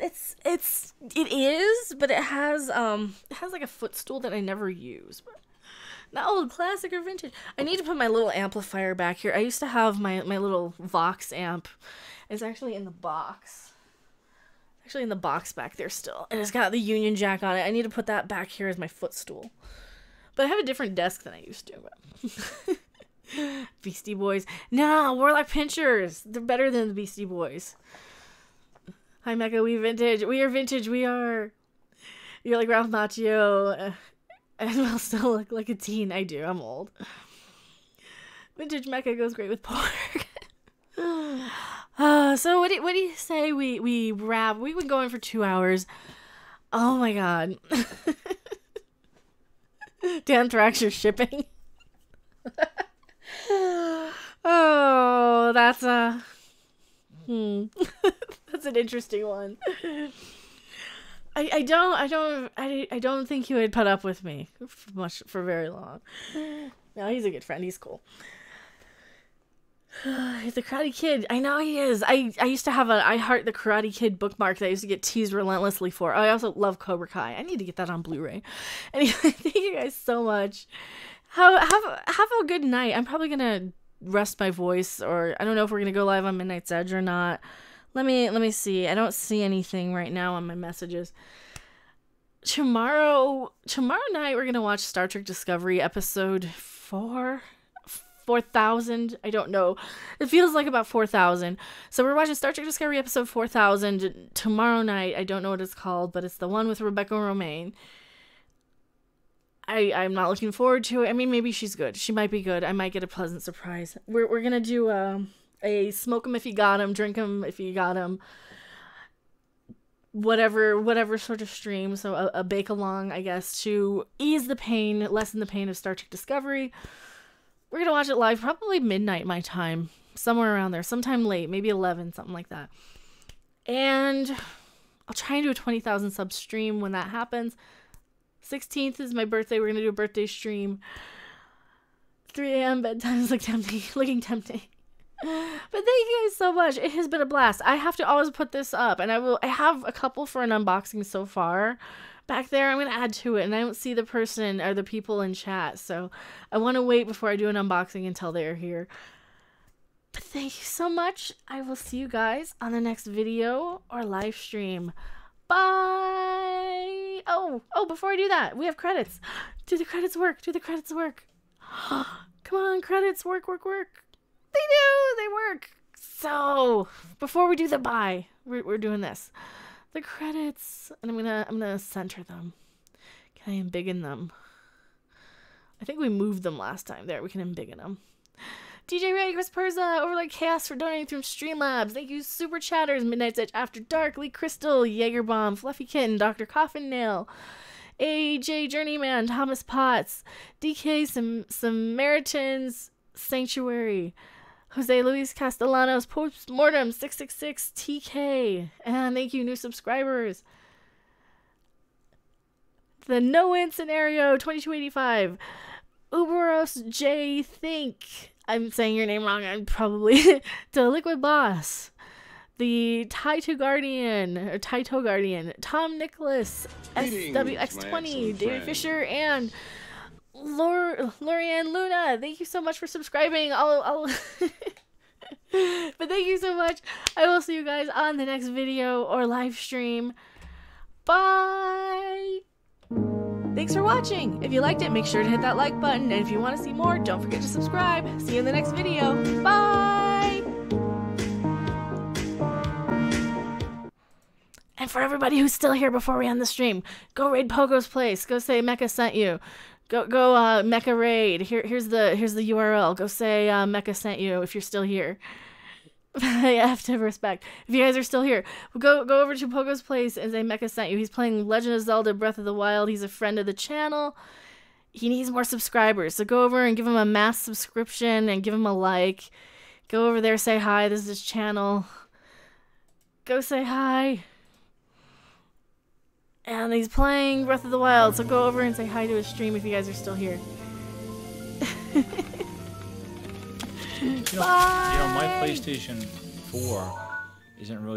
[SPEAKER 1] is, but it has like a footstool that I never use. Not old, classic, or vintage. I need to put my little amplifier back here. I used to have my little Vox amp. It's actually in the box. Actually in the box back there still. And it's got the Union Jack on it. I need to put that back here as my footstool. But I have a different desk than I used to. But Beastie Boys. No, Warlock Pinchers. They're better than the Beastie Boys. Hi, Mecha. We vintage. We are vintage. We are. You're like Ralph Macchio. And I'll still look like a teen. I do. I'm old. Vintage Mecha goes great with pork. So what do you say we wrap? We've been going for 2 hours. Oh my god. Dan Thrasher shipping. Oh, that's a that's an interesting one. I don't think he would put up with me for very long. No, he's a good friend. He's cool. He's the Karate Kid. I know he is. I used to have I Heart the Karate Kid bookmark that I used to get teased relentlessly for. I also love Cobra Kai. I need to get that on Blu-ray. Anyway, thank you guys so much. Have a good night. I'm probably gonna rest my voice, or I don't know if we're gonna go live on Midnight's Edge or not. Let me see. I don't see anything right now on my messages. Tomorrow night we're gonna watch Star Trek Discovery episode 4. 4,000. I don't know. It feels like about 4,000. So we're watching Star Trek Discovery episode 4,000 tomorrow night. I don't know what it's called, but it's the one with Rebecca Romaine. I'm not looking forward to it. I mean, maybe she's good. She might be good. I might get a pleasant surprise. We're gonna do a smoke 'em if you got 'em, drink 'em if you got 'em, whatever sort of stream. So a bake along, I guess, to ease the pain, lessen the pain of Star Trek Discovery. We're gonna watch it live, probably midnight my time, somewhere around there, sometime late, maybe 11, something like that. And I'll try and do a 20,000 sub stream when that happens. 16th is my birthday. We're going to do a birthday stream. 3 a.m. bedtime is looking tempting. But thank you guys so much. It has been a blast. I have to always put this up, and I have a couple for an unboxing so far back there. I'm going to add to it, and I don't see the person or the people in chat, so I want to wait before I do an unboxing until they're here. But thank you so much. I will see you guys on the next video or live stream. Bye. Oh, before I do that, we have credits. Do the credits work? Do the credits work? Come on, credits work. They do. They work. So, before we do the bye, we're doing this. The credits, and I'm gonna center them. Can I embiggen them? I think we moved them last time. There, we can embiggen them. DJ Ray, Chris Perza, Overlord Chaos for donating through Streamlabs. Thank you, Super Chatters, Midnight's Edge After Dark, Lee Crystal, Jaegerbomb, Fluffy Kitten, Dr. Coffin Nail, AJ Journeyman, Thomas Potts, DK Samaritans, Sanctuary, Jose Luis Castellanos, Postmortem 666, TK, and thank you, new subscribers. The No-Win Scenario, 2285, Uberos J Think, I'm saying your name wrong, I'm probably the Liquid Boss, the Taito Guardian, Tom Nicholas, SWX20, David Fisher, and Lorianne Luna. Thank you so much for subscribing. But thank you so much. I will see you guys on the next video or live stream. Bye. Thanks for watching. If you liked it, make sure to hit that like button. And if you want to see more, don't forget to subscribe. See you in the next video. Bye! And for everybody who's still here before we end the stream, go raid Pogo's place. Go say Mecha sent you. Go Mecha raid. Here's the URL. Go say Mecha sent you if you're still here. I have to have respect. If you guys are still here, go over to Pogo's place and say Mecha sent you. He's playing Legend of Zelda Breath of the Wild. He's a friend of the channel. He needs more subscribers. So go over and give him a mass subscription and give him a like. Go over there, say hi. This is his channel. Go say hi. And he's playing Breath of the Wild. So go over and say hi to his stream if you guys are still here.
[SPEAKER 3] You know, my PlayStation 4 isn't really